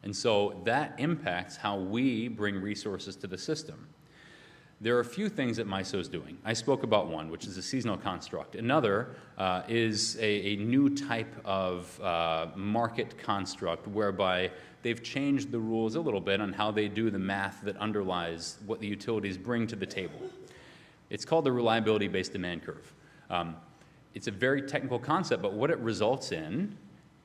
And so that impacts how we bring resources to the system. There are a few things that MISO is doing. I spoke about one, which is a seasonal construct. Another is a new type of market construct whereby they've changed the rules a little bit on how they do the math that underlies what the utilities bring to the table. It's called the reliability-based demand curve. It's a very technical concept, but what it results in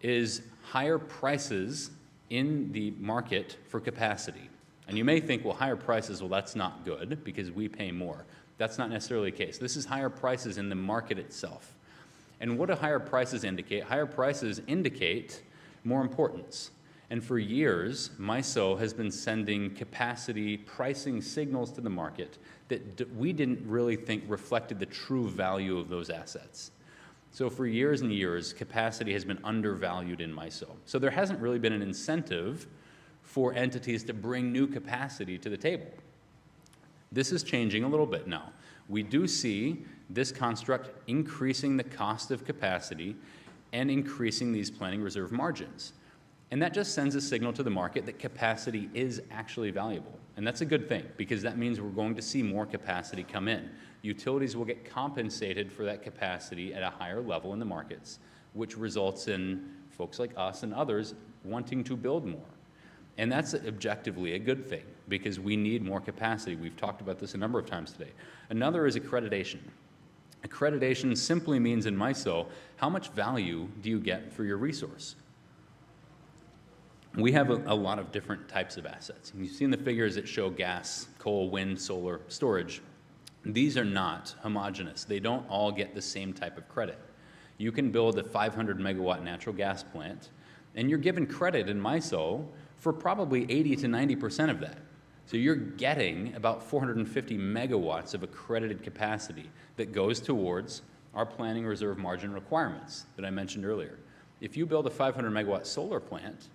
is higher prices in the market for capacity. And you may think, well, higher prices, well, that's not good because we pay more. That's not necessarily the case. This is higher prices in the market itself. And what do higher prices indicate? Higher prices indicate more importance. And for years, MISO has been sending capacity pricing signals to the market that we didn't really think reflected the true value of those assets. So for years and years, capacity has been undervalued in MISO. So there hasn't really been an incentive for entities to bring new capacity to the table. This is changing a little bit now. We do see this construct increasing the cost of capacity and increasing these planning reserve margins. And that just sends a signal to the market that capacity is actually valuable. And that's a good thing because that means we're going to see more capacity come in. Utilities will get compensated for that capacity at a higher level in the markets, which results in folks like us and others wanting to build more. And that's objectively a good thing because we need more capacity. We've talked about this a number of times today. Another is accreditation. Accreditation simply means in MISO, how much value do you get for your resource? We have a lot of different types of assets. You've seen the figures that show gas, coal, wind, solar, storage. These are not homogeneous. They don't all get the same type of credit. You can build a 500 megawatt natural gas plant, and you're given credit in MISO for probably 80 to 90% of that. So you're getting about 450 megawatts of accredited capacity that goes towards our planning reserve margin requirements that I mentioned earlier. If you build a 500 megawatt solar plant,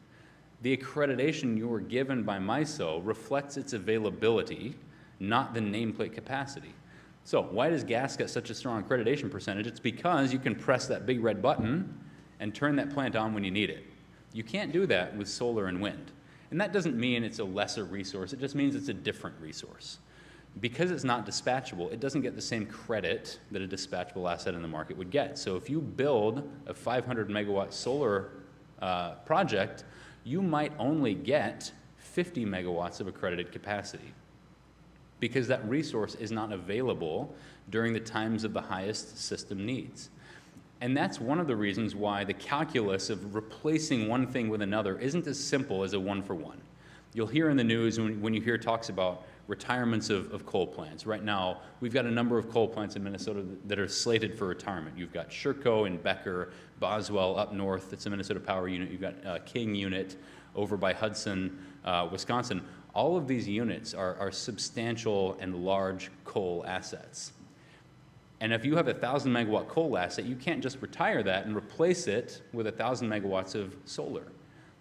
the accreditation you were given by MISO reflects its availability, not the nameplate capacity. So why does gas get such a strong accreditation percentage? It's because you can press that big red button and turn that plant on when you need it. You can't do that with solar and wind. And that doesn't mean it's a lesser resource, it just means it's a different resource. Because it's not dispatchable, it doesn't get the same credit that a dispatchable asset in the market would get. So if you build a 500 megawatt solar project, you might only get 50 megawatts of accredited capacity because that resource is not available during the times of the highest system needs. And that's one of the reasons why the calculus of replacing one thing with another isn't as simple as a one-for-one. You'll hear in the news when you hear talks about retirements of coal plants. Right now, we've got a number of coal plants in Minnesota that are slated for retirement. You've got Sherco and Becker, Boswell up north, it's a Minnesota Power unit. You've got King unit over by Hudson, Wisconsin. All of these units are substantial and large coal assets. And if you have a 1,000 megawatt coal asset, you can't just retire that and replace it with 1,000 megawatts of solar.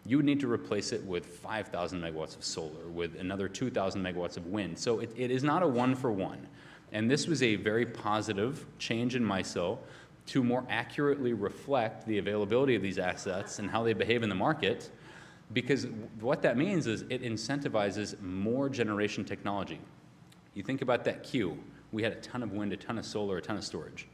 You would need to replace it with 5,000 megawatts of solar, with another 2,000 megawatts of wind. So it is not a one-for-one. And this was a very positive change in MISO to more accurately reflect the availability of these assets and how they behave in the market, because what that means is it incentivizes more generation technology. You think about that queue. We had a ton of wind, a ton of solar, a ton of storage.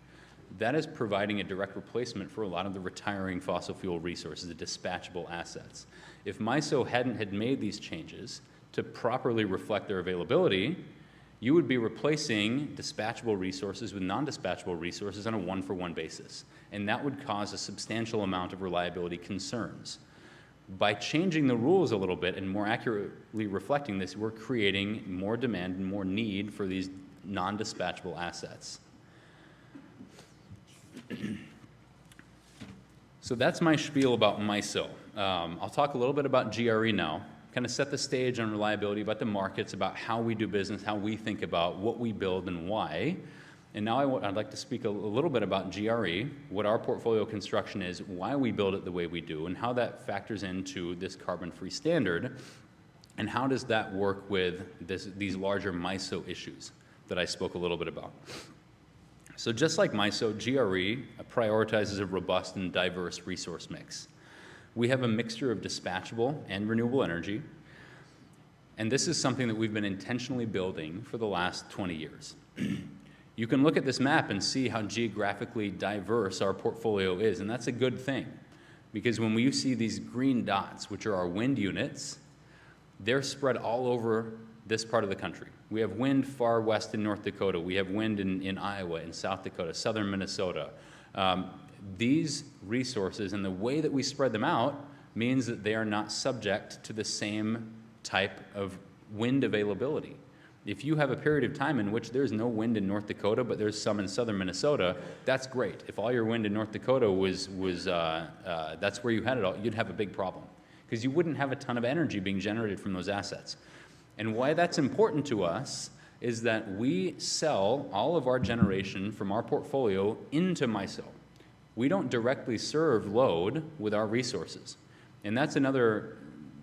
That is providing a direct replacement for a lot of the retiring fossil fuel resources, the dispatchable assets. If MISO hadn't had made these changes to properly reflect their availability, you would be replacing dispatchable resources with non-dispatchable resources on a one-for-one basis, and that would cause a substantial amount of reliability concerns. By changing the rules a little bit and more accurately reflecting this, we're creating more demand and more need for these non-dispatchable assets. So that's my spiel about MISO. I'll talk a little bit about GRE now, kind of set the stage on reliability, about the markets, about how we do business, how we think about what we build and why. And now I'd like to speak a little bit about GRE, what our portfolio construction is, why we build it the way we do, and how that factors into this carbon-free standard, and how does that work with these larger MISO issues that I spoke a little bit about. So just like MISO, GRE prioritizes a robust and diverse resource mix. We have a mixture of dispatchable and renewable energy, and this is something that we've been intentionally building for the last 20 years. You can look at this map and see how geographically diverse our portfolio is, and that's a good thing, because when you see these green dots, which are our wind units, they're spread all over this part of the country. We have wind far west in North Dakota. We have wind in Iowa, in South Dakota, southern Minnesota. These resources and the way that we spread them out means that they are not subject to the same type of wind availability. If you have a period of time in which there's no wind in North Dakota, but there's some in southern Minnesota, that's great. If all your wind in North Dakota was that's where you had it all, you'd have a big problem, because you wouldn't have a ton of energy being generated from those assets. And why that's important to us is that we sell all of our generation from our portfolio into MISO. We don't directly serve load with our resources. And that's another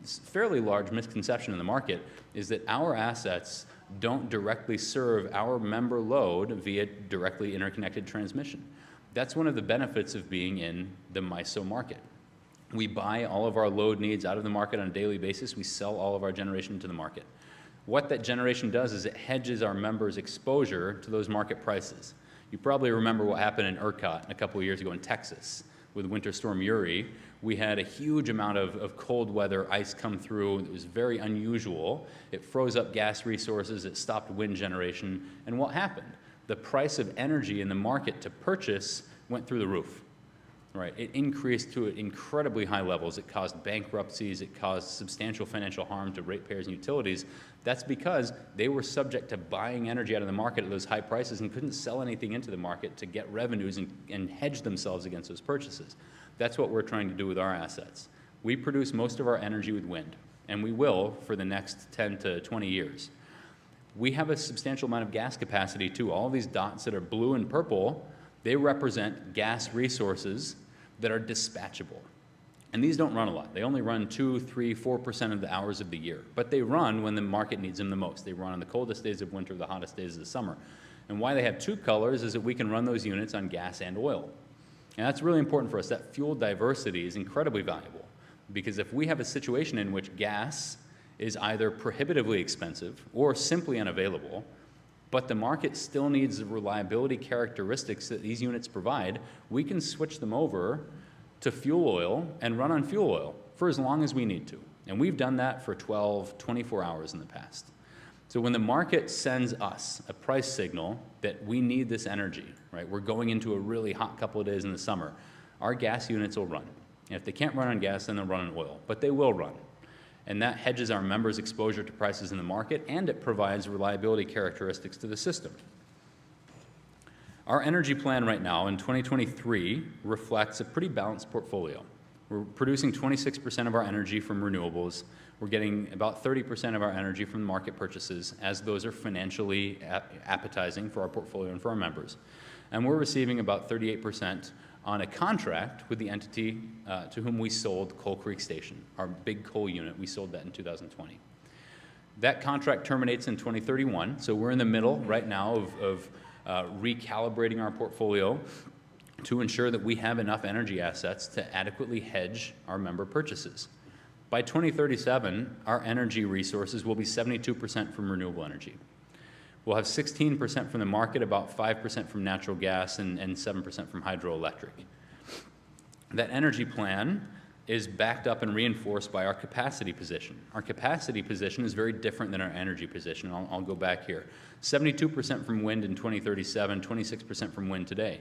fairly large misconception in the market, is that our assets don't directly serve our member load via directly interconnected transmission. That's one of the benefits of being in the MISO market. We buy all of our load needs out of the market on a daily basis. We sell all of our generation to the market. What that generation does is it hedges our members' exposure to those market prices. You probably remember what happened in ERCOT a couple of years ago in Texas with Winter Storm Uri. We had a huge amount of cold weather ice come through. It was very unusual. It froze up gas resources. It stopped wind generation. And what happened? The price of energy in the market to purchase went through the roof. Right. It increased to incredibly high levels. It caused bankruptcies. It caused substantial financial harm to ratepayers and utilities. That's because they were subject to buying energy out of the market at those high prices and couldn't sell anything into the market to get revenues and hedge themselves against those purchases. That's what we're trying to do with our assets. We produce most of our energy with wind, and we will for the next 10 to 20 years. We have a substantial amount of gas capacity too. All these dots that are blue and purple, they represent gas resources that are dispatchable. And these don't run a lot. They only run 2, 3, 4% of the hours of the year. But they run when the market needs them the most. They run on the coldest days of winter, the hottest days of the summer. And why they have two colors is that we can run those units on gas and oil. And that's really important for us. That fuel diversity is incredibly valuable, because if we have a situation in which gas is either prohibitively expensive or simply unavailable, but the market still needs the reliability characteristics that these units provide, we can switch them over to fuel oil and run on fuel oil for as long as we need to. And we've done that for 12, 24 hours in the past. So when the market sends us a price signal that we need this energy, right, we're going into a really hot couple of days in the summer, our gas units will run. And if they can't run on gas, then they'll run on oil, but they will run. And that hedges our members' exposure to prices in the market, and it provides reliability characteristics to the system. Our energy plan right now in 2023 reflects a pretty balanced portfolio. We're producing 26% of our energy from renewables. We're getting about 30% of our energy from market purchases, as those are financially appetizing for our portfolio and for our members. And we're receiving about 38% on a contract with the entity to whom we sold Coal Creek Station, our big coal unit. We sold that in 2020. That contract terminates in 2031, so we're in the middle right now of recalibrating our portfolio. to ensure that we have enough energy assets to adequately hedge our member purchases. By 2037, our energy resources will be 72% from renewable energy. We'll have 16% from the market, about 5% from natural gas, and 7% from hydroelectric. That energy plan is backed up and reinforced by our capacity position. Our capacity position is very different than our energy position. I'll go back here. 72% from wind in 2037, 26% from wind today.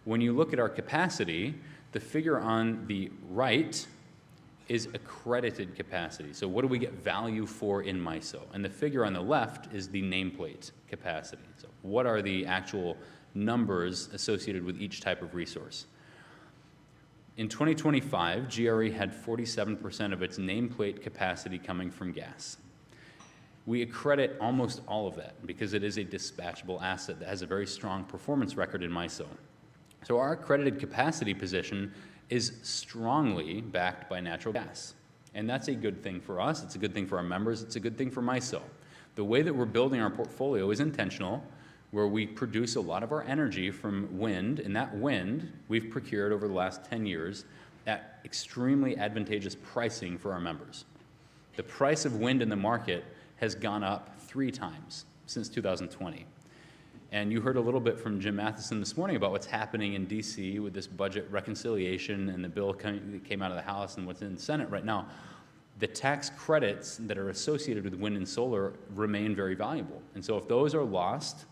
When you look at our capacity, the figure on the right is accredited capacity. So what do we get value for in MISO? And the figure on the left is the nameplate capacity. So what are the actual numbers associated with each type of resource? In 2025, GRE had 47% of its nameplate capacity coming from gas. We accredit almost all of that because it is a dispatchable asset that has a very strong performance record in MISO. So our accredited capacity position is strongly backed by natural gas. And that's a good thing for us, it's a good thing for our members, it's a good thing for MISO. The way that we're building our portfolio is intentional, where we produce a lot of our energy from wind, and that wind we've procured over the last 10 years at extremely advantageous pricing for our members. The price of wind in the market has gone up 3 times since 2020. And you heard a little bit from Jim Matheson this morning about what's happening in DC with this budget reconciliation and the bill that came out of the House and what's in the Senate right now. The tax credits that are associated with wind and solar remain very valuable. And so if those are lost,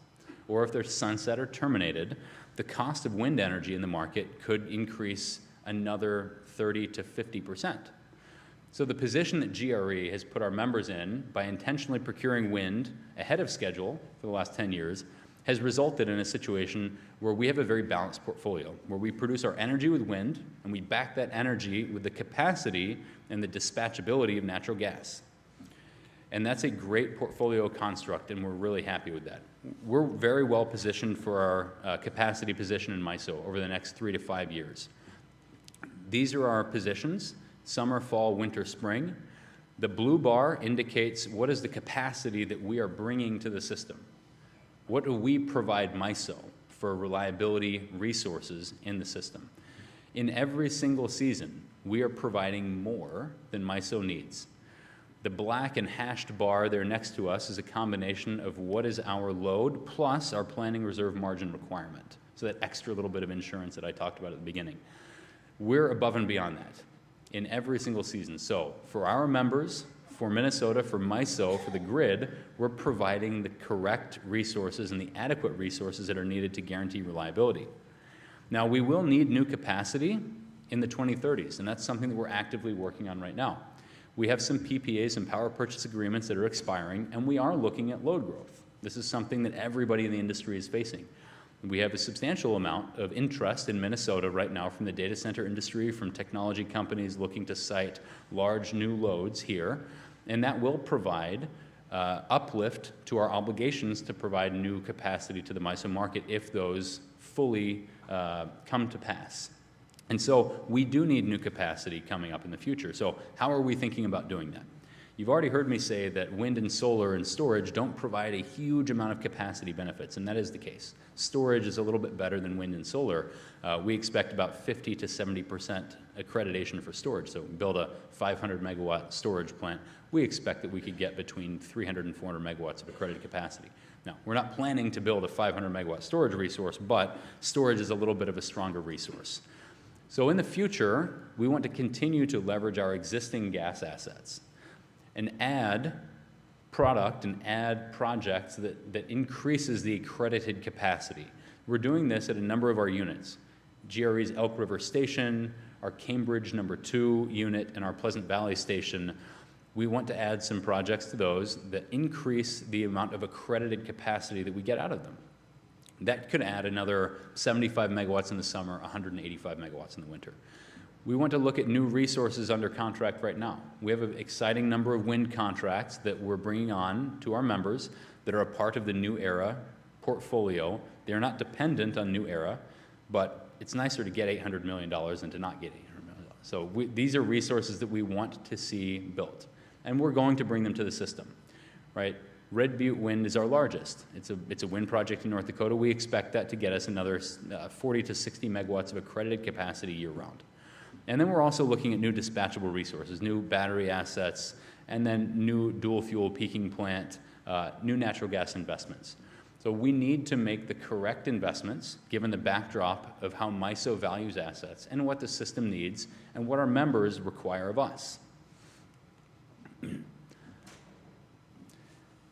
or if they're sunset or terminated, the cost of wind energy in the market could increase another 30 to 50%. So the position that GRE has put our members in by intentionally procuring wind ahead of schedule for the last 10 years has resulted in a situation where we have a very balanced portfolio, where we produce our energy with wind, and we back that energy with the capacity and the dispatchability of natural gas. And that's a great portfolio construct, and we're really happy with that. We're very well positioned for our capacity position in MISO over the next 3 to 5 years. These are our positions: summer, fall, winter, spring. The blue bar indicates what is the capacity that we are bringing to the system. What do we provide MISO for reliability resources in the system? In every single season, we are providing more than MISO needs. The black and hashed bar there next to us is a combination of what is our load plus our planning reserve margin requirement. So that extra little bit of insurance that I talked about at the beginning. We're above and beyond that in every single season. So for our members, for Minnesota, for MISO, for the grid, we're providing the correct resources and the adequate resources that are needed to guarantee reliability. Now, we will need new capacity in the 2030s, and that's something that we're actively working on right now. We have some PPAs and power purchase agreements that are expiring, and we are looking at load growth. This is something that everybody in the industry is facing. We have a substantial amount of interest in Minnesota right now from the data center industry, from technology companies looking to site large new loads here, and that will provide uplift to our obligations to provide new capacity to the MISO market if those fully come to pass. And so we do need new capacity coming up in the future. So how are we thinking about doing that? You've already heard me say that wind and solar and storage don't provide a huge amount of capacity benefits, and that is the case. Storage is a little bit better than wind and solar. We expect about 50 to 70% accreditation for storage. So we build a 500 megawatt storage plant, we expect that we could get between 300 and 400 megawatts of accredited capacity. Now, we're not planning to build a 500 megawatt storage resource, but storage is a little bit of a stronger resource. So in the future, we want to continue to leverage our existing gas assets and add product and add projects that increases the accredited capacity. We're doing this at a number of our units. GRE's Elk River Station, our Cambridge #2 unit, and our Pleasant Valley Station. We want to add some projects to those that increase the amount of accredited capacity that we get out of them. That could add another 75 megawatts in the summer, 185 megawatts in the winter. We want to look at new resources under contract right now. We have an exciting number of wind contracts that we're bringing on to our members that are a part of the New Era portfolio. They're not dependent on New Era, but it's nicer to get $800 million than to not get $800 million. So these are resources that we want to see built, and we're going to bring them to the system, right? Red Butte Wind is our largest. It's a wind project in North Dakota. We expect that to get us another 40 to 60 megawatts of accredited capacity year-round. And then we're also looking at new dispatchable resources, new battery assets, and then new dual-fuel peaking plant, new natural gas investments. So we need to make the correct investments, given the backdrop of how MISO values assets and what the system needs and what our members require of us.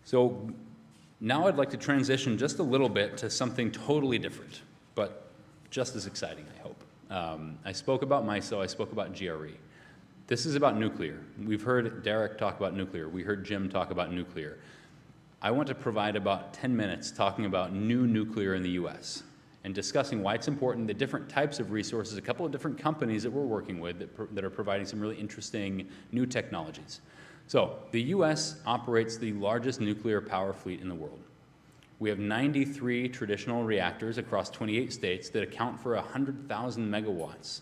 So now I'd like to transition just a little bit to something totally different, but just as exciting, I hope. I spoke about MISO, I spoke about GRE. This is about nuclear. We've heard Derek talk about nuclear. We heard Jim talk about nuclear. I want to provide about 10 minutes talking about new nuclear in the US and discussing why it's important, the different types of resources, a couple of different companies that we're working with that are providing some really interesting new technologies. So the US operates the largest nuclear power fleet in the world. We have 93 traditional reactors across 28 states that account for 100,000 megawatts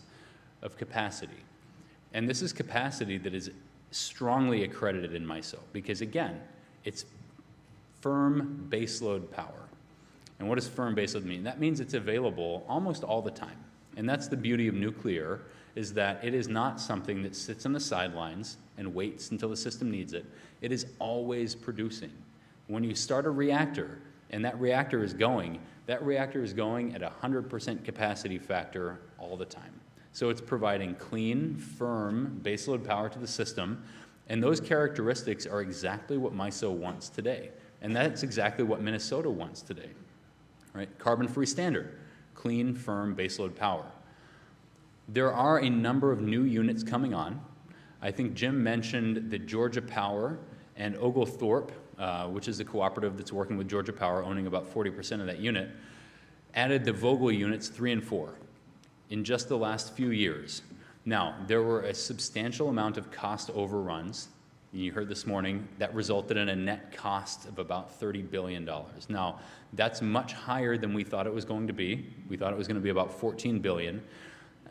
of capacity. And this is capacity that is strongly accredited in MISO because, again, it's firm baseload power. And what does firm baseload mean? That means it's available almost all the time. And that's the beauty of nuclear, is that it is not something that sits on the sidelines and waits until the system needs it. It is always producing. When you start a reactor and that reactor is going at 100% capacity factor all the time. So it's providing clean, firm baseload power to the system, and those characteristics are exactly what MISO wants today. And that's exactly what Minnesota wants today, right? Carbon-free standard, clean, firm baseload power. There are a number of new units coming on. I think Jim mentioned the Georgia Power and Oglethorpe, which is a cooperative that's working with Georgia Power, owning about 40% of that unit, added the Vogtle units 3 and 4 in just the last few years. Now, there were a substantial amount of cost overruns. You heard this morning, that resulted in a net cost of about $30 billion. Now, that's much higher than we thought it was going to be. We thought it was going to be about $14 billion.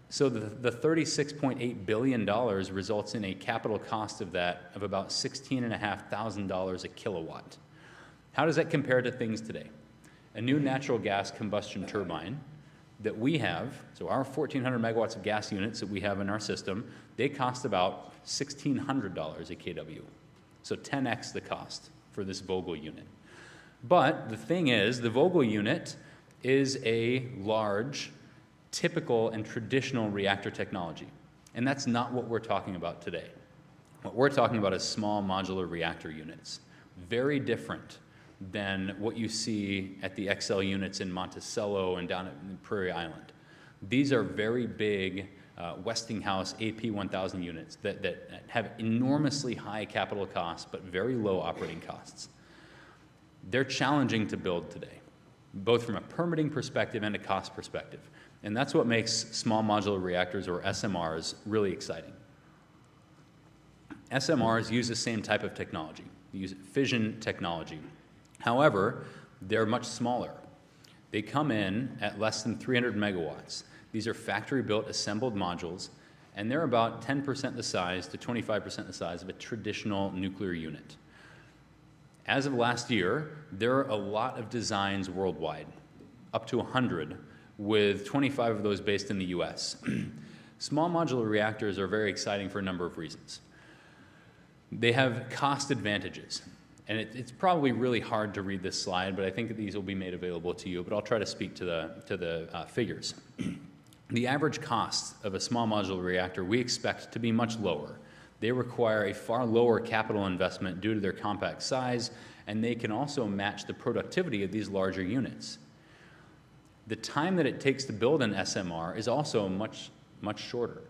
So the $36.8 billion results in a capital cost of that of about $16,500 a kilowatt. How does that compare to things today? A new natural gas combustion turbine that we have, so our 1,400 megawatts of gas units that we have in our system, they cost about $1,600 a kW. So 10x the cost for this Vogtle unit. But the thing is, the Vogtle unit is a large, typical and traditional reactor technology. And that's not what we're talking about today. What we're talking about is small modular reactor units. Very different than what you see at the XL units in Monticello and down at Prairie Island. These are very big Westinghouse AP1000 units that have enormously high capital costs but very low operating costs. They're challenging to build today, both from a permitting perspective and a cost perspective. And that's what makes small modular reactors, or SMRs, really exciting. SMRs use the same type of technology. They use fission technology. However, they're much smaller. They come in at less than 300 megawatts. These are factory-built assembled modules, and they're about 10% the size to 25% the size of a traditional nuclear unit. As of last year, there are a lot of designs worldwide, up to 100, with 25 of those based in the US. Small modular reactors are very exciting for a number of reasons. They have cost advantages. And it's probably really hard to read this slide, but I think that these will be made available to you, but I'll try to speak to the figures. The average cost of a small modular reactor we expect to be much lower. They require a far lower capital investment due to their compact size, and they can also match the productivity of these larger units. The time that it takes to build an SMR is also much shorter.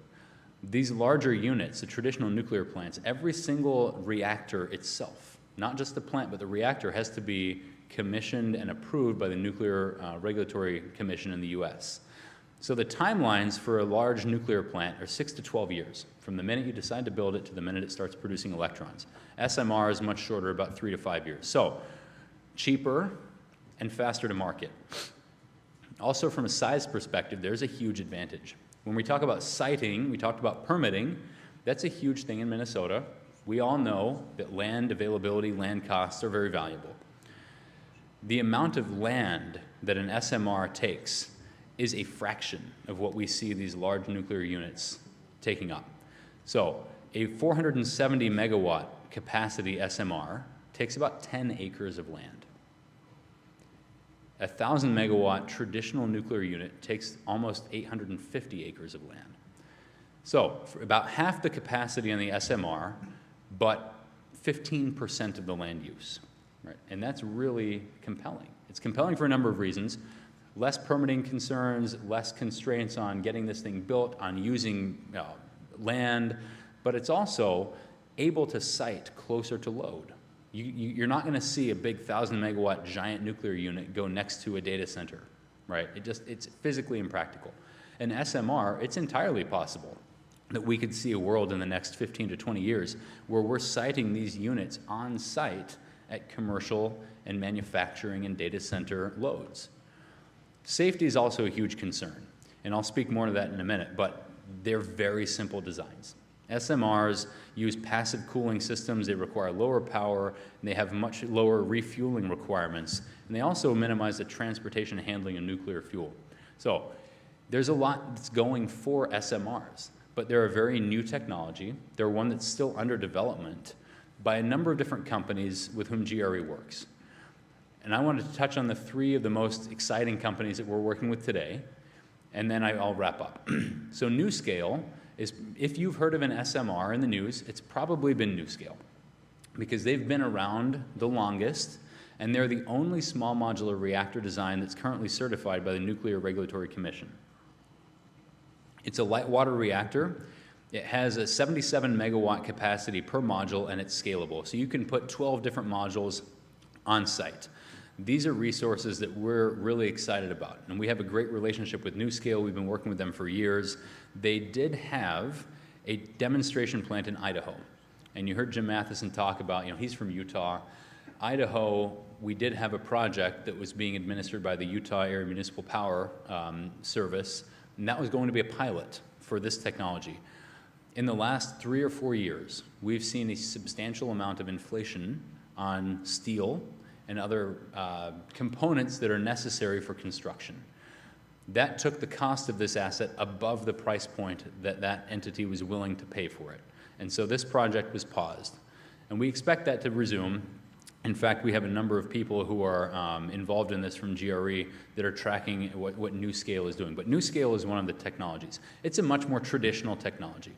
These larger units, the traditional nuclear plants, every single reactor itself, not just the plant, but the reactor has to be commissioned and approved by the Nuclear Regulatory Commission in the US. So the timelines for a large nuclear plant are 6 to 12 years, from the minute you decide to build it to the minute it starts producing electrons. SMR is much shorter, about 3 to 5 years. So cheaper and faster to market. Also, from a size perspective, there's a huge advantage. When we talk about siting, we talked about permitting. That's a huge thing in Minnesota. we all know that land availability, land costs are very valuable. The amount of land that an SMR takes is a fraction of what we see these large nuclear units taking up. So a 470 megawatt capacity SMR takes about 10 acres of land. A 1,000 megawatt traditional nuclear unit takes almost 850 acres of land. So for about half the capacity on the SMR, but 15% of the land use, right? And that's really compelling. It's compelling for a number of reasons. Less permitting concerns, less constraints on getting this thing built, on using land, but it's also able to site closer to load. You're not going to see a big 1,000 megawatt giant nuclear unit go next to a data center, right? It's physically impractical. An SMR, it's entirely possible that we could see a world in the next 15 to 20 years where we're siting these units on site at commercial and manufacturing and data center loads. Safety is also a huge concern, and I'll speak more to that in a minute, but they're very simple designs. SMRs use passive cooling systems, they require lower power, and they have much lower refueling requirements, and they also minimize the transportation and handling of nuclear fuel. So there's a lot that's going for SMRs, but they're a very new technology. They're one that's still under development by a number of different companies with whom GRE works. And I wanted to touch on the three of the most exciting companies that we're working with today, and then I'll wrap up. So NuScale is, if you've heard of an SMR in the news, it's probably been NuScale, because they've been around the longest, and they're the only small modular reactor design that's currently certified by the Nuclear Regulatory Commission. It's a light water reactor. It has a 77 megawatt capacity per module, and it's scalable. So you can put 12 different modules on site. These are resources that we're really excited about, and we have a great relationship with NuScale. We've been working with them for years. They did have a demonstration plant in Idaho, and you heard Jim Matheson talk about, he's from Utah. Idaho, we did have a project that was being administered by the Utah Area Municipal Power Service, and that was going to be a pilot for this technology. In the last 3 or 4 years, we've seen a substantial amount of inflation on steel and other components that are necessary for construction. That took the cost of this asset above the price point that that entity was willing to pay for it. And so this project was paused. And we expect that to resume. In fact, we have a number of people who are involved in this from GRE that are tracking what NuScale is doing. But NuScale is one of the technologies. It's a much more traditional technology.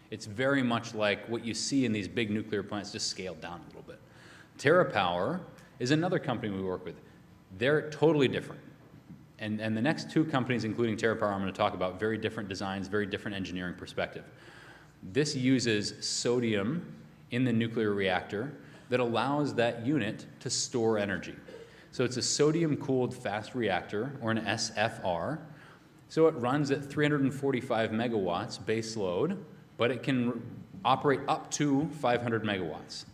It's very much like what you see in these big nuclear plants, just scaled down a little bit. TerraPower is another company we work with. They're totally different. And the next two companies, including TerraPower, I'm going to talk about, very different designs, very different engineering perspective. This uses sodium in the nuclear reactor that allows that unit to store energy. So it's a sodium-cooled fast reactor, or an SFR. So it runs at 345 megawatts base load, but it can operate up to 500 megawatts.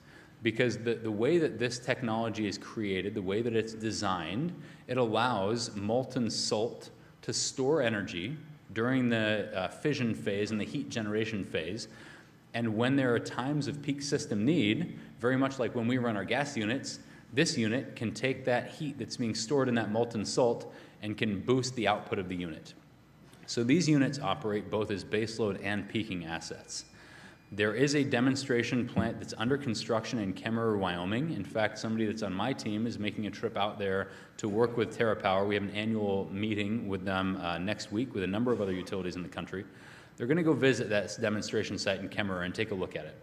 Because the way that this technology is created, the way that it's designed, it allows molten salt to store energy during the fission phase and the heat generation phase. And when there are times of peak system need, very much like when we run our gas units, this unit can take that heat that's being stored in that molten salt and can boost the output of the unit. So these units operate both as baseload and peaking assets. There is a demonstration plant that's under construction in Kemmerer, Wyoming. In fact, somebody that's on my team is making a trip out there to work with TerraPower. We have an annual meeting with them next week with a number of other utilities in the country. They're going to go visit that demonstration site in Kemmerer and take a look at it.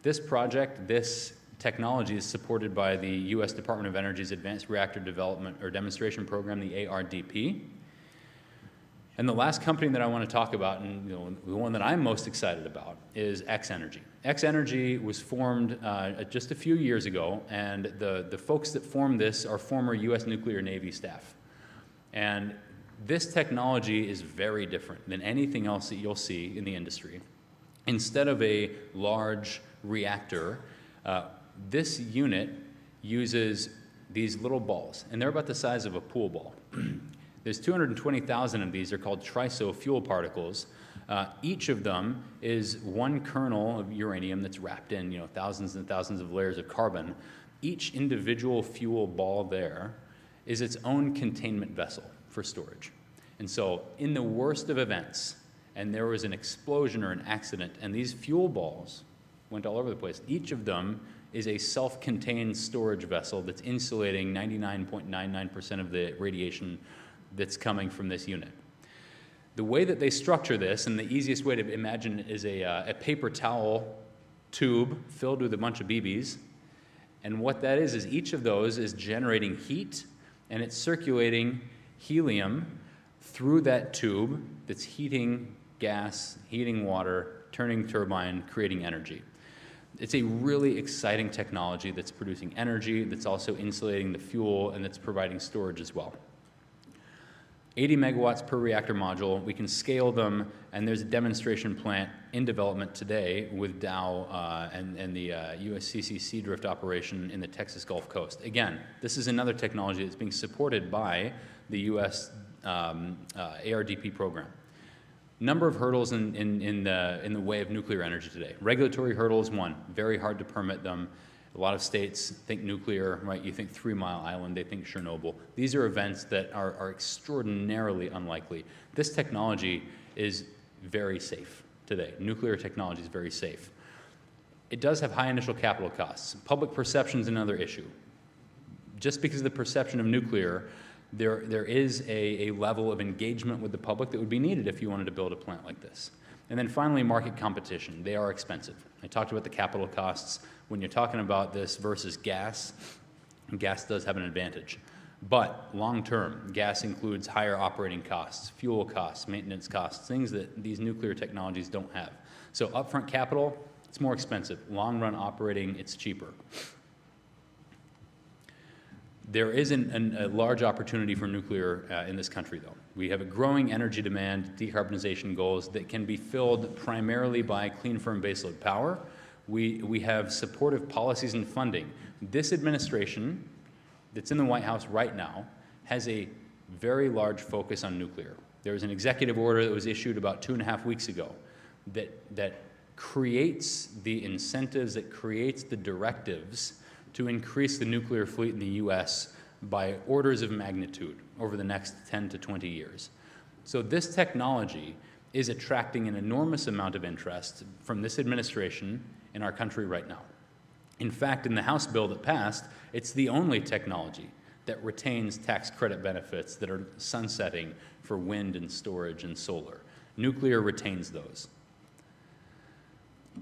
This project, this technology is supported by the U.S. Department of Energy's Advanced Reactor Development or Demonstration Program, the ARDP. And the last company that I want to talk about, and the one that I'm most excited about, is X-Energy. X-Energy was formed just a few years ago, and the folks that formed this are former U.S. Nuclear Navy staff. And this technology is very different than anything else that you'll see in the industry. Instead of a large reactor, this unit uses these little balls, and they're about the size of a pool ball. There's 220,000 of these. They're called TRISO fuel particles. Each of them is one kernel of uranium that's wrapped in, thousands and thousands of layers of carbon. Each individual fuel ball there is its own containment vessel for storage. And so in the worst of events, and there was an explosion or an accident, and these fuel balls went all over the place, each of them is a self-contained storage vessel that's insulating 99.99% of the radiation that's coming from this unit. The way that they structure this, and the easiest way to imagine it, is a paper towel tube filled with a bunch of BBs. And what that is each of those is generating heat, and it's circulating helium through that tube that's heating gas, heating water, turning turbine, creating energy. It's a really exciting technology that's producing energy, that's also insulating the fuel, and that's providing storage as well. 80 megawatts per reactor module. We can scale them, and there's a demonstration plant in development today with Dow and the USCC Seadrift operation in the Texas Gulf Coast. Again, this is another technology that's being supported by the US ARDP program. Number of hurdles in the way of nuclear energy today. Regulatory hurdles, one, very hard to permit them. A lot of states think nuclear, right? You think 3 Mile Island, they think Chernobyl. These are events that are extraordinarily unlikely. This technology is very safe today. Nuclear technology is very safe. It does have high initial capital costs. Public perception is another issue. Just because of the perception of nuclear, there is a level of engagement with the public that would be needed if you wanted to build a plant like this. And then finally, market competition. They are expensive. I talked about the capital costs. When you're talking about this versus gas, gas does have an advantage. But long term, gas includes higher operating costs, fuel costs, maintenance costs, things that these nuclear technologies don't have. So upfront capital, it's more expensive. Long run operating, it's cheaper. There is a large opportunity for nuclear in this country, though. We have a growing energy demand, decarbonization goals that can be filled primarily by clean, firm baseload power. We have supportive policies and funding. This administration that's in the White House right now has a very large focus on nuclear. There was an executive order that was issued about 2.5 weeks ago that creates the incentives, that creates the directives to increase the nuclear fleet in the U.S. by orders of magnitude over the next 10 to 20 years. So this technology is attracting an enormous amount of interest from this administration in our country right now. In fact, in the House bill that passed, it's the only technology that retains tax credit benefits that are sunsetting for wind and storage and solar. Nuclear retains those.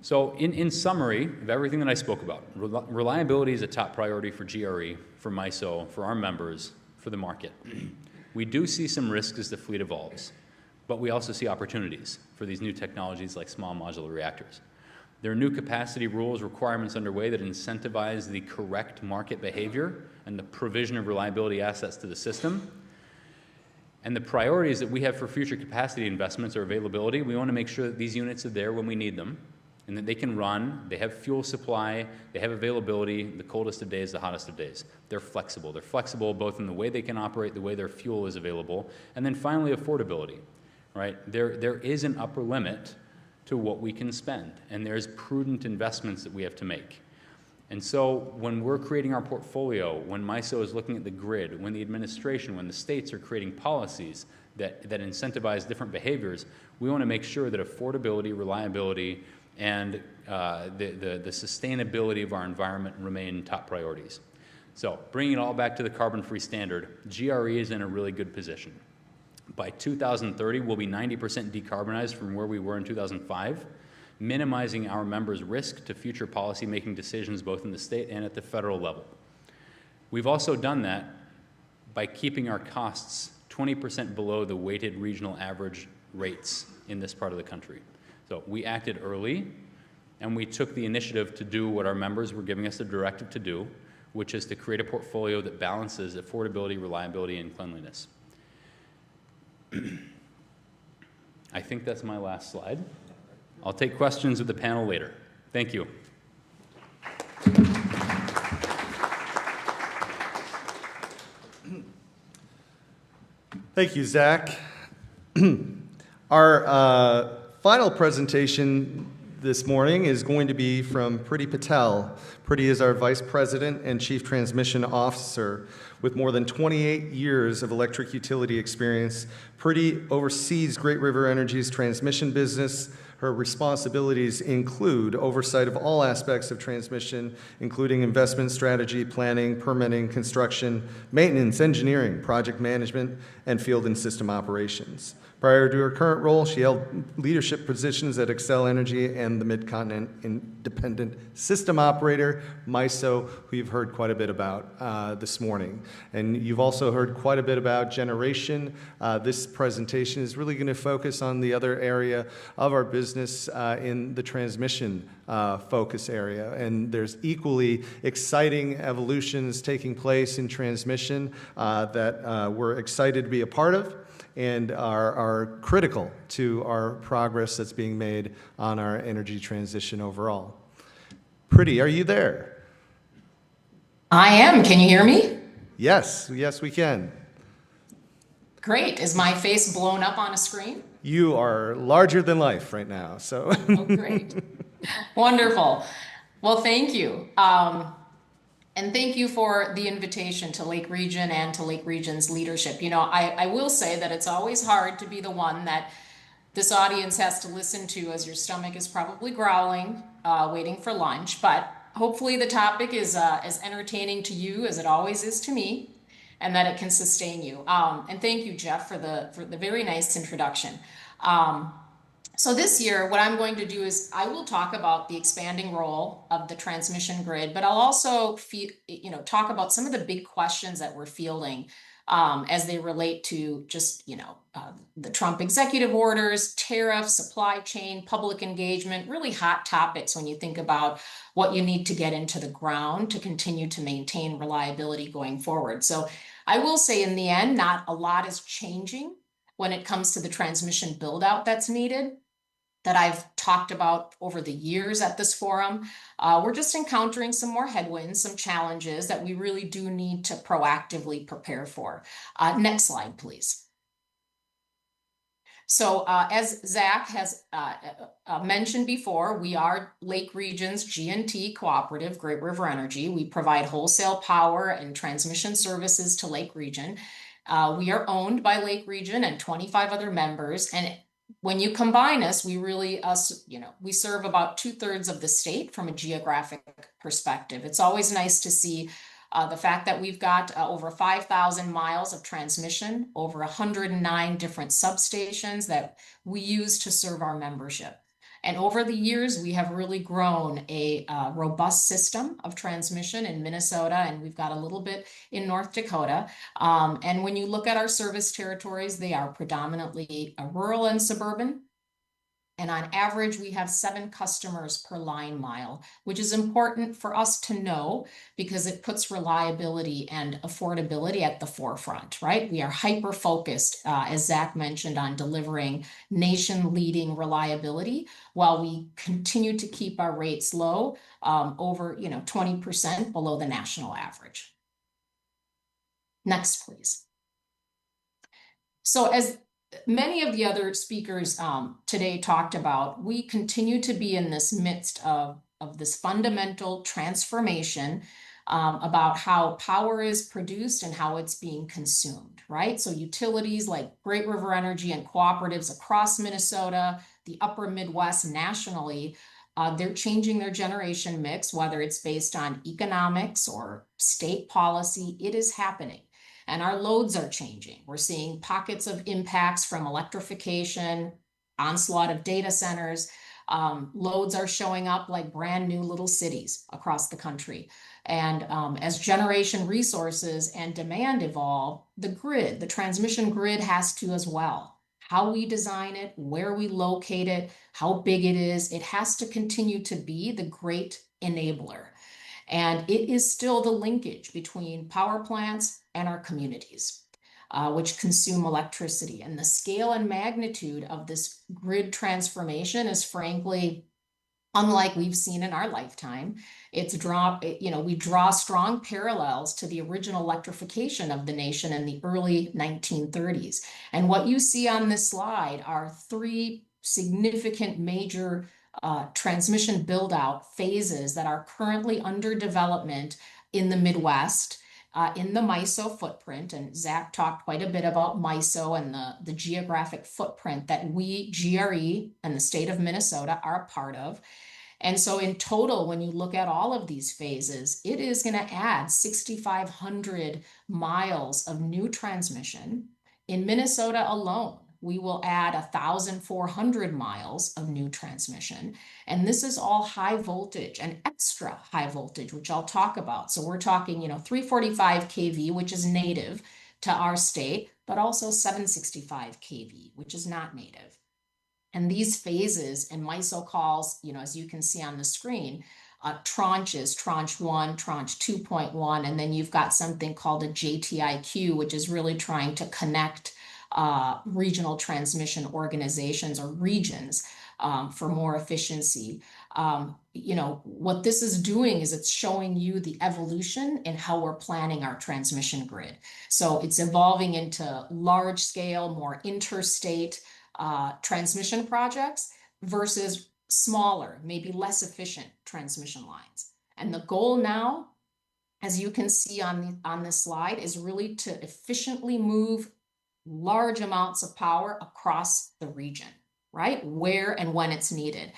So in summary of everything that I spoke about, reliability is a top priority for GRE, for MISO, for our members, for the market. We do see some risks as the fleet evolves, but we also see opportunities for these new technologies like small modular reactors. There are new capacity rules, requirements underway that incentivize the correct market behavior and the provision of reliability assets to the system. And the priorities that we have for future capacity investments or availability, we want to make sure that these units are there when we need them, and that they can run, they have fuel supply, they have availability, the coldest of days, the hottest of days. They're flexible. They're flexible both in the way they can operate, the way their fuel is available, and then finally affordability, right? There is an upper limit to what we can spend, and there's prudent investments that we have to make. And so when we're creating our portfolio, when MISO is looking at the grid, when the administration, when the states are creating policies that incentivize different behaviors, we want to make sure that affordability, reliability, and the sustainability of our environment remain top priorities. So bringing it all back to the carbon-free standard, GRE is in a really good position. By 2030, we'll be 90% decarbonized from where we were in 2005, minimizing our members' risk to future policy-making decisions both in the state and at the federal level. We've also done that by keeping our costs 20% below the weighted regional average rates in this part of the country. So we acted early, and we took the initiative to do what our members were giving us the directive to do, which is to create a portfolio that balances affordability, reliability, and cleanliness. I think that's my last slide. I'll take questions with the panel later. Thank you. Thank you, Zach. Our final presentation this morning is going to be from Priti Patel. Priti is our Vice President and Chief Transmission Officer. With more than 28 years of electric utility experience, Priti oversees Great River Energy's transmission business. Her responsibilities include oversight of all aspects of transmission, including investment strategy, planning, permitting, construction, maintenance, engineering, project management, and field and system operations. Prior to her current role, she held leadership positions at Xcel Energy and the Mid-Continent Independent System Operator, MISO, who you've heard quite a bit about this morning. And you've also heard quite a bit about generation. This presentation is really going to focus on the other area of our business in the transmission focus area. And there's equally exciting evolutions taking place in transmission that we're excited to be a part of and are critical to our progress that's being made on our energy transition overall. Priti, are you there? I am. Can you hear me? Yes, yes, we can. Great. Is my face blown up on a screen? You are larger than life right now, so. Oh, great. Wonderful. Well, thank you. And thank you for the invitation to Lake Region and to Lake Region's leadership. You know, I will say that it's always hard to be the one that this audience has to listen to as your stomach is probably growling, waiting for lunch. But hopefully the topic is as entertaining to you as it always is to me, and that it can sustain you. And thank you, Jeff, for the very nice introduction. So this year, what I'm going to do is I will talk about the expanding role of the transmission grid, but I'll also talk about some of the big questions that we're fielding as they relate to just, the Trump executive orders, tariffs, supply chain, public engagement, really hot topics when you think about what you need to get into the ground to continue to maintain reliability going forward. So I will say in the end, not a lot is changing when it comes to the transmission build out that's needed, that I've talked about over the years at this forum. We're just encountering some more headwinds, some challenges that we really do need to proactively prepare for. Next slide, please. So as Zach has mentioned before, we are Lake Region's G&T cooperative, Great River Energy. We provide wholesale power and transmission services to Lake Region. We are owned by Lake Region and 25 other members, and when you combine us, we really, we serve about 2/3 of the state from a geographic perspective. It's always nice to see the fact that we've got over 5,000 miles of transmission, over 109 different substations that we use to serve our membership. And over the years, we have really grown a robust system of transmission in Minnesota, and we've got a little bit in North Dakota. And when you look at our service territories, they are predominantly rural and suburban. And on average, we have 7 customers per line mile, which is important for us to know because it puts reliability and affordability at the forefront, right? We are hyper-focused, as Zach mentioned, on delivering nation-leading reliability while we continue to keep our rates low, over 20% below the national average. Next, please. So as many of the other speakers today talked about, we continue to be in this midst of this fundamental transformation about how power is produced and how it's being consumed, right? So utilities like Great River Energy and cooperatives across Minnesota, the upper Midwest nationally, they're changing their generation mix, whether it's based on economics or state policy. It is happening. And our loads are changing. We're seeing pockets of impacts from electrification, onslaught of data centers. Loads are showing up like brand new little cities across the country. And as generation resources and demand evolve, the grid, the transmission grid has to as well. How we design it, where we locate it, how big it is, it has to continue to be the great enabler. And it is still the linkage between power plants and our communities, which consume electricity. And the scale and magnitude of this grid transformation is frankly unlike we've seen in our lifetime. We draw strong parallels to the original electrification of the nation in the early 1930s. And what you see on this slide are 3 significant major transmission build-out phases that are currently under development in the Midwest, in the MISO footprint. And Zach talked quite a bit about MISO and the geographic footprint that we, GRE, and the state of Minnesota are a part of. And so in total, when you look at all of these phases, it is going to add 6,500 miles of new transmission. In Minnesota alone, we will add 1,400 miles of new transmission. And this is all high voltage and extra high voltage, which I'll talk about. So we're talking, 345 kV, which is native to our state, but also 765 kV, which is not native. And these phases, and MISO calls, as you can see on the screen, tranches, tranche 1, tranche 2.1, and then you've got something called a JTIQ, which is really trying to connect regional transmission organizations or regions for more efficiency. What this is doing is it's showing you the evolution in how we're planning our transmission grid. So it's evolving into large scale, more interstate transmission projects versus smaller, maybe less efficient transmission lines. And the goal now, as you can see on this slide, is really to efficiently move large amounts of power across the region, right? Where and when it's needed.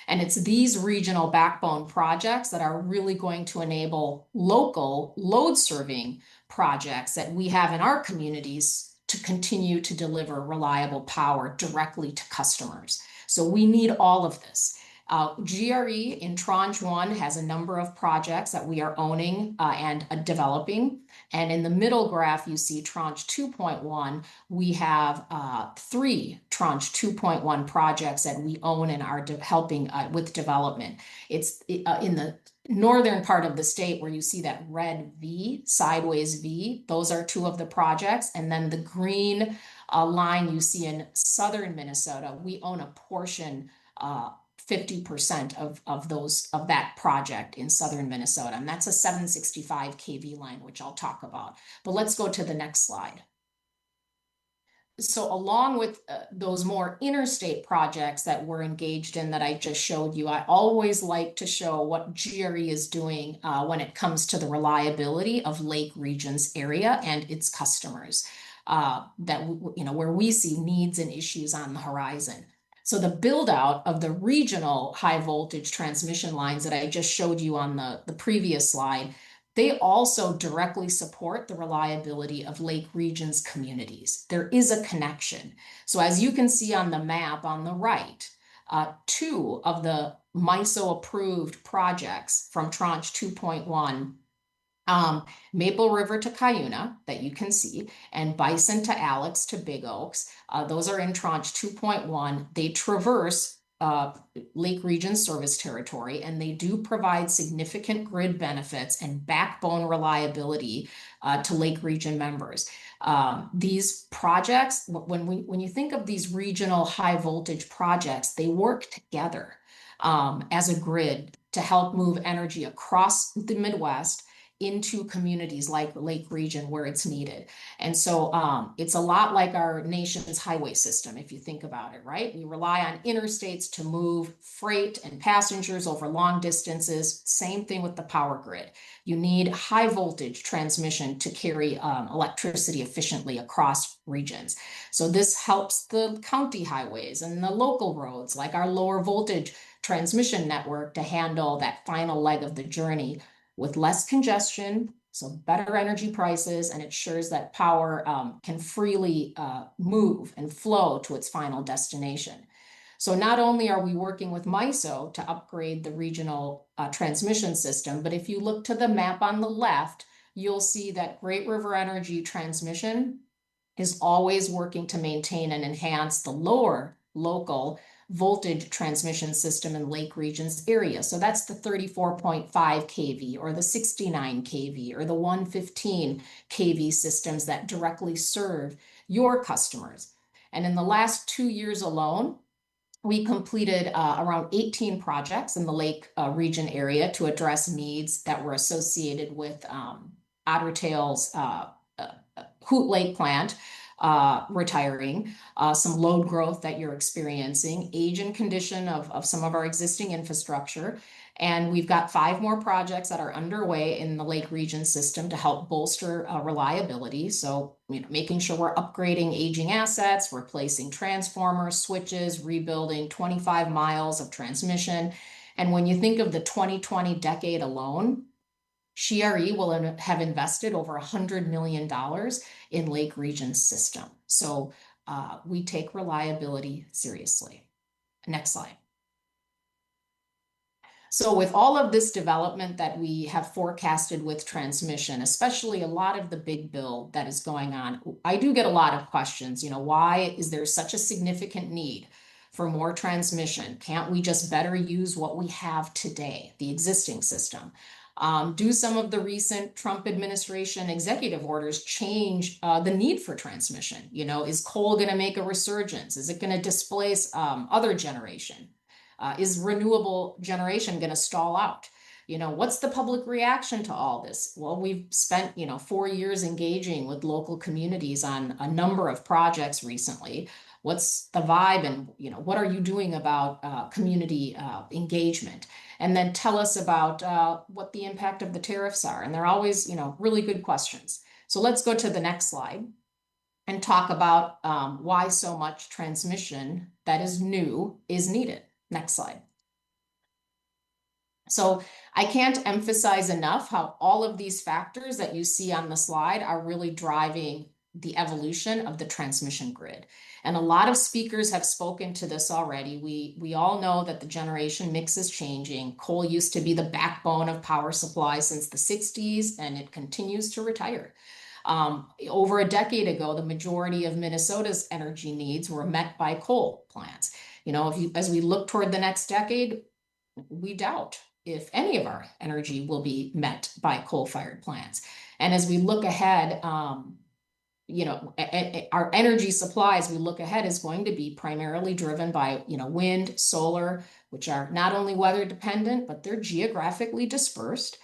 And it's these regional backbone projects that are really going to enable local load serving projects that we have in our communities to continue to deliver reliable power directly to customers. So we need all of this. GRE in Tranche 1 has a number of projects that we are owning and developing. And in the middle graph, you see Tranche 2.1. We have 3 Tranche 2.1 projects that we own and are helping with development. It's in the northern part of the state where you see that red V, sideways V. Those are 2 of the projects. And then the green line you see in southern Minnesota, we own a portion 50% of that project in southern Minnesota. And that's a 765 kV line, which I'll talk about. But let's go to the next slide. So along with those more interstate projects that we're engaged in that I just showed you, I always like to show what GRE is doing when it comes to the reliability of Lake Region's area and its customers, where we see needs and issues on the horizon. So the build out of the regional high voltage transmission lines that I just showed you on the previous slide, they also directly support the reliability of Lake Region's communities. There is a connection. So as you can see on the map on the right, 2 of the MISO approved projects from Tranche 2.1, Maple River to Cuyuna, that you can see, and Bison to Alex to Big Oaks. Those are in Tranche 2.1. They traverse Lake Region service territory, and they do provide significant grid benefits and backbone reliability to Lake Region members. These projects, when you think of these regional high voltage projects, they work together as a grid to help move energy across the Midwest into communities like Lake Region where it's needed. And so it's a lot like our nation's highway system, if you think about it, right? We rely on interstates to move freight and passengers over long distances. Same thing with the power grid. You need high voltage transmission to carry electricity efficiently across regions. So this helps the county highways and the local roads, like our lower voltage transmission network, to handle that final leg of the journey with less congestion, so better energy prices, and ensures that power can freely move and flow to its final destination. So not only are we working with MISO to upgrade the regional transmission system, but if you look to the map on the left, you'll see that Great River Energy Transmission is always working to maintain and enhance the lower local voltage transmission system in Lake Region's area. So that's the 34.5 kV or the 69 kV or the 115 kV systems that directly serve your customers. And in the last 2 years alone, we completed around 18 projects in the Lake Region area to address needs that were associated with Otter Tail's Hoot Lake plant, retiring, some load growth that you're experiencing, age and condition of some of our existing infrastructure. And we've got 5 more projects that are underway in the Lake Region system to help bolster reliability. So, making sure we're upgrading aging assets, replacing transformers, switches, rebuilding 25 miles of transmission. And when you think of the 2020 decade alone, SHRE will have invested over $100 million in Lake Region system. So we take reliability seriously. Next slide. So with all of this development that we have forecasted with transmission, especially a lot of the big build that is going on, I do get a lot of questions. Why is there such a significant need for more transmission? Can't we just better use what we have today, the existing system? Do some of the recent Trump administration executive orders change the need for transmission? Is coal going to make a resurgence? Is it going to displace other generation? Is renewable generation going to stall out? What's the public reaction to all this? Well, we've spent, 4 years engaging with local communities on a number of projects recently. What's the vibe, and, what are you doing about community engagement? And then tell us about what the impact of the tariffs are. And they're always, really good questions. So let's go to the next slide and talk about why so much transmission that is new is needed. Next slide. So I can't emphasize enough how all of these factors that you see on the slide are really driving the evolution of the transmission grid. And a lot of speakers have spoken to this already. We all know that the generation mix is changing. Coal used to be the backbone of power supply since the 60s, and it continues to retire. Over a decade ago, the majority of Minnesota's energy needs were met by coal plants. As we look toward the next decade, we doubt if any of our energy will be met by coal-fired plants. And as we look ahead, our energy supply as we look ahead is going to be primarily driven by, wind, solar, which are not only weather dependent, but they're geographically dispersed.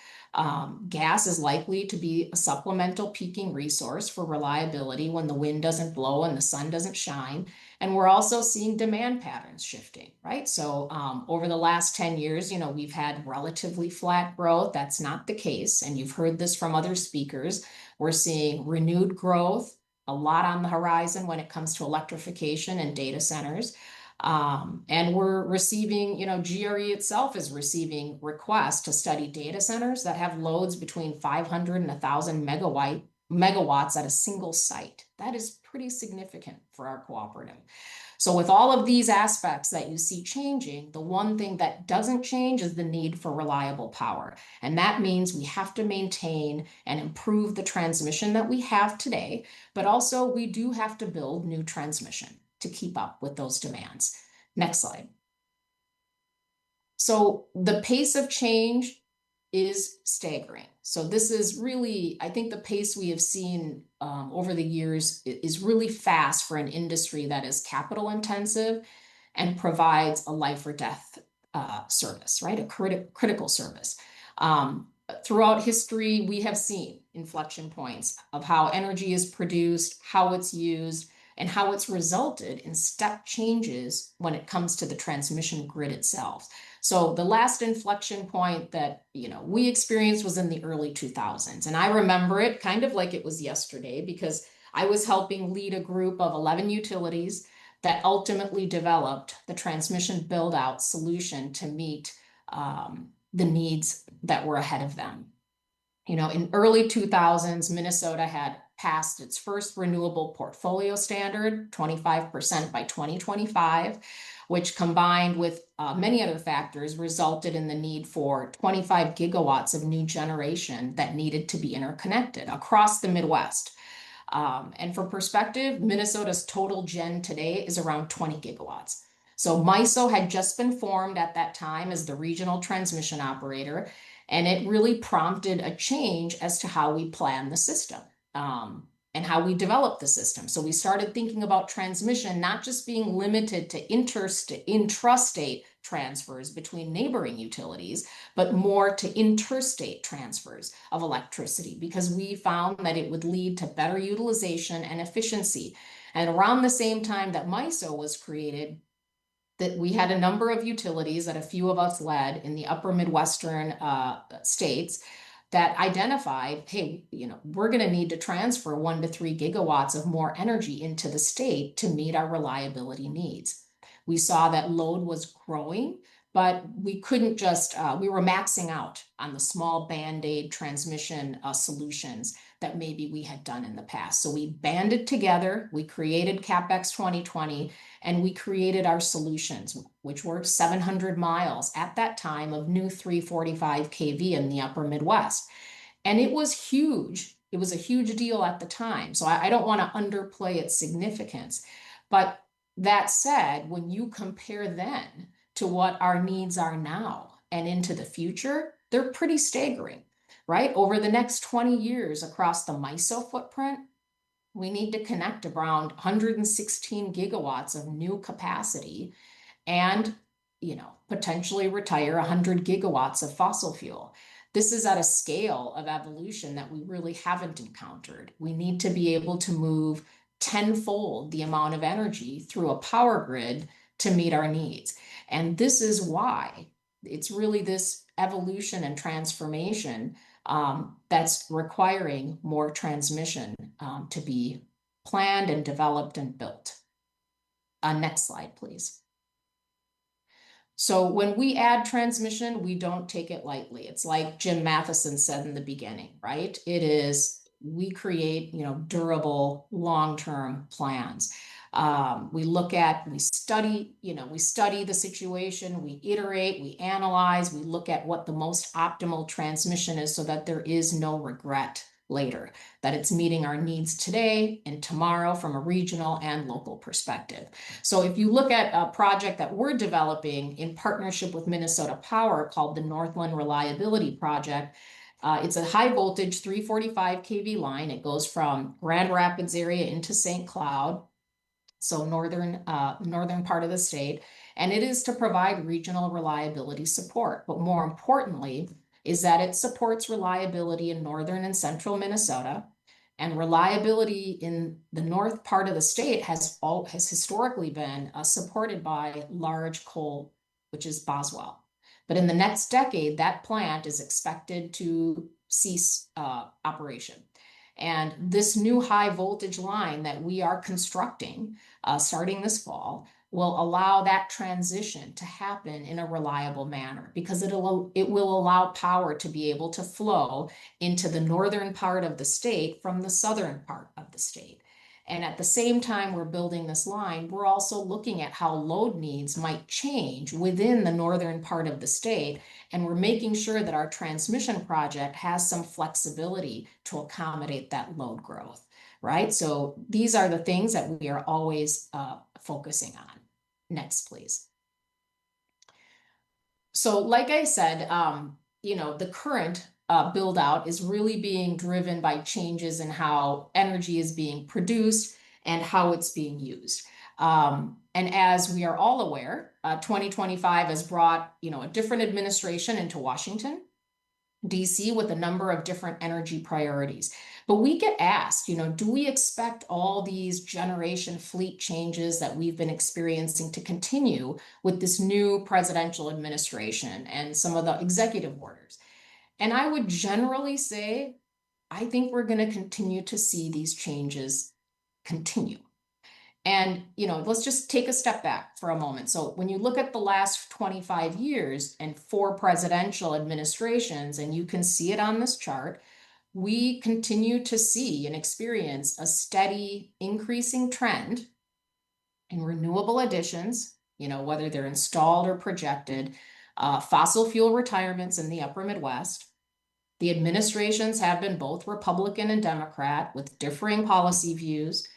Gas is likely to be a supplemental peaking resource for reliability when the wind doesn't blow and the sun doesn't shine. And we're also seeing demand patterns shifting, right? So over the last 10 years, we've had relatively flat growth. That's not the case. And you've heard this from other speakers. We're seeing renewed growth, a lot on the horizon when it comes to electrification and data centers. And we're receiving, GRE itself is receiving requests to study data centers that have loads between 500 and 1,000 megawatts at a single site. That is pretty significant for our cooperative. So with all of these aspects that you see changing, the one thing that doesn't change is the need for reliable power. And that means we have to maintain and improve the transmission that we have today, but also we do have to build new transmission to keep up with those demands. Next slide. So the pace of change is staggering. So this is really, I think the pace we have seen over the years is really fast for an industry that is capital intensive and provides a life or death service, right? A critical service. Throughout history, we have seen inflection points of how energy is produced, how it's used, and how it's resulted in step changes when it comes to the transmission grid itself. So the last inflection point that we experienced was in the early 2000s. And I remember it kind of like it was yesterday because I was helping lead a group of 11 utilities that ultimately developed the transmission build-out solution to meet the needs that were ahead of them. In early 2000s, Minnesota had passed its first renewable portfolio standard, 25% by 2025, which combined with many other factors resulted in the need for 25 gigawatts of new generation that needed to be interconnected across the Midwest. And for perspective, Minnesota's total gen today is around 20 gigawatts. So MISO had just been formed at that time as the regional transmission operator, and it really prompted a change as to how we plan the system and how we develop the system. So we started thinking about transmission not just being limited to intrastate transfers between neighboring utilities, but more to interstate transfers of electricity, because we found that it would lead to better utilization and efficiency. And around the same time that MISO was created, that we had a number of utilities that a few of us led in the upper Midwestern states that identified, hey, we're going to need to transfer 1 to 3 gigawatts of more energy into the state to meet our reliability needs. We saw that load was growing, but we couldn't just, we were maxing out on the small Band-Aid transmission solutions that maybe we had done in the past. So we banded together, we created CapEx 2020, and we created our solutions, which were 700 miles at that time of new 345 kV in the upper Midwest. And it was huge. It was a huge deal at the time. So I don't want to underplay its significance. But that said, when you compare then to what our needs are now and into the future, they're pretty staggering, right? Over the next 20 years across the MISO footprint, we need to connect around 116 gigawatts of new capacity and, potentially retire 100 gigawatts of fossil fuel. This is at a scale of evolution that we really haven't encountered. We need to be able to move tenfold the amount of energy through a power grid to meet our needs. And this is why it's really this evolution and transformation that's requiring more transmission to be planned and developed and built. Next slide, please. So when we add transmission, we don't take it lightly. It's like Jim Matheson said in the beginning, right? It is, we create, durable, long-term plans. We study the situation, we iterate, we analyze, we look at what the most optimal transmission is so that there is no regret later, that it's meeting our needs today and tomorrow from a regional and local perspective. So if you look at a project that we're developing in partnership with Minnesota Power called the Northland Reliability Project, it's a high voltage 345 kV line. It goes from Grand Rapids area into St. Cloud, so northern part of the state, and it is to provide regional reliability support. But more importantly, is that it supports reliability in northern and central Minnesota, and reliability in the north part of the state has historically been supported by large coal, which is Boswell. But in the next decade, that plant is expected to cease operation. And this new high voltage line that we are constructing starting this fall will allow that transition to happen in a reliable manner, because it will allow power to be able to flow into the northern part of the state from the southern part of the state. And at the same time we're building this line, we're also looking at how load needs might change within the northern part of the state. And we're making sure that our transmission project has some flexibility to accommodate that load growth, right? So these are the things that we are always focusing on. Next, please. So like I said, the current build out is really being driven by changes in how energy is being produced and how it's being used. And as we are all aware, 2025 has brought, a different administration into Washington, DC, with a number of different energy priorities. But we get asked, do we expect all these generation fleet changes that we've been experiencing to continue with this new presidential administration and some of the executive orders? And I would generally say, I think we're going to continue to see these changes continue. And, let's just take a step back for a moment. So when you look at the last 25 years and 4 presidential administrations, and you can see it on this chart, we continue to see and experience a steady increasing trend in renewable additions, whether they're installed or projected, fossil fuel retirements in the upper Midwest. The administrations have been both Republican and Democrat with differing policy views.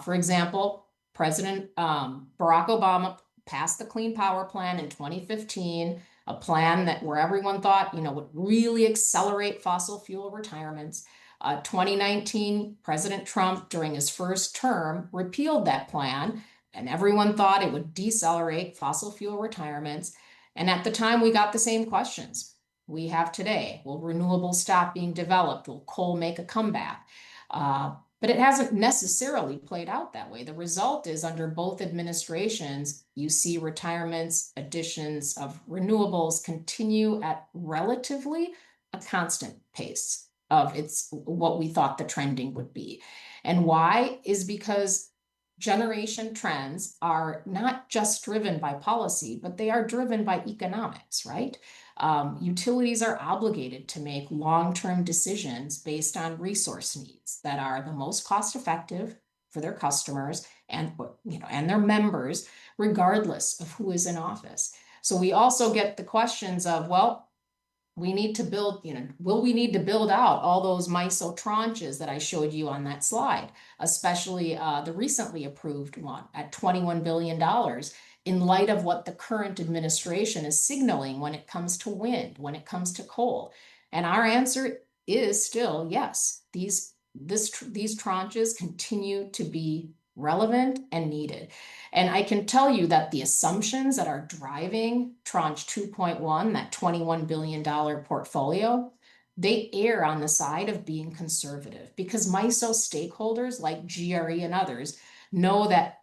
For example, President Barack Obama passed the Clean Power Plan in 2015, a plan where everyone thought, would really accelerate fossil fuel retirements. 2019, President Trump, during his first term, repealed that plan And everyone thought it would decelerate fossil fuel retirements. And at the time, we got the same questions we have today. Will renewables stop being developed? Will coal make a comeback? But it hasn't necessarily played out that way. The result is under both administrations, you see retirements, additions of renewables continue at relatively a constant pace of what we thought the trending would be. And why is because generation trends are not just driven by policy, but they are driven by economics, right? Utilities are obligated to make long-term decisions based on resource needs that are the most cost-effective for their customers and their members, regardless of who is in office. So we also get the questions of, well, we need to build, will we need to build out all those MISO tranches that I showed you on that slide, especially the recently approved one at $21 billion in light of what the current administration is signaling when it comes to wind, when it comes to coal? And our answer is still yes. These tranches continue to be relevant and needed. And I can tell you that the assumptions that are driving Tranche 2.1, that $21 billion portfolio, they err on the side of being conservative because MISO stakeholders like GRE and others know that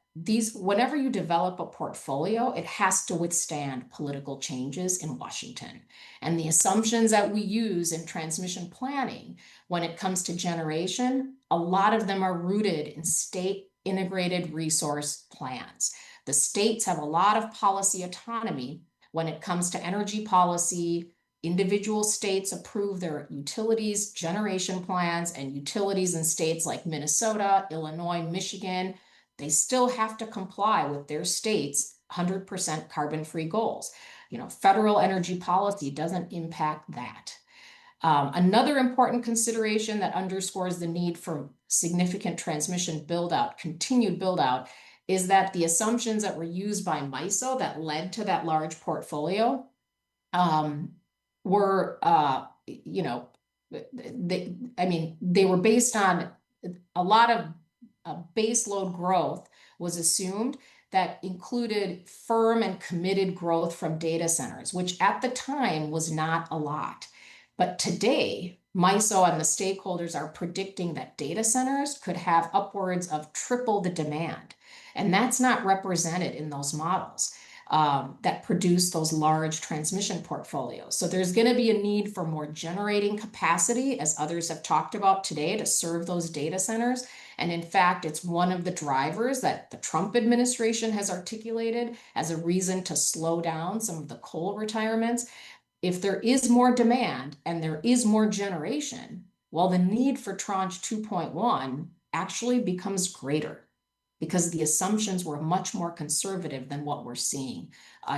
whenever you develop a portfolio, it has to withstand political changes in Washington. And the assumptions that we use in transmission planning when it comes to generation, a lot of them are rooted in state integrated resource plans. The states have a lot of policy autonomy when it comes to energy policy. Individual states approve their utilities generation plans, and utilities in states like Minnesota, Illinois, Michigan, they still have to comply with their state's 100% carbon-free goals. Federal energy policy doesn't impact that. Another important consideration that underscores the need for significant transmission build-out, continued build-out, is that the assumptions that were used by MISO that led to that large portfolio were, they were based on a lot of base load growth was assumed that included firm and committed growth from data centers, which at the time was not a lot. But today, MISO and the stakeholders are predicting that data centers could have upwards of triple the demand. And that's not represented in those models that produce those large transmission portfolios. So there's going to be a need for more generating capacity, as others have talked about today, to serve those data centers. And in fact, it's one of the drivers that the Trump administration has articulated as a reason to slow down some of the coal retirements. If there is more demand and there is more generation, well, the need for Tranche 2.1 actually becomes greater because the assumptions were much more conservative than what we're seeing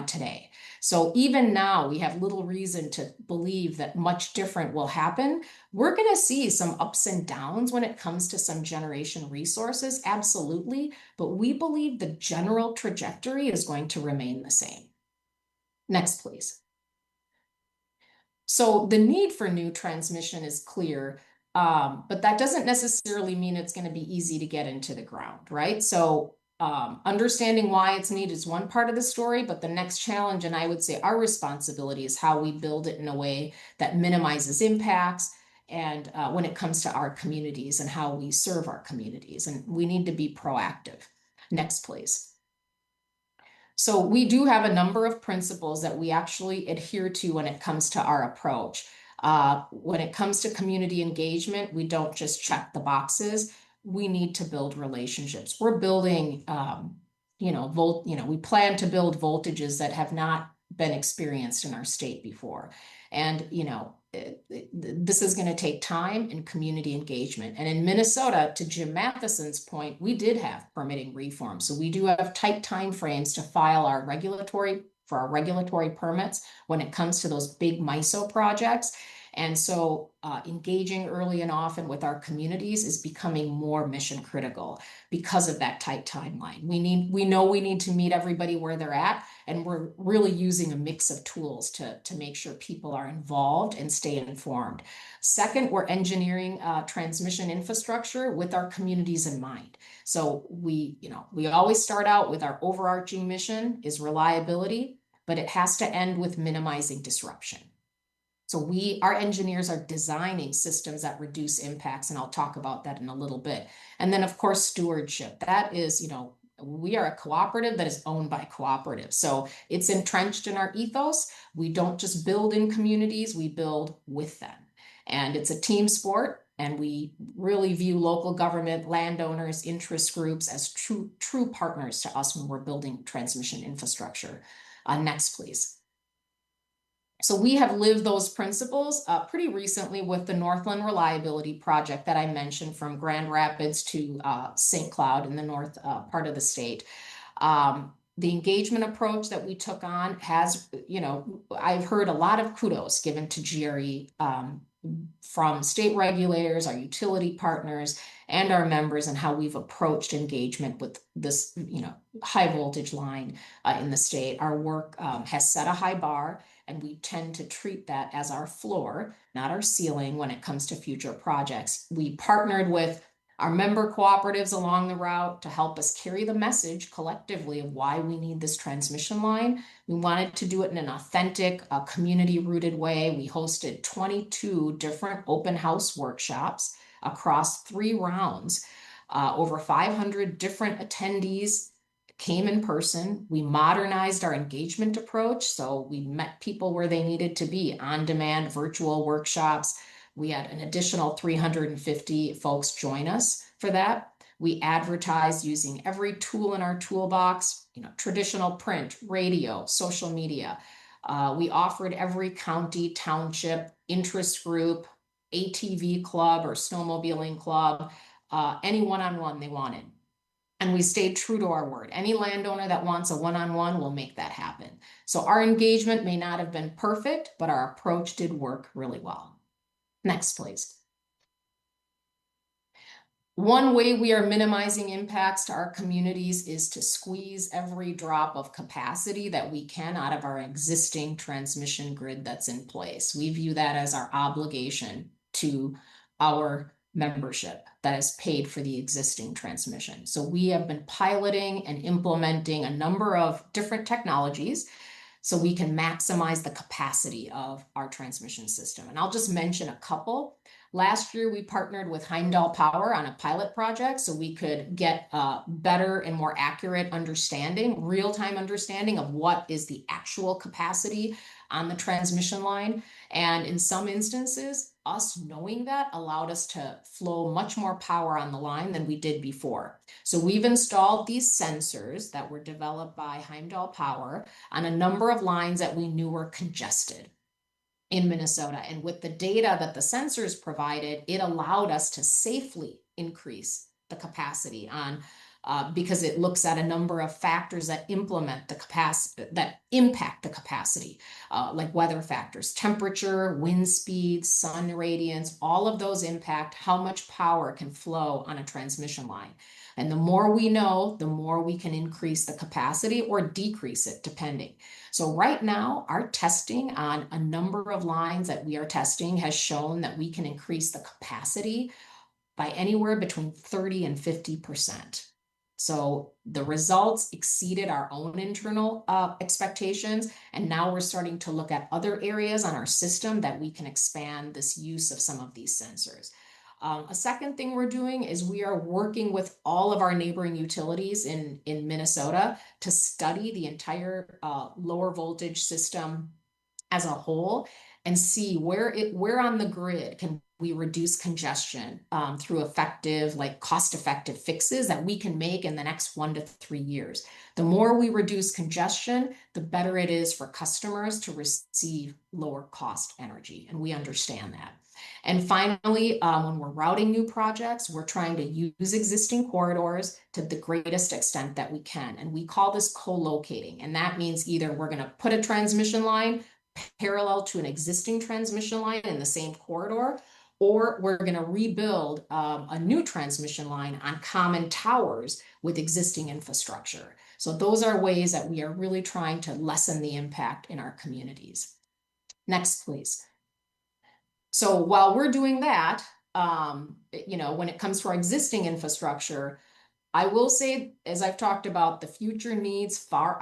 today. So even now, we have little reason to believe that much different will happen. We're going to see some ups and downs when it comes to some generation resources, absolutely, but we believe the general trajectory is going to remain the same. Next, please. So the need for new transmission is clear, but that doesn't necessarily mean it's going to be easy to get into the ground, right? So understanding why it's needed is one part of the story, but the next challenge, and I would say our responsibility, is how we build it in a way that minimizes impacts and when it comes to our communities and how we serve our communities, and we need to be proactive. Next, please. So we do have a number of principles that we actually adhere to when it comes to our approach. When it comes to community engagement, we don't just check the boxes. We need to build relationships. We're building, we plan to build voltages that have not been experienced in our state before. And, this is going to take time and community engagement. And in Minnesota, to Jim Matheson's point, we did have permitting reform. So we do have tight timeframes to file our regulatory permits when it comes to those big MISO projects. And so engaging early and often with our communities is becoming more mission critical because of that tight timeline. We know we need to meet everybody where they're at, and we're really using a mix of tools to make sure people are involved and stay informed. Second, we're engineering transmission infrastructure with our communities in mind. So we always start out with our overarching mission is reliability, but it has to end with minimizing disruption. So our engineers are designing systems that reduce impacts, and I'll talk about that in a little bit. And then of course, stewardship. That is, we are a cooperative that is owned by cooperatives. So it's entrenched in our ethos. We don't just build in communities, we build with them. And it's a team sport, and we really view local government, landowners, interest groups as true partners to us when we're building transmission infrastructure. Next, please. So we have lived those principles pretty recently with the Northland Reliability Project that I mentioned, from Grand Rapids to St. Cloud in the north part of the state. The engagement approach that we took on has, I've heard a lot of kudos given to GRE from state regulators, our utility partners, and our members, and how we've approached engagement with this, high voltage line in the state. Our work has set a high bar, and we tend to treat that as our floor, not our ceiling, when it comes to future projects. We partnered with our member cooperatives along the route to help us carry the message collectively of why we need this transmission line. We wanted to do it in an authentic, community-rooted way. We hosted 22 different open house workshops across 3 rounds. Over 500 different attendees came in person. We modernized our engagement approach, so we met people where they needed to be, on-demand virtual workshops. We had an additional 350 folks join us for that. We advertised using every tool in our toolbox, traditional print, radio, social media. We offered every county, township, interest group, ATV club or snowmobiling club, any one-on-one they wanted. And we stayed true to our word. Any landowner that wants a one-on-one will make that happen. So our engagement may not have been perfect, but our approach did work really well. Next, please. One way we are minimizing impacts to our communities is to squeeze every drop of capacity that we can out of our existing transmission grid that's in place. We view that as our obligation to our membership that is paid for the existing transmission. So we have been piloting and implementing a number of different technologies so we can maximize the capacity of our transmission system. And I'll just mention a couple. Last year, we partnered with Heimdall Power on a pilot project so we could get better and more accurate understanding, real-time understanding of what is the actual capacity on the transmission line. And in some instances, us knowing that allowed us to flow much more power on the line than we did before. So we've installed these sensors that were developed by Heimdall Power on a number of lines that we knew were congested in Minnesota. And with the data that the sensors provided, it allowed us to safely increase the capacity on because it looks at a number of factors that impact the capacity, like weather factors, temperature, wind speed, sun radiance, all of those impact how much power can flow on a transmission line. And the more we know, the more we can increase the capacity or decrease it, depending. So right now, our testing on a number of lines that we are testing has shown that we can increase the capacity by anywhere between 30 and 50%. So the results exceeded our own internal expectations, and now we're starting to look at other areas on our system that we can expand this use of some of these sensors. A second thing we're doing is we are working with all of our neighboring utilities in Minnesota to study the entire lower voltage system as a whole and see where on the grid can we reduce congestion through effective, cost-effective fixes that we can make in the next 1 to 3 years. The more we reduce congestion, the better it is for customers to receive lower cost energy, and we understand that. And finally, when we're routing new projects, we're trying to use existing corridors to the greatest extent that we can. And we call this co-locating. And that means either we're going to put a transmission line parallel to an existing transmission line in the same corridor, or we're going to rebuild a new transmission line on common towers with existing infrastructure. So those are ways that we are really trying to lessen the impact in our communities. Next, please. So while we're doing that, when it comes to our existing infrastructure, I will say, as I've talked about, the future needs far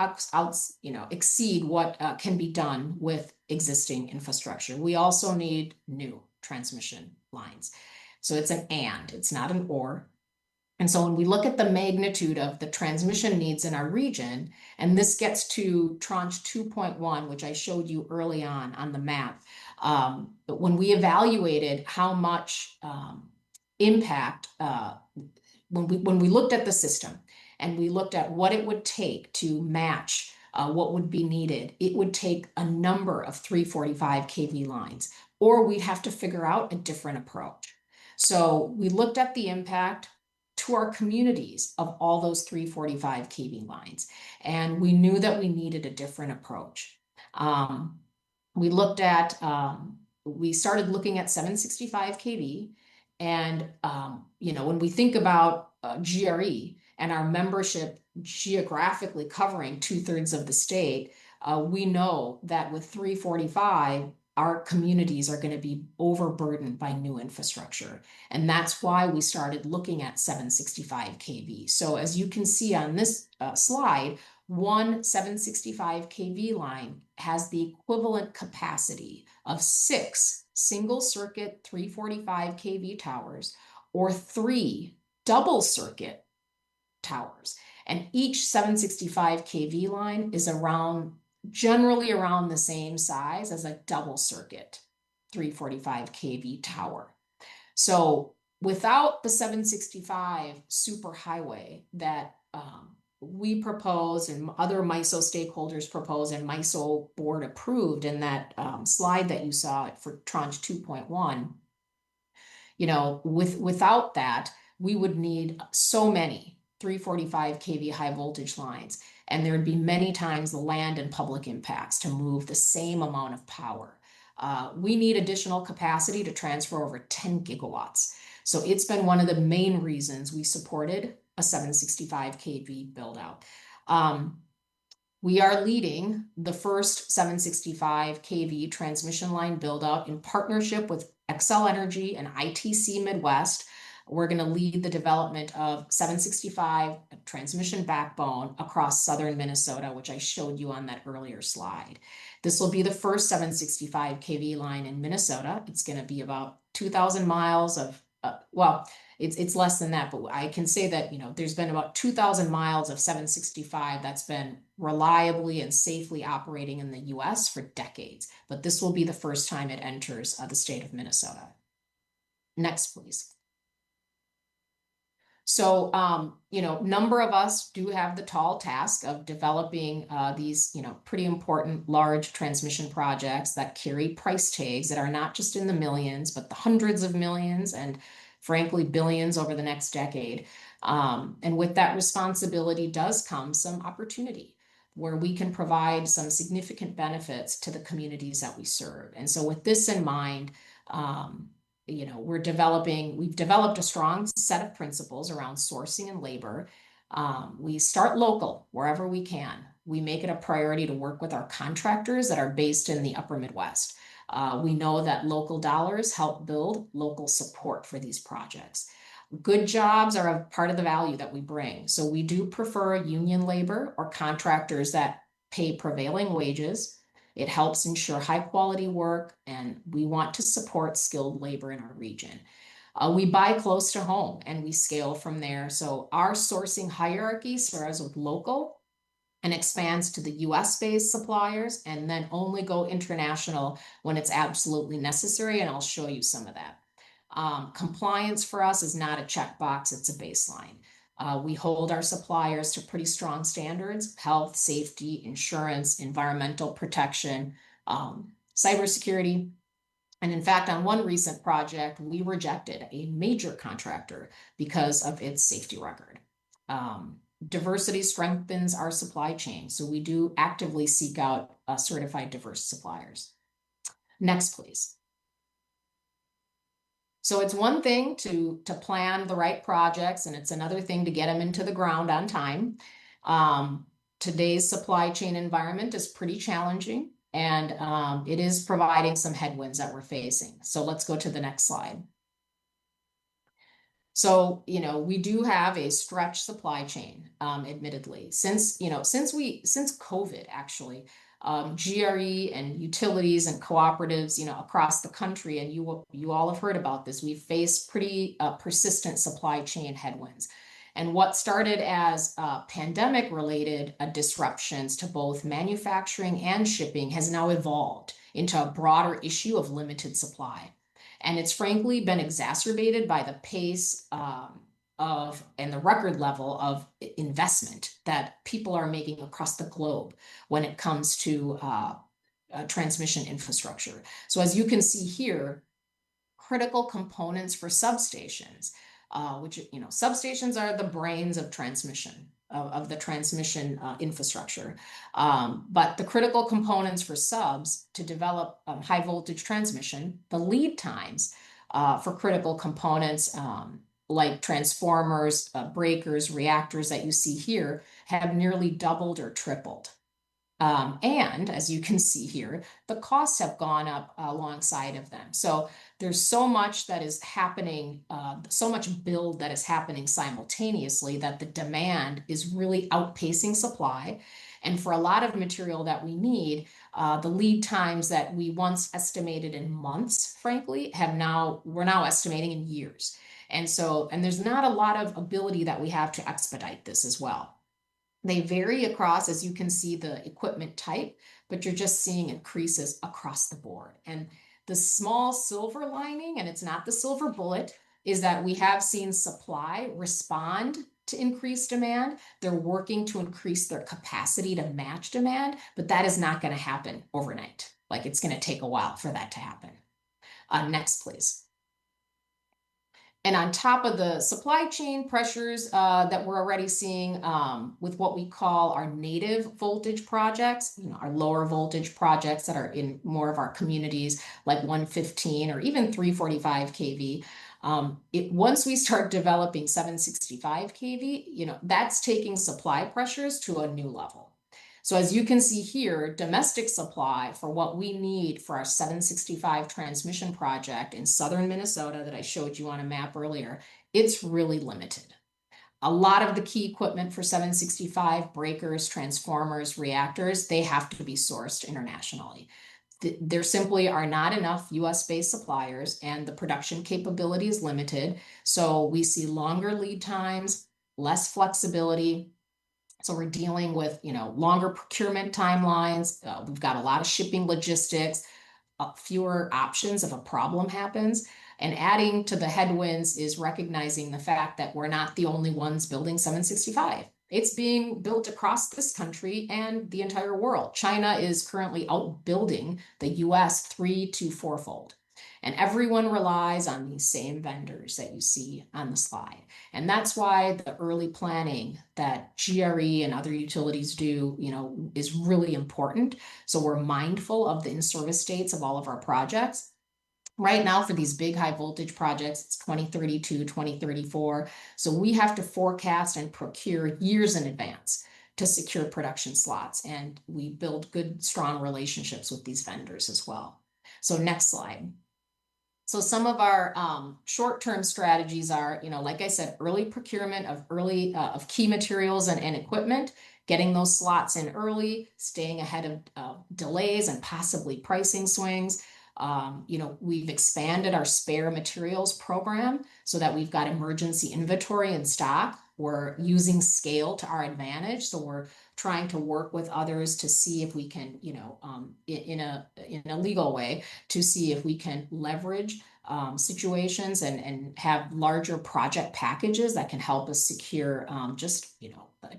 exceed what can be done with existing infrastructure. We also need new transmission lines. So it's an and, it's not an or. And so when we look at the magnitude of the transmission needs in our region, and this gets to tranche 2.1, which I showed you early on the map, but when we evaluated how much impact, when we looked at the system and we looked at what it would take to match what would be needed, it would take a number of 345 kV lines, or we'd have to figure out a different approach. So we looked at the impact to our communities of all those 345 kV lines, and we knew that we needed a different approach. We started looking at 765 kV, and when we think about GRE and our membership geographically covering 2/3 of the state, we know that with 345, our communities are going to be overburdened by new infrastructure. And that's why we started looking at 765 kV. So as you can see on this slide, one 765 kV line has the equivalent capacity of 6 single circuit 345 kV towers or 3 double circuit towers. And each 765 kV line is generally around the same size as a double circuit 345 kV tower. So without the 765 superhighway that we propose and other MISO stakeholders propose and MISO board approved in that slide that you saw for tranche 2.1, without that, we would need so many 345 kV high voltage lines, and there would be many times the land and public impacts to move the same amount of power. We need additional capacity to transfer over 10 gigawatts. So it's been one of the main reasons we supported a 765 kV build out. We are leading the first 765 kV transmission line build out in partnership with Xcel Energy and ITC Midwest. We're going to lead the development of 765 transmission backbone across southern Minnesota, which I showed you on that earlier slide. This will be the first 765 kV line in Minnesota. It's going to be about 2,000 miles of, it's less than that, but I can say that, there's been about 2,000 miles of 765 that's been reliably and safely operating in the US for decades. But this will be the first time it enters the state of Minnesota. Next, please. So, number of us do have the tall task of developing these, pretty important large transmission projects that carry price tags that are not just in the millions, but the hundreds of millions and frankly, billions over the next decade. And with that responsibility does come some opportunity where we can provide some significant benefits to the communities that we serve. And so with this in mind, we've developed a strong set of principles around sourcing and labor. We start local wherever we can. We make it a priority to work with our contractors that are based in the upper Midwest. We know that local dollars help build local support for these projects. Good jobs are a part of the value that we bring. So we do prefer union labor or contractors that pay prevailing wages. It helps ensure high quality work, and we want to support skilled labor in our region. We buy close to home and we scale from there. So our sourcing hierarchy starts with local and expands to the US-based suppliers, and then only go international when it's absolutely necessary, and I'll show you some of that. Compliance for us is not a checkbox, it's a baseline. We hold our suppliers to pretty strong standards: health, safety, insurance, environmental protection, cybersecurity. And in fact, on one recent project, we rejected a major contractor because of its safety record. Diversity strengthens our supply chain. So we do actively seek out certified diverse suppliers. Next, please. So it's one thing to plan the right projects, and it's another thing to get them into the ground on time. Today's supply chain environment is pretty challenging, and it is providing some headwinds that we're facing. So let's go to the next slide. So, we do have a stretched supply chain, admittedly, since COVID, actually, GRE and utilities and cooperatives, across the country, and you all have heard about this, we've faced pretty persistent supply chain headwinds. And what started as pandemic-related disruptions to both manufacturing and shipping has now evolved into a broader issue of limited supply. And it's frankly been exacerbated by the pace and the record level of investment that people are making across the globe when it comes to transmission infrastructure. So as you can see here, critical components for substations, which, substations are the brains of transmission, of the transmission infrastructure. But the critical components for subs to develop high voltage transmission, the lead times for critical components like transformers, breakers, reactors that you see here have nearly doubled or tripled. And as you can see here, the costs have gone up alongside of them. So there's so much that is happening, so much build that is happening simultaneously that the demand is really outpacing supply. And for a lot of material that we need, the lead times that we once estimated in months, frankly, we're now estimating in years. And there's not a lot of ability that we have to expedite this as well. They vary across, as you can see, the equipment type, but you're just seeing increases across the board. And the small silver lining, and it's not the silver bullet, is that we have seen supply respond to increased demand. They're working to increase their capacity to match demand, but that is not going to happen overnight. Like, it's going to take a while for that to happen. Next, please. And on top of the supply chain pressures that we're already seeing with what we call our native voltage projects, our lower voltage projects that are in more of our communities, like 115 or even 345 kV. Once we start developing 765 kV, that's taking supply pressures to a new level. So as you can see here, domestic supply for what we need for our 765 transmission project in southern Minnesota that I showed you on a map earlier, it's really limited. A lot of the key equipment for 765, breakers, transformers, reactors, they have to be sourced internationally. There simply are not enough US-based suppliers, and the production capability is limited. So we see longer lead times, less flexibility. So we're dealing with, longer procurement timelines. We've got a lot of shipping logistics, fewer options if a problem happens. And adding to the headwinds is recognizing the fact that we're not the only ones building 765. It's being built across this country and the entire world. China is currently outbuilding the US 3 to 4-fold. And everyone relies on these same vendors that you see on the slide. And that's why the early planning that GRE and other utilities do, is really important. So we're mindful of the in-service dates of all of our projects. Right now, for these big high voltage projects, it's 2032, 2034. So we have to forecast and procure years in advance to secure production slots. And we build good, strong relationships with these vendors as well. So next slide. So some of our short-term strategies are, like I said, early procurement of key materials and equipment, getting those slots in early, staying ahead of delays and possibly pricing swings. We've expanded our spare materials program so that we've got emergency inventory in stock. We're using scale to our advantage. So we're trying to work with others to see if we can, in a legal way, to see if we can leverage situations and have larger project packages that can help us secure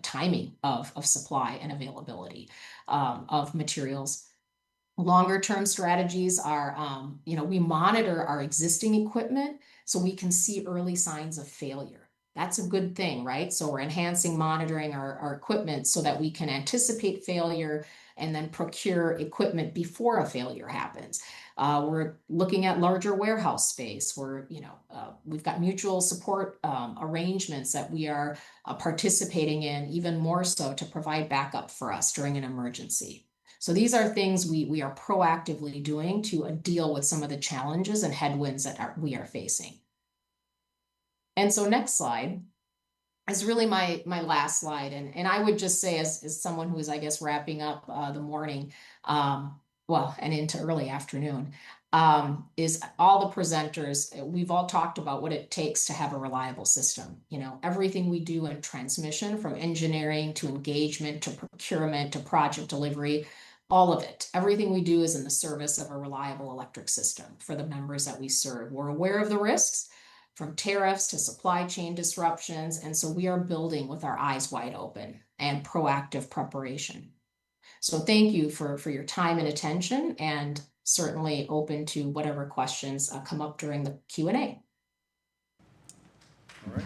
timing of supply and availability of materials. Longer term strategies are, we monitor our existing equipment so we can see early signs of failure. That's a good thing, right? So we're enhancing monitoring our equipment so that we can anticipate failure and then procure equipment before a failure happens. We're looking at larger warehouse space. We've got mutual support arrangements that we are participating in, even more so to provide backup for us during an emergency. So these are things we are proactively doing to deal with some of the challenges and headwinds that we are facing. And so next slide is really my last slide. And I would just say, as someone who is, I guess, wrapping up the morning, and into early afternoon, is all the presenters, we've all talked about what it takes to have a reliable system. Everything we do in transmission, from engineering to engagement to procurement to project delivery, all of it, everything we do is in the service of a reliable electric system for the members that we serve. We're aware of the risks, from tariffs to supply chain disruptions. And so we are building with our eyes wide open and proactive preparation. So thank you for your time and attention, and certainly open to whatever questions come up during the Q&A. All right.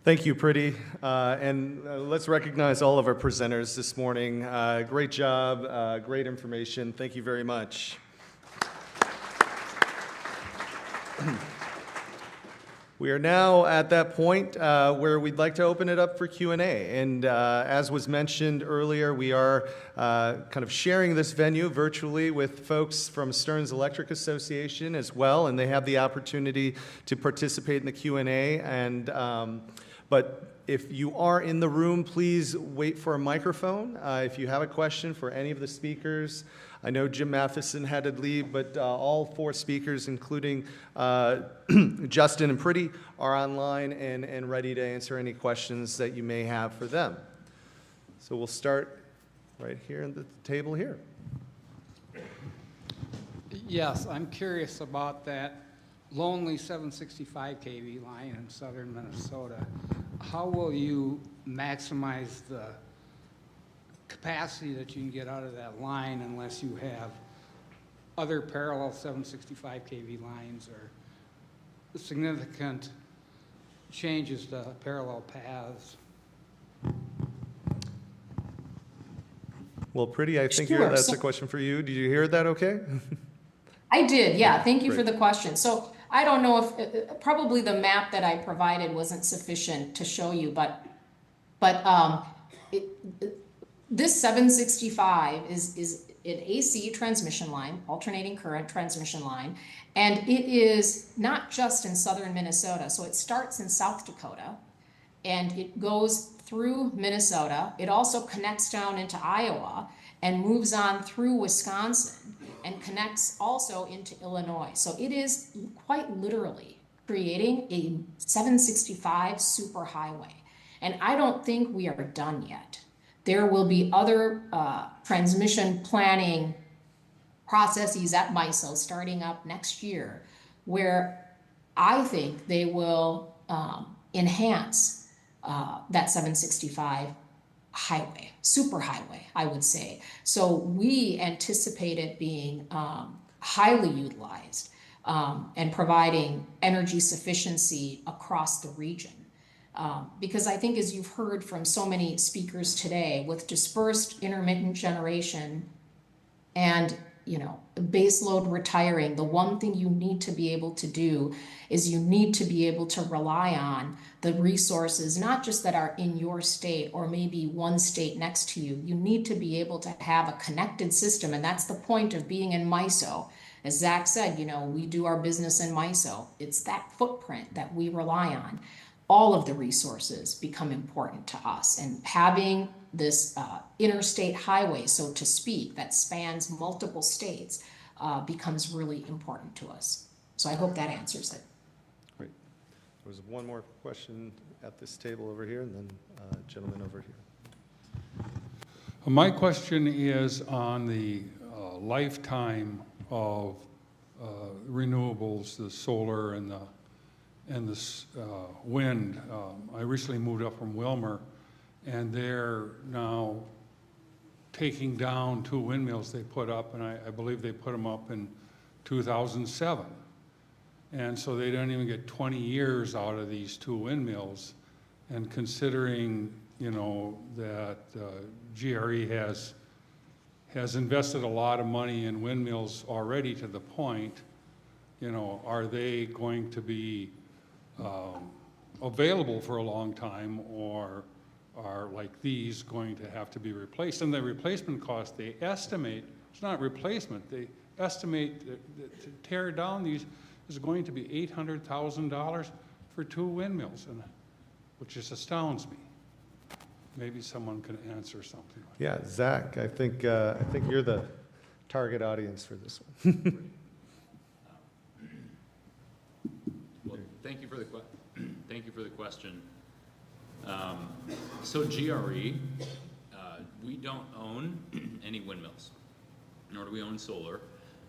Thank you, Pretty. And let's recognize all of our presenters this morning. Great job, great information. Thank you very much. We are now at that point where we'd like to open it up for Q&A. And as was mentioned earlier, we are kind of sharing this venue virtually with folks from Stearns Electric Association as well, and they have the opportunity to participate in the Q&A. But if you are in the room, please wait for a microphone. If you have a question for any of the speakers, I know Jim Matheson had to leave, but all four speakers, including Justin and Pretty, are online and ready to answer any questions that you may have for them. So we'll start right here at the table here. Yes, I'm curious about that lonely 765 kV line in southern Minnesota. How will you maximize the capacity that you can get out of that line unless you have other parallel 765 kV lines or significant changes to parallel paths? Well, Pretty, I think Sure. that's a question for you. Did you hear that okay? I did, yeah. Thank you for Great. the question. So I don't know if probably the map that I provided wasn't sufficient to show you, but this 765 is an AC transmission line, alternating current transmission line, and it is not just in southern Minnesota. So it starts in South Dakota, and it goes through Minnesota. It also connects down into Iowa and moves on through Wisconsin and connects also into Illinois. So it is quite literally creating a 765 superhighway. And I don't think we are done yet. There will be other transmission planning processes at MISO starting up next year, where I think they will enhance that 765 highway, superhighway, I would say. So we anticipate it being highly utilized and providing energy sufficiency across the region. Because I think, as you've heard from so many speakers today, with dispersed intermittent generation and baseload retiring, the one thing you need to be able to do is you need to be able to rely on the resources, not just that are in your state or maybe one state next to you. You need to be able to have a connected system, and that's the point of being in MISO. As Zach said, we do our business in MISO. It's that footprint that we rely on. All of the resources become important to us, and having this interstate highway, so to speak, that spans multiple states becomes really important to us. So I hope that answers it. Great. There was one more question at this table over here, and then a gentleman over here. My question is on the lifetime of renewables, the solar and the wind. I recently moved up from Wilmer, and they're now taking down 2 windmills they put up, and I believe they put them up in 2007. And so they don't even get 20 years out of these two windmills. And considering, you know, that GRE has invested a lot of money in windmills already to the point, you know, are they going to be available for a long time, or are like these going to have to be replaced? And the replacement cost, they estimate, it's not replacement, they estimate that to tear down these is going to be $800,000 for two windmills, and which just astounds me. Maybe someone can answer something. Yeah, Zach, I think you're the target audience for this one. Well, thank you for the thank you for the question. So GRE, we don't own any windmills, nor do we own solar.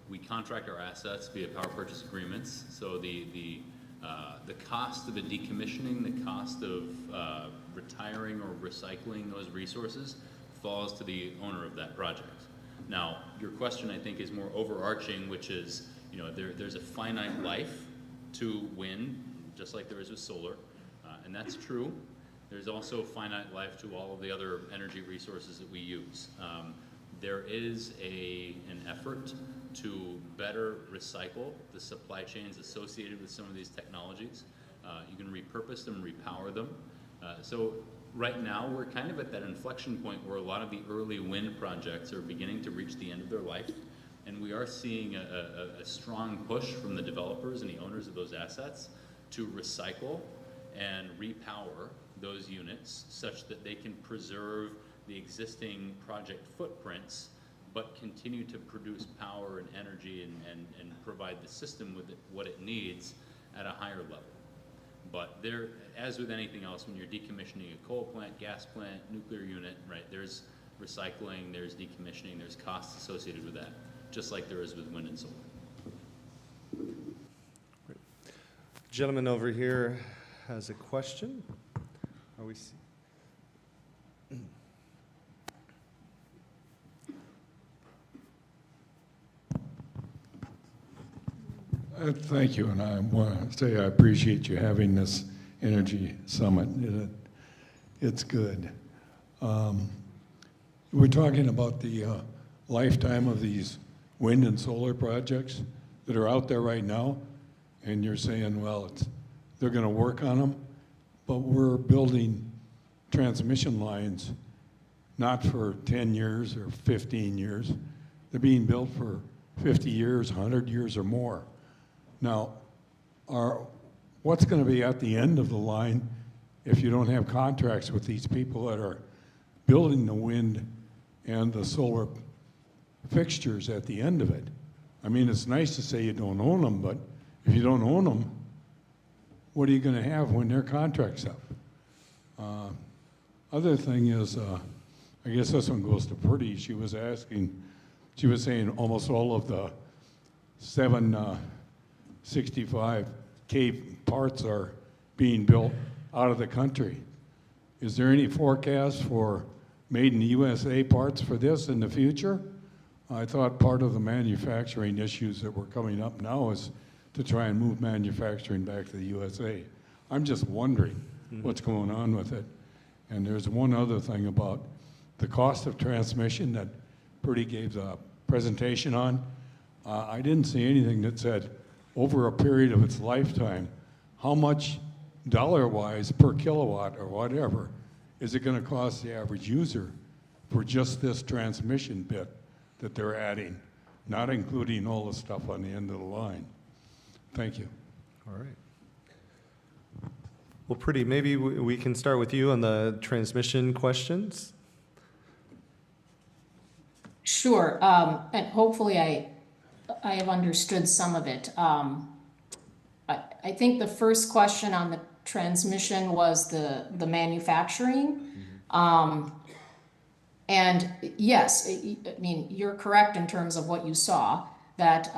We contract our assets via power purchase agreements. So the cost of the decommissioning, the cost of retiring or recycling those resources falls to the owner of that project. Now, your question, I think, is more overarching, which is, you know, there's a finite life to wind, just like there is with solar, and that's true. There's also finite life to all of the other energy resources that we use. There is an effort to better recycle the supply chains associated with some of these technologies. You can repurpose them, repower them. So right now we're kind of at that inflection point where a lot of the early wind projects are beginning to reach the end of their life, and we are seeing a strong push from the developers and the owners of those assets to recycle and repower those units such that they can preserve the existing project footprints but continue to produce power and energy and provide the system with what it needs at a higher level. But there, as with anything else, when you're decommissioning a coal plant, gas plant, nuclear unit, right, there's recycling, there's decommissioning, there's costs associated with that, just like there is with wind and solar. Gentleman over here has a question. Are we? Thank you, and I want to say I appreciate you having this energy summit. It's good. We're talking about the lifetime of these wind and solar projects that are out there right now, and you're saying, well, they're going to work on them, but we're building transmission lines not for 10 years or 15 years. They're being built for 50 years, 100 years or more. Now, what's going to be at the end of the line if you don't have contracts with these people that are building the wind and the solar fixtures at the end of it? I mean, it's nice to say you don't own them, but if you don't own them, what are you going to have when their contract's up? Other thing is, I guess this one goes to Purdy. She was saying almost all of the 765K parts are being built out of the country. Is there any forecast for made in the USA parts for this in the future? I thought part of the manufacturing issues that were coming up now is to try and move manufacturing back to the USA. I'm just wondering what's going on with it. And there's one other thing about the cost of transmission that Purdy gave the presentation on. I didn't see anything that said over a period of its lifetime, how much dollar-wise per kilowatt or whatever is it going to cost the average user for just this transmission bit that they're adding, not including all the stuff on the end of the line. Thank you. All right. Well, Purdy, maybe we can start with you on the transmission questions. Sure, and hopefully I have understood some of it. I think the first question on the transmission was the manufacturing. And yes, I mean, you're correct in terms of what you saw, that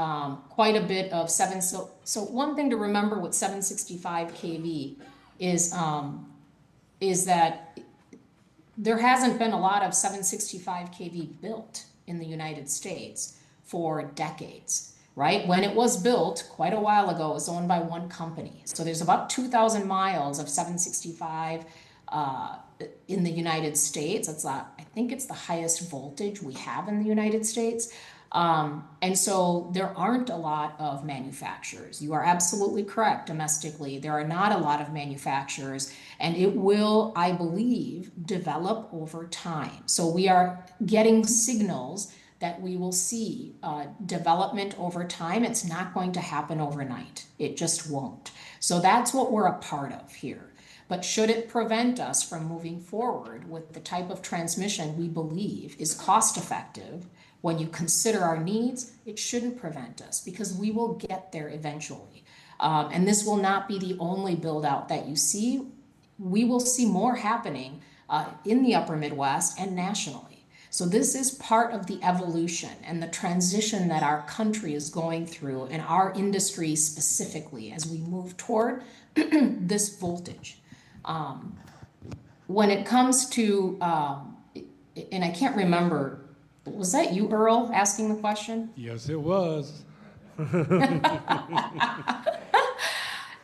quite a bit of so one thing to remember with 765 kV is that there hasn't been a lot of 765 kV built in the United States for decades. right? When it was built quite a while ago, it was owned by one company. So there's about 2,000 miles of 765 in the United States. I think it's the highest voltage we have in the United States. And so there aren't a lot of manufacturers. You are absolutely correct. Domestically, there are not a lot of manufacturers, and it will, I believe, develop over time. So we are getting signals that we will see development over time. It's not going to happen overnight. It just won't. So that's what we're a part of here. But should it prevent us from moving forward with the type of transmission we believe is cost effective, when you consider our needs, it shouldn't prevent us, because we will get there eventually. And this will not be the only build out that you see. We will see more happening in the upper Midwest and nationally. So this is part of the evolution and the transition that our country is going through, and our industry specifically, as we move toward this voltage. When it comes to, and I can't remember, was that you, Earl, asking the question? Yes, it was. And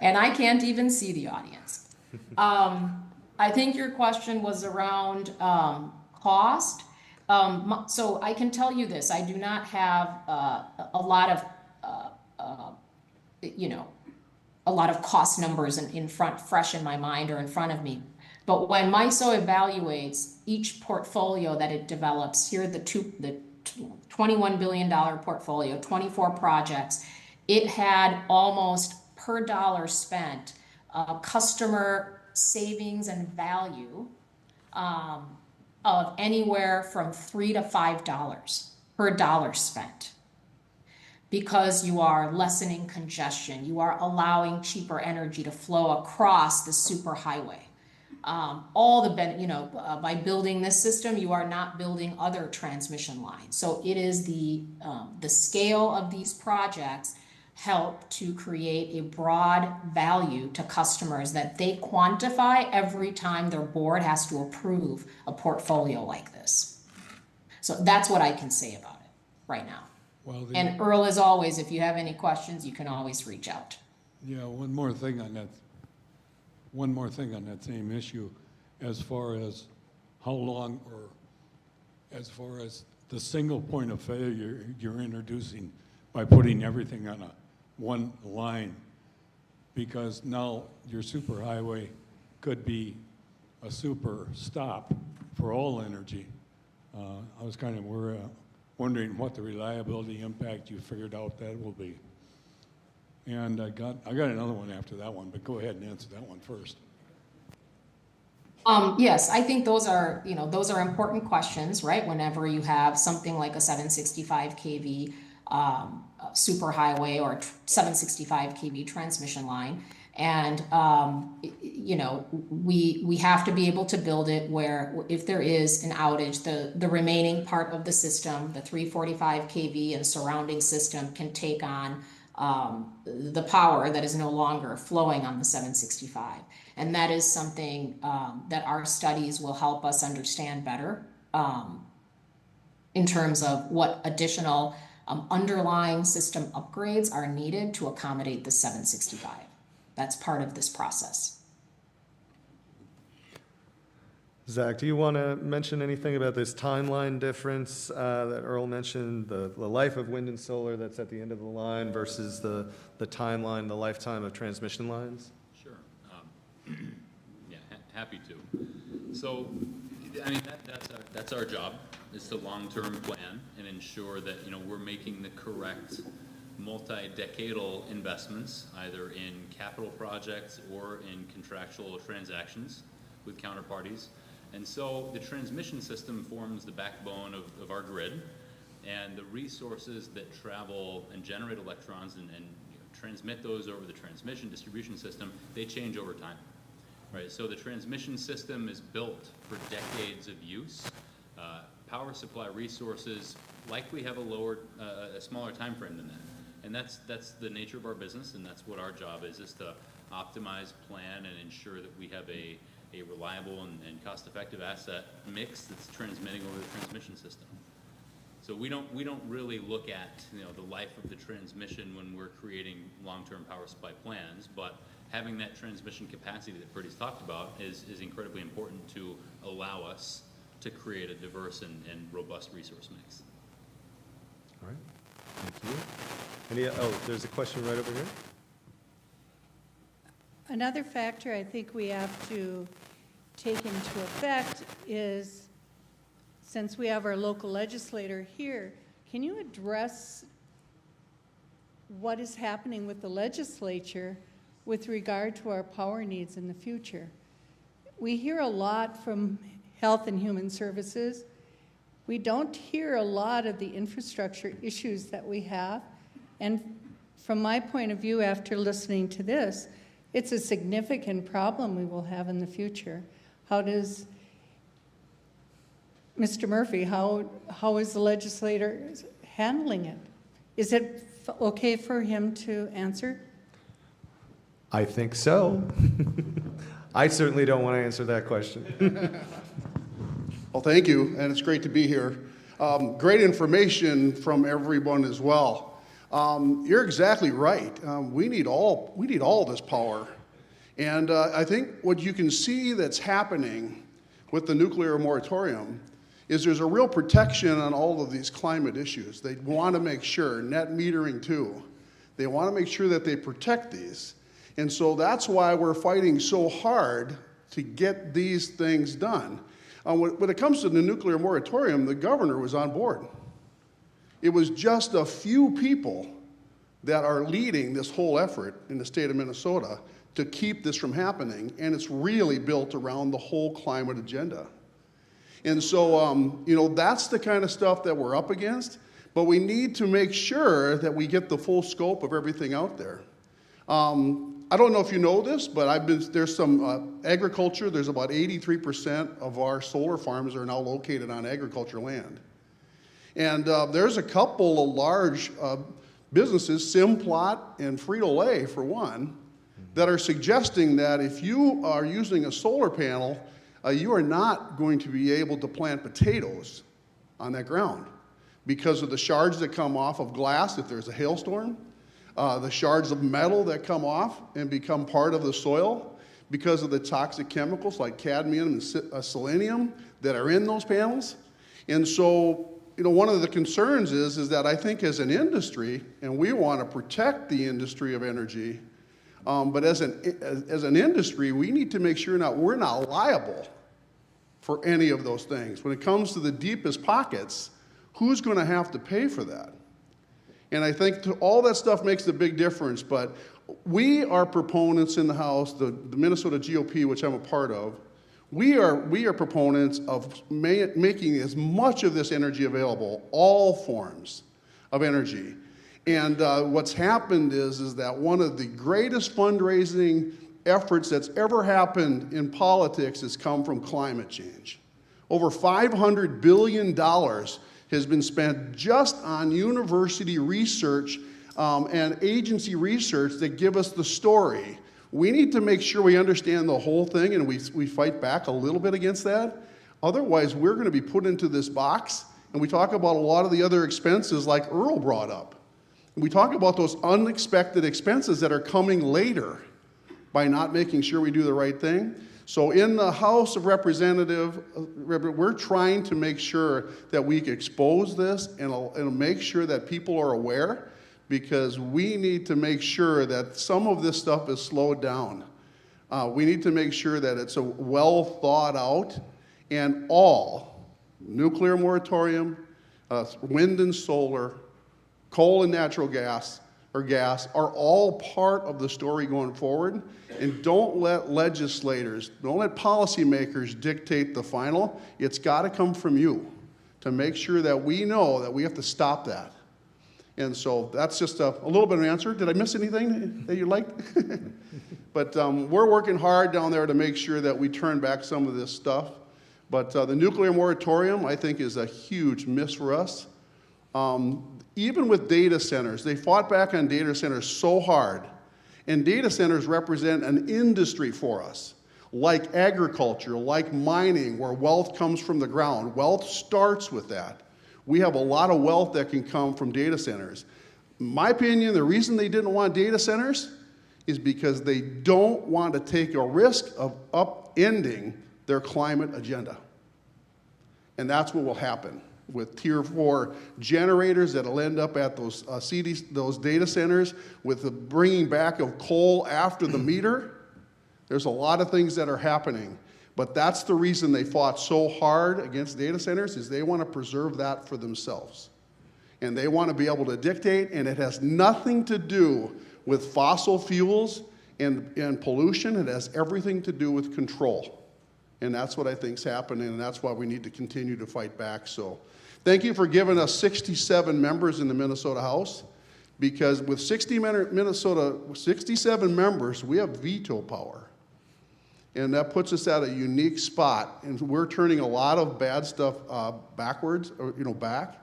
I can't even see the audience. I think your question was around cost. So I can tell you this, I do not have a lot of cost numbers fresh in my mind or in front of me. But when MISO evaluates each portfolio that it develops, here the $21 billion portfolio, 24 projects, it had almost per dollar spent customer savings and value of anywhere from $3 to $5 per dollar spent. Because you are lessening congestion, you are allowing cheaper energy to flow across the superhighway. By building this system, you are not building other transmission lines. So it is the scale of these projects help to create a broad value to customers that they quantify every time their board has to approve a portfolio like this. So that's what I can say about it right now. Well, And Earl, as always, if you have any questions, you can always reach out. yeah, one more thing on that same issue, as far as how long, or as far as the single point of failure you're introducing by putting everything on one line, because now your superhighway could be a super stop for all energy. I was kind of wondering what the reliability impact you figured out that will be. And I got another one after that one, but go ahead and answer that one first. Yes, I think those are important questions, right? Whenever you have something like a 765 kV superhighway or 765 kV transmission line, and we have to be able to build it where, if there is an outage, the remaining part of the system, the 345 kV and surrounding system, can take on the power that is no longer flowing on the 765. And that is something that our studies will help us understand better in terms of what additional underlying system upgrades are needed to accommodate the 765. That's part of this process. Zach, do you want to mention anything about this timeline difference that Earl mentioned, the life of wind and solar that's at the end of the line versus the timeline, the lifetime of transmission lines? Sure. Yeah, happy to. So, I mean, that's our job, is to long-term plan and ensure that, we're making the correct multi-decadal investments, either in capital projects or in contractual transactions with counterparties. And so the transmission system forms the backbone of our grid, and the resources that travel and generate electrons and transmit those over the transmission distribution system, they change over time, right? So the transmission system is built for decades of use. Power supply resources likely have a smaller time frame than that. And that's the nature of our business, and that's what our job is to optimize, plan, and ensure that we have a reliable and cost-effective asset mix that's transmitting over the transmission system. So we don't really look at, the life of the transmission when we're creating long-term power supply plans, but having that transmission capacity that Freddie's talked about is incredibly important to allow us to create a diverse and robust resource mix. All right, thank you. There's a question right over here. Another factor I think we have to take into effect is, since we have our local legislator here, can you address what is happening with the legislature with regard to our power needs in the future? We hear a lot from Health and Human Services. We don't hear a lot of the infrastructure issues that we have. And from my point of view, after listening to this, it's a significant problem we will have in the future. How does, Mr. Murphy, how is the legislator handling it? Is it okay for him to answer? I think so. I certainly don't want to answer that question. Well, thank you, and it's great to be here. Great information from everyone as well. You're exactly right. We need all this power. And I think what you can see that's happening with the nuclear moratorium is there's a real protection on all of these climate issues. They want to make sure, net metering too, they want to make sure that they protect these. And so that's why we're fighting so hard to get these things done. When it comes to the nuclear moratorium, the governor was on board. It was just a few people that are leading this whole effort in the state of Minnesota to keep this from happening, and it's really built around the whole climate agenda. And so, that's the kind of stuff that we're up against, but we need to make sure that we get the full scope of everything out there. I don't know if you know this, but there's some agriculture. There's about 83% of our solar farms are now located on agriculture land. And there's a couple of large businesses, Simplot and Frito-Lay for one, that are suggesting that if you are using a solar panel, you are not going to be able to plant potatoes on that ground because of the shards that come off of glass if there's a hailstorm, the shards of metal that come off and become part of the soil because of the toxic chemicals like cadmium and selenium that are in those panels. And so, one of the concerns is that I think as an industry, and we want to protect the industry of energy, but as an industry, we need to make sure we're not liable for any of those things. When it comes to the deepest pockets, who's going to have to pay for that? And I think all that stuff makes a big difference, but we are proponents in the House, the Minnesota GOP, which I'm a part of, we are proponents of making as much of this energy available, all forms of energy. And what's happened is that one of the greatest fundraising efforts that's ever happened in politics has come from climate change. Over $500 billion has been spent just on university research and agency research that give us the story. We need to make sure we understand the whole thing and we fight back a little bit against that. Otherwise, we're going to be put into this box, and we talk about a lot of the other expenses like Earl brought up. We talk about those unexpected expenses that are coming later by not making sure we do the right thing. So in the House of Representatives, we're trying to make sure that we expose this and make sure that people are aware, because we need to make sure that some of this stuff is slowed down. We need to make sure that it's a well thought out, and all nuclear moratorium, wind and solar, coal and natural gas are all part of the story going forward. And don't let legislators, don't let policymakers dictate the final. It's got to come from you to make sure that we know that we have to stop that. And so that's just a little bit of an answer. Did I miss anything that you liked? But we're working hard down there to make sure that we turn back some of this stuff. But the nuclear moratorium, I think, is a huge miss for us. Even with data centers, they fought back on data centers so hard. And data centers represent an industry for us, like agriculture, like mining, where wealth comes from the ground. Wealth starts with that. We have a lot of wealth that can come from data centers. In my opinion, the reason they didn't want data centers is because they don't want to take a risk of upending their climate agenda. And that's what will happen with Tier 4 generators that'll end up at those those data centers, with the bringing back of coal after the meter. There's a lot of things that are happening. But that's the reason they fought so hard against data centers, is they want to preserve that for themselves. And they want to be able to dictate, and it has nothing to do with fossil fuels and pollution. It has everything to do with control. And that's what I think is happening, and that's why we need to continue to fight back. So thank you for giving us 67 members in the Minnesota House, because with 67 members, we have veto power. And that puts us at a unique spot, and we're turning a lot of bad stuff backwards, or back.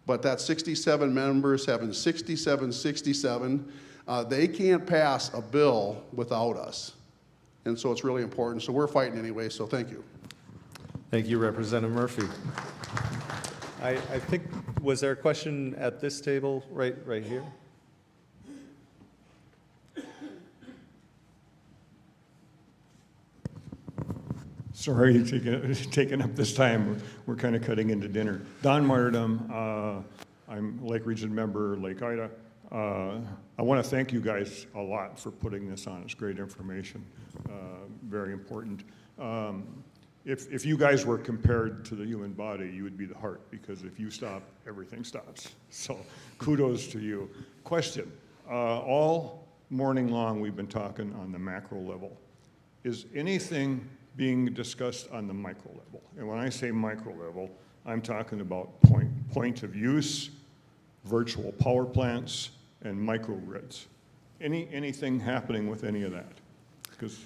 But that 67 members having 67, they can't pass a bill without us. And so it's really important. So we're fighting anyway, so thank you. Thank you, Representative Murphy. I think, was there a question at this table right here? Sorry, taking up this time. We're kind of cutting into dinner. Don Martyrdom, I'm Lake Region member, Lake Ida. I want to thank you guys a lot for putting this on. It's great information, very important. If you guys were compared to the human body, you would be the heart, because if you stop, everything stops. So kudos to you. Question, all morning long we've been talking on the macro level. Is anything being discussed on the micro level? And when I say micro level, I'm talking about point of use, virtual power plants, and microgrids. Anything happening with any of that? Because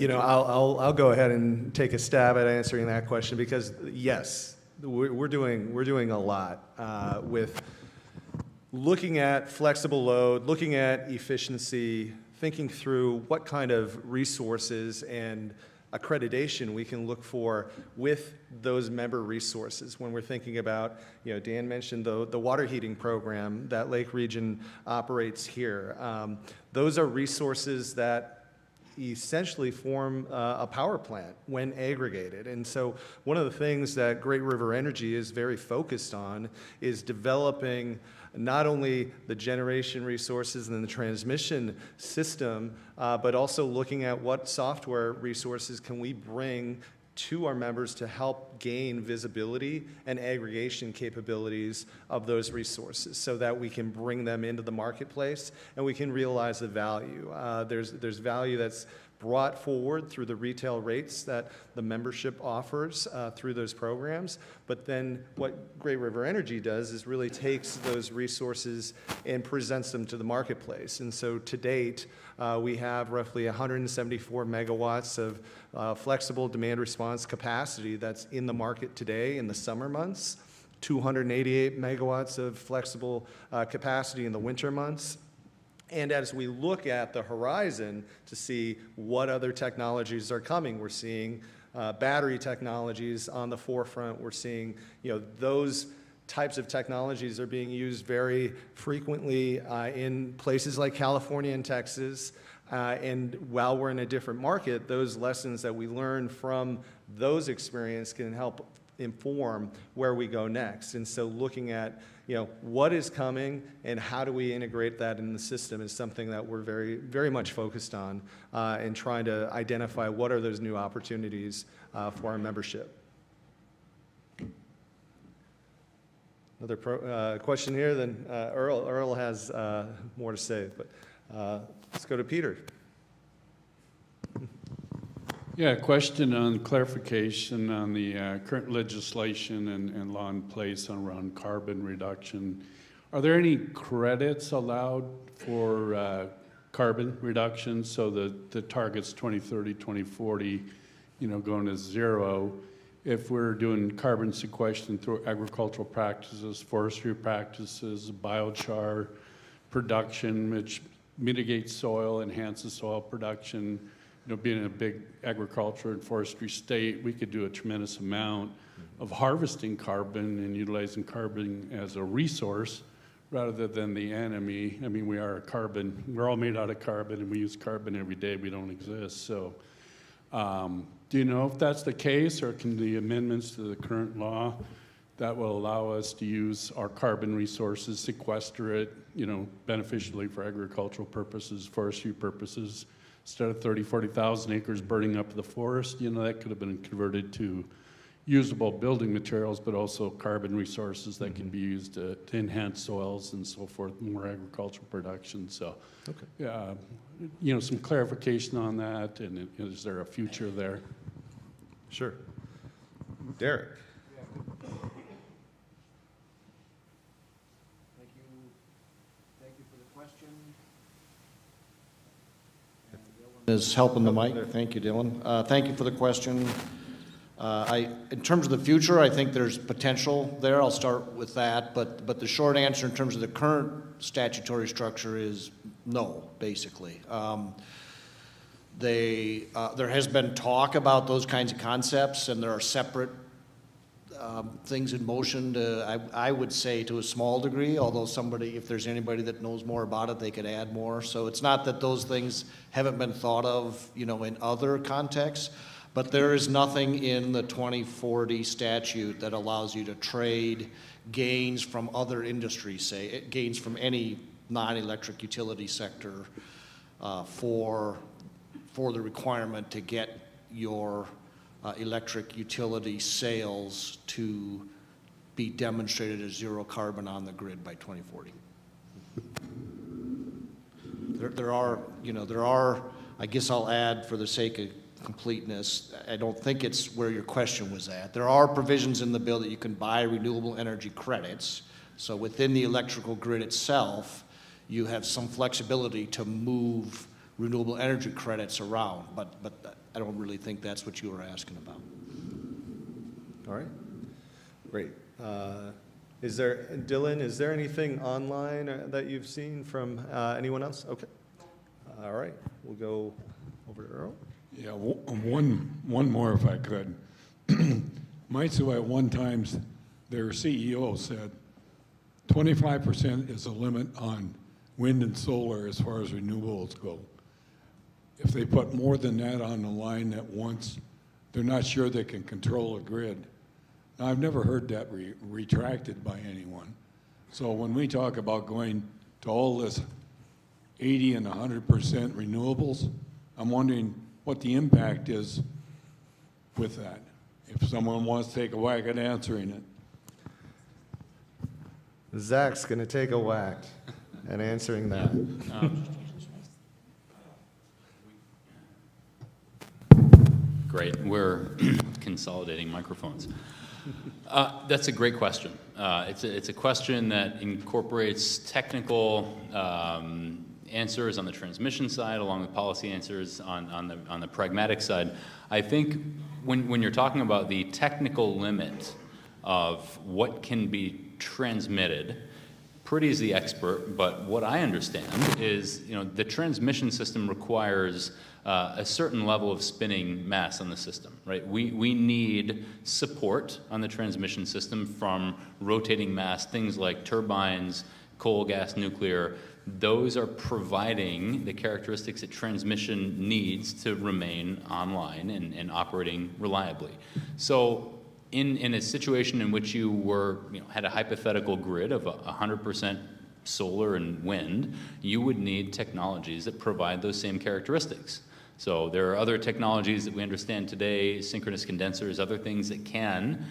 I'll go ahead and take a stab at answering that question, because yes, we're doing a lot with looking at flexible load, looking at efficiency, thinking through what kind of resources and accreditation we can look for with those member resources when we're thinking about, Dan mentioned the water heating program that Lake Region operates here. Those are resources that essentially form a power plant when aggregated. And so one of the things that Great River Energy is very focused on is developing not only the generation resources and the transmission system, but also looking at what software resources can we bring to our members to help gain visibility and aggregation capabilities of those resources, so that we can bring them into the marketplace and we can realize the value. There's value that's brought forward through the retail rates that the membership offers through those programs. But then what Great River Energy does is really takes those resources and presents them to the marketplace. And so to date, we have roughly 174 megawatts of flexible demand response capacity that's in the market today in the summer months, 288 megawatts of flexible capacity in the winter months. And as we look at the horizon to see what other technologies are coming, we're seeing battery technologies on the forefront. We're seeing, those types of technologies are being used very frequently in places like California and Texas. And while we're in a different market, those lessons that we learn from those experiences can help inform where we go next. And so looking at what is coming and how do we integrate that in the system is something that we're very, very much focused on and trying to identify what are those new opportunities for our membership. Another question here, then Earl. Earl has more to say, but let's go to Peter. Yeah, a question on clarification on the current legislation and law in place around carbon reduction. Are there any credits allowed for carbon reduction? So the target's 2030, 2040, going to zero. If we're doing carbon sequestration through agricultural practices, forestry practices, biochar production, which mitigates soil, enhances soil production, being a big agriculture and forestry state, we could do a tremendous amount of harvesting carbon and utilizing carbon as a resource rather than the enemy. I mean, we're all made out of carbon, and we use carbon every day. We don't exist. So do you know if that's the case, or can the amendments to the current law that will allow us to use our carbon resources, sequester it, beneficially for agricultural purposes, forestry purposes, instead of 40,000 acres burning up the forest, that could have been converted to usable building materials, but also carbon resources that can be used to enhance soils and so forth, more agricultural production. So, some clarification on that, and is there a future there? Sure. Derek. Thank you for the question. Is helping the mic. Thank you, Dylan. Thank you for the question. In terms of the future, I think there's potential there. I'll start with that, but the short answer in terms of the current statutory structure is no, basically. There has been talk about those kinds of concepts, and there are separate things in motion I would say to a small degree, although if there's anybody that knows more about it, they could add more. So it's not that those things haven't been thought of, in other contexts, but there is nothing in the 2040 statute that allows you to trade gains from other industries, say gains from any non-electric utility sector for the requirement to get your electric utility sales to be demonstrated as zero carbon on the grid by 2040. There are, I guess I'll add for the sake of completeness, I don't think it's where your question was at. There are provisions in the bill that you can buy renewable energy credits. So within the electrical grid itself, you have some flexibility to move renewable energy credits around, but I don't really think that's what you were asking about. All right, great. Dylan, is there anything online that you've seen from anyone else? Okay. All right, we'll go over to Earl. Yeah, one more if I could. Mitsui at one time, their CEO said 25% is a limit on wind and solar as far as renewables go. If they put more than that on the line at once, they're not sure they can control a grid. Now, I've never heard that retracted by anyone. So when we talk about going to all this 80 and 100% renewables, I'm wondering what the impact is with that, if someone wants to take a whack at answering it. Zach's going to take a whack at answering that. Great. We're consolidating microphones. That's a great question. It's a question that incorporates technical answers on the transmission side, along with policy answers on the pragmatic side. I think when you're talking about the technical limit of what can be transmitted, Pretty is the expert, but what I understand is, the transmission system requires a certain level of spinning mass on the system, right? We need support on the transmission system from rotating mass, things like turbines, coal, gas, nuclear. Those are providing the characteristics that transmission needs to remain online and operating reliably. So in a situation in which you had a hypothetical grid of 100% solar and wind, you would need technologies that provide those same characteristics. So there are other technologies that we understand today, synchronous condensers, other things that can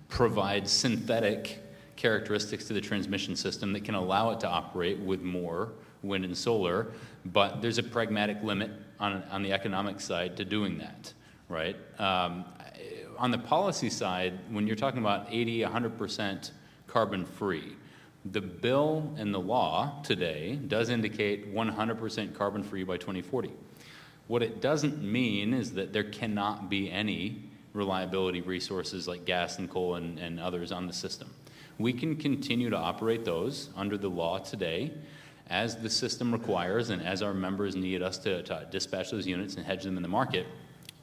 provide synthetic characteristics to the transmission system that can allow it to operate with more wind and solar, but there's a pragmatic limit on the economic side to doing that, right? On the policy side, when you're talking about 80, 100% carbon-free, the bill and the law today does indicate 100% carbon-free by 2040. What it doesn't mean is that there cannot be any reliability resources like gas and coal and others on the system. We can continue to operate those under the law today, as the system requires and as our members need us to dispatch those units and hedge them in the market,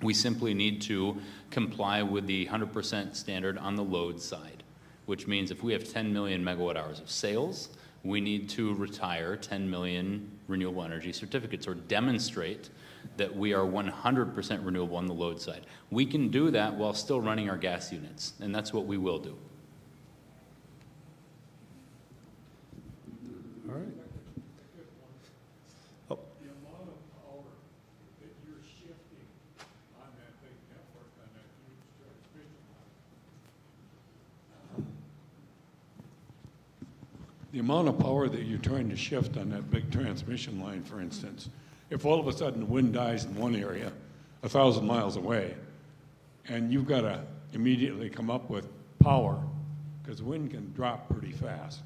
we simply need to comply with the 100% standard on the load side, which means if we have 10 million megawatt hours of sales, we need to retire 10 million renewable energy certificates or demonstrate that we are 100% renewable on the load side. We can do that while still running our gas units, and that's what we will do. All right. Oh. The amount of power that you're shifting on that big network, on that huge transmission line. The amount of power that you're trying to shift on that big transmission line, for instance, if all of a sudden the wind dies in one area 1,000 miles away, and you've got to immediately come up with power, because wind can drop pretty fast.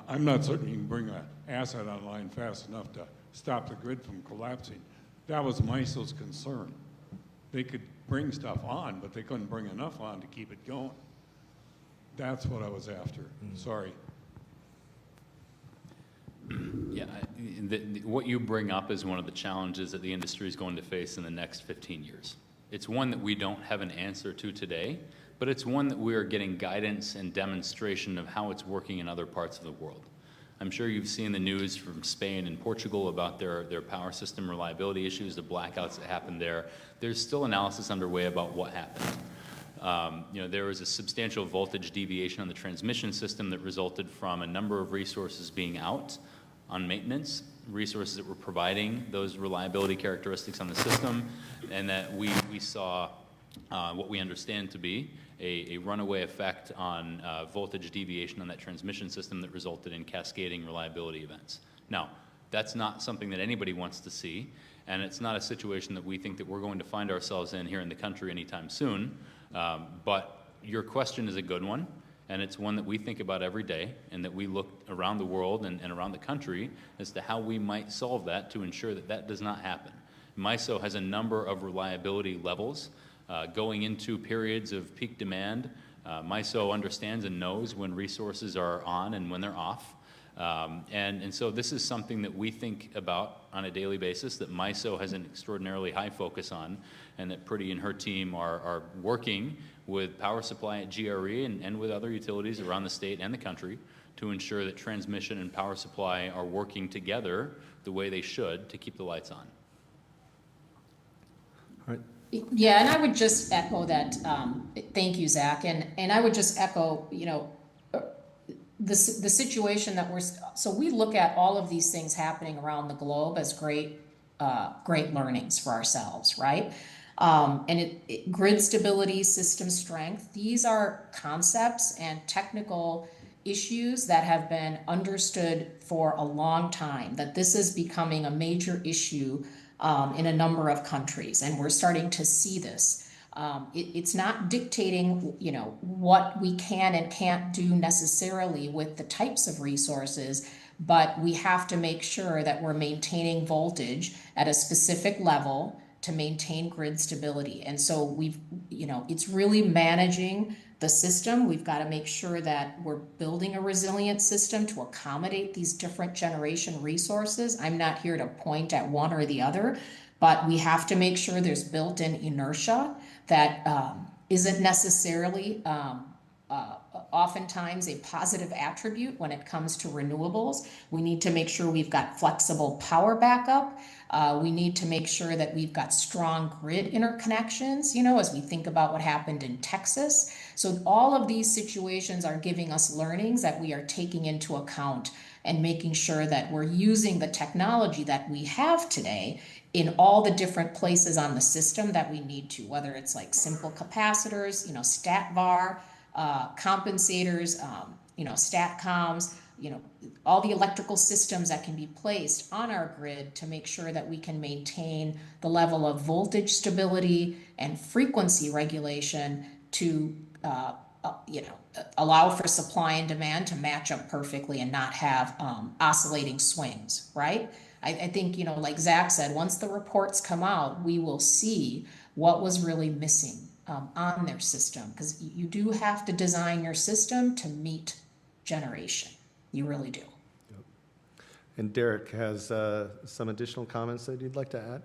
I'm not certain you can bring an asset online fast enough to stop the grid from collapsing. That was MISO's concern. They could bring stuff on, but they couldn't bring enough on to keep it going. That's what I was after. Sorry. Yeah, what you bring up is one of the challenges that the industry is going to face in the next 15 years. It's one that we don't have an answer to today, but it's one that we are getting guidance and demonstration of how it's working in other parts of the world. I'm sure you've seen the news from Spain and Portugal about their power system reliability issues, the blackouts that happened there. There's still analysis underway about what happened. There was a substantial voltage deviation on the transmission system that resulted from a number of resources being out on maintenance, resources that were providing those reliability characteristics on the system, and that we saw what we understand to be a runaway effect on voltage deviation on that transmission system that resulted in cascading reliability events. Now, that's not something that anybody wants to see, and it's not a situation that we think that we're going to find ourselves in here in the country anytime soon. But your question is a good one, and it's one that we think about every day, and that we look around the world and around the country as to how we might solve that to ensure that that does not happen. MISO has a number of reliability levels going into periods of peak demand. MISO understands and knows when resources are on and when they're off. And so this is something that we think about on a daily basis, that MISO has an extraordinarily high focus on, and that Pretty and her team are working with power supply at GRE and with other utilities around the state and the country to ensure that transmission and power supply are working together the way they should to keep the lights on. All right. Yeah, and I would just echo that. Thank you, Zach. And I would just echo, the situation that so we look at all of these things happening around the globe as great learnings for ourselves, right? And grid stability, system strength, these are concepts and technical issues that have been understood for a long time, that this is becoming a major issue in a number of countries, and we're starting to see this. It's not dictating, what we can and can't do necessarily with the types of resources, but we have to make sure that we're maintaining voltage at a specific level to maintain grid stability. And so it's really managing the system. We've got to make sure that we're building a resilient system to accommodate these different generation resources. I'm not here to point at one or the other, but we have to make sure there's built-in inertia that isn't necessarily oftentimes a positive attribute when it comes to renewables. We need to make sure we've got flexible power backup. We need to make sure that we've got strong grid interconnections, as we think about what happened in Texas. So all of these situations are giving us learnings that we are taking into account and making sure that we're using the technology that we have today in all the different places on the system that we need to, whether it's like simple capacitors, StatVar, compensators, StatComs, all the electrical systems that can be placed on our grid to make sure that we can maintain the level of voltage stability and frequency regulation to, allow for supply and demand to match up perfectly and not have oscillating swings, right? I think, like Zach said, once the reports come out, we will see what was really missing on their system, because you do have to design your system to meet generation. You really do. And Derek has some additional comments that you'd like to add?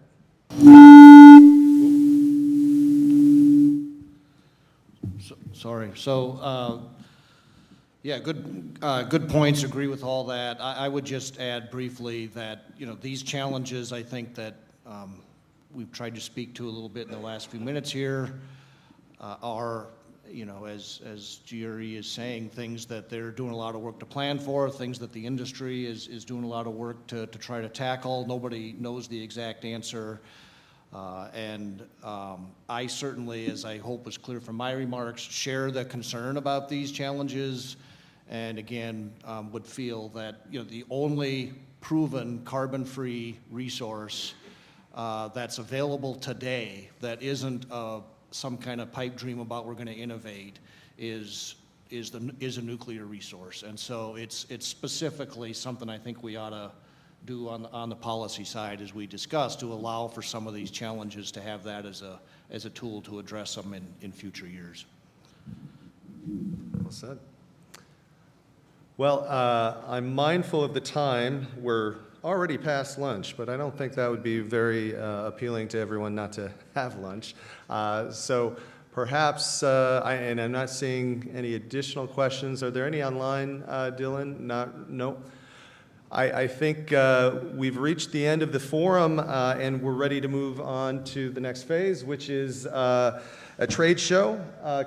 Sorry. So, yeah, good points. Agree with all that. I would just add briefly that, you know, these challenges, I think that we've tried to speak to a little bit in the last few minutes here, are, you know, as GRE is saying, things that they're doing a lot of work to plan for, things that the industry is doing a lot of work to try to tackle. Nobody knows the exact answer. I certainly, as I hope was clear from my remarks, share the concern about these challenges, and again, would feel that, you know, the only proven carbon-free resource that's available today that isn't some kind of pipe dream about we're going to innovate is a nuclear resource. And so it's specifically something I think we ought to do on the policy side, as we discussed, to allow for some of these challenges to have that as a tool to address them in future years. Well said. Well, I'm mindful of the time. We're already past lunch, but I don't think that would be very appealing to everyone not to have lunch. So perhaps, and I'm not seeing any additional questions. Are there any online, Dylan? No. I think we've reached the end of the forum, and we're ready to move on to the next phase, which is a trade show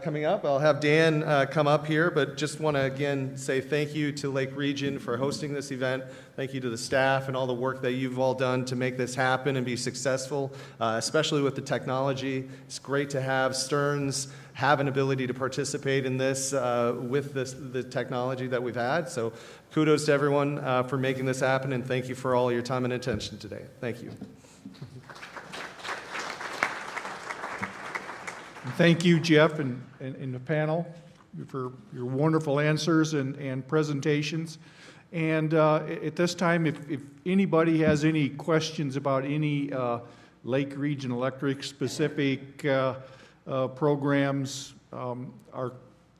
coming up. I'll have Dan come up here, but just want to again say thank you to Lake Region for hosting this event. Thank you to the staff and all the work that you've all done to make this happen and be successful, especially with the technology. It's great to have Stearns have an ability to participate in this with the technology that we've had. So kudos to everyone for making this happen, and thank you for all your time and attention today. Thank you. Thank you, Jeff, and the panel for your wonderful answers and presentations. And at this time, if anybody has any questions about any Lake Region Electric specific programs, our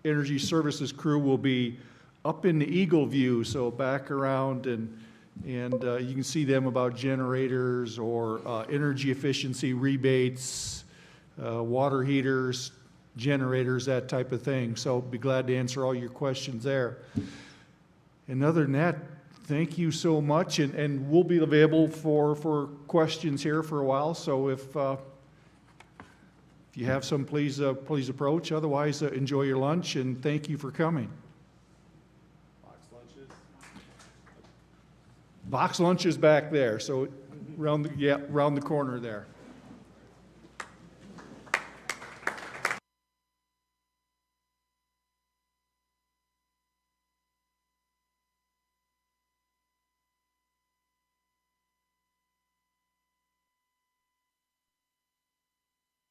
energy services crew will be up in the Eagle View, so back around, and you can see them about generators or energy efficiency rebates, water heaters, generators, that type of thing. So be glad to answer all your questions there. And other than that, thank you so much, and we'll be available for questions here for a while. So if you have some, please approach. Otherwise, enjoy your lunch, and thank you for coming. Box lunch is back there, so around the corner there.